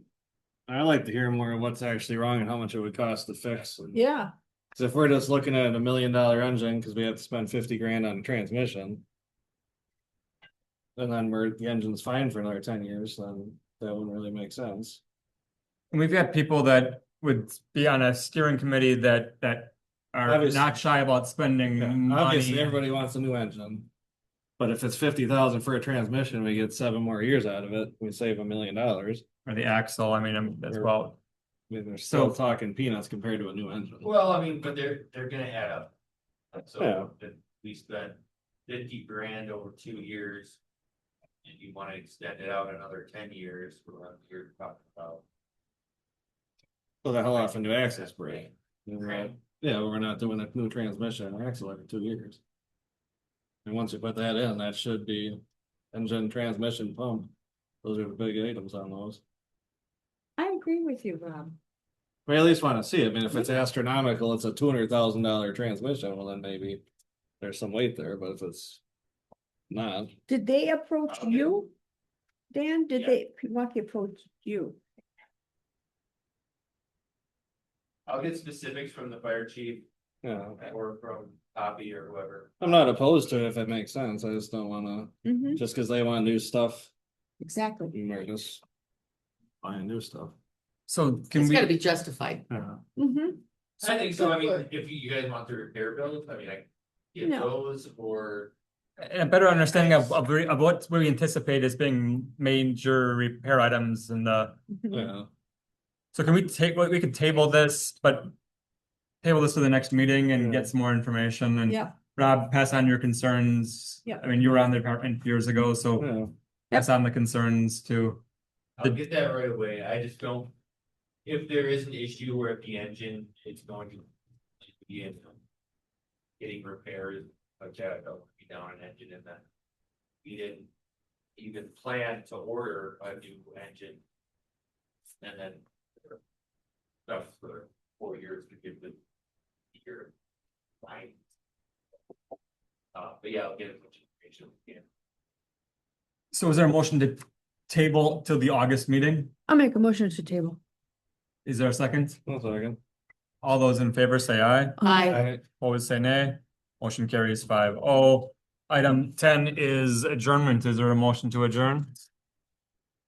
I like to hear more of what's actually wrong and how much it would cost to fix. Yeah. Cause if we're just looking at $1 million engine, cause we have to spend 50 grand on transmission. And then the engine's fine for another 10 years, then that wouldn't really make sense. And we've got people that would be on a steering committee that are Obviously. not shy about spending Obviously, money. everybody wants a new engine. But if it's 50,000 for a transmission, we get 7 more years out of it, we save $1 million. I Or the axle, I mean, as well. mean, they're still So- talking peanuts compared to a new engine. well, I mean, but they're gonna add up. Yeah. So that we spent 50 grand over 2 years. And you wanna extend it out another 10 years, you're talking about. So the how often do access break? Right. Yeah, we're not doing a new transmission and axle every 2 years. And once you put that in, that should be engine, transmission, pump. Those are the big items on those. I agree with you, Rob. We at least wanna see it. I mean, if it's astronomical, it's a $200,000 transmission, well, then maybe there's some weight there, but if it's not, Did they approach Okay. you? Dan, did Yeah. they, Milwaukee approach you? I'll get specifics from the fire chief yeah, or from Poppy or whoever. I'm not opposed to it if it makes sense. I just don't wanna, Mm-hmm, just cause they wanna do stuff, exactly. we're just buying new stuff. So can It's we? gotta be justified. Mm-hmm. I think so, I mean, if you guys want the repair bills, I mean, I get No. those or. A better understanding of what we anticipate as being major repair items in the, Yeah, so can we take, we could table this, but. Table this to the next meeting and Yeah. get some more information and Yeah, Rob, pass on your concerns. Yeah. I mean, you were on the department years ago, so yeah. pass on the concerns to, I'll get that right away, I just don't. If there is an issue where the engine is going to be in. Getting repairs, like that, they'll be down an engine and then. We didn't even plan to order a new engine. And then. Stuff for 4 years to give the. Year. Fine. But yeah, I'll get as much information as we can. so is there a motion to table till the August meeting? I'll make a motion to table. Is there a second? 1 second. All those in favor say aye. I, Opposed say nay. Motion carries 5-0. Item 10 is adjournment. Is there a motion to adjourn?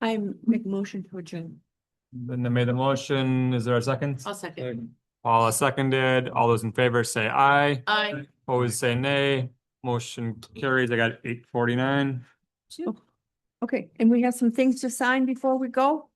I make a motion to adjourn. Linda made the motion. Is there a second? I'll second. Paula seconded. All those in favor say aye. I. Opposed say nay. Motion carries. I got 8:49. Okay, and we have some things to sign before we go?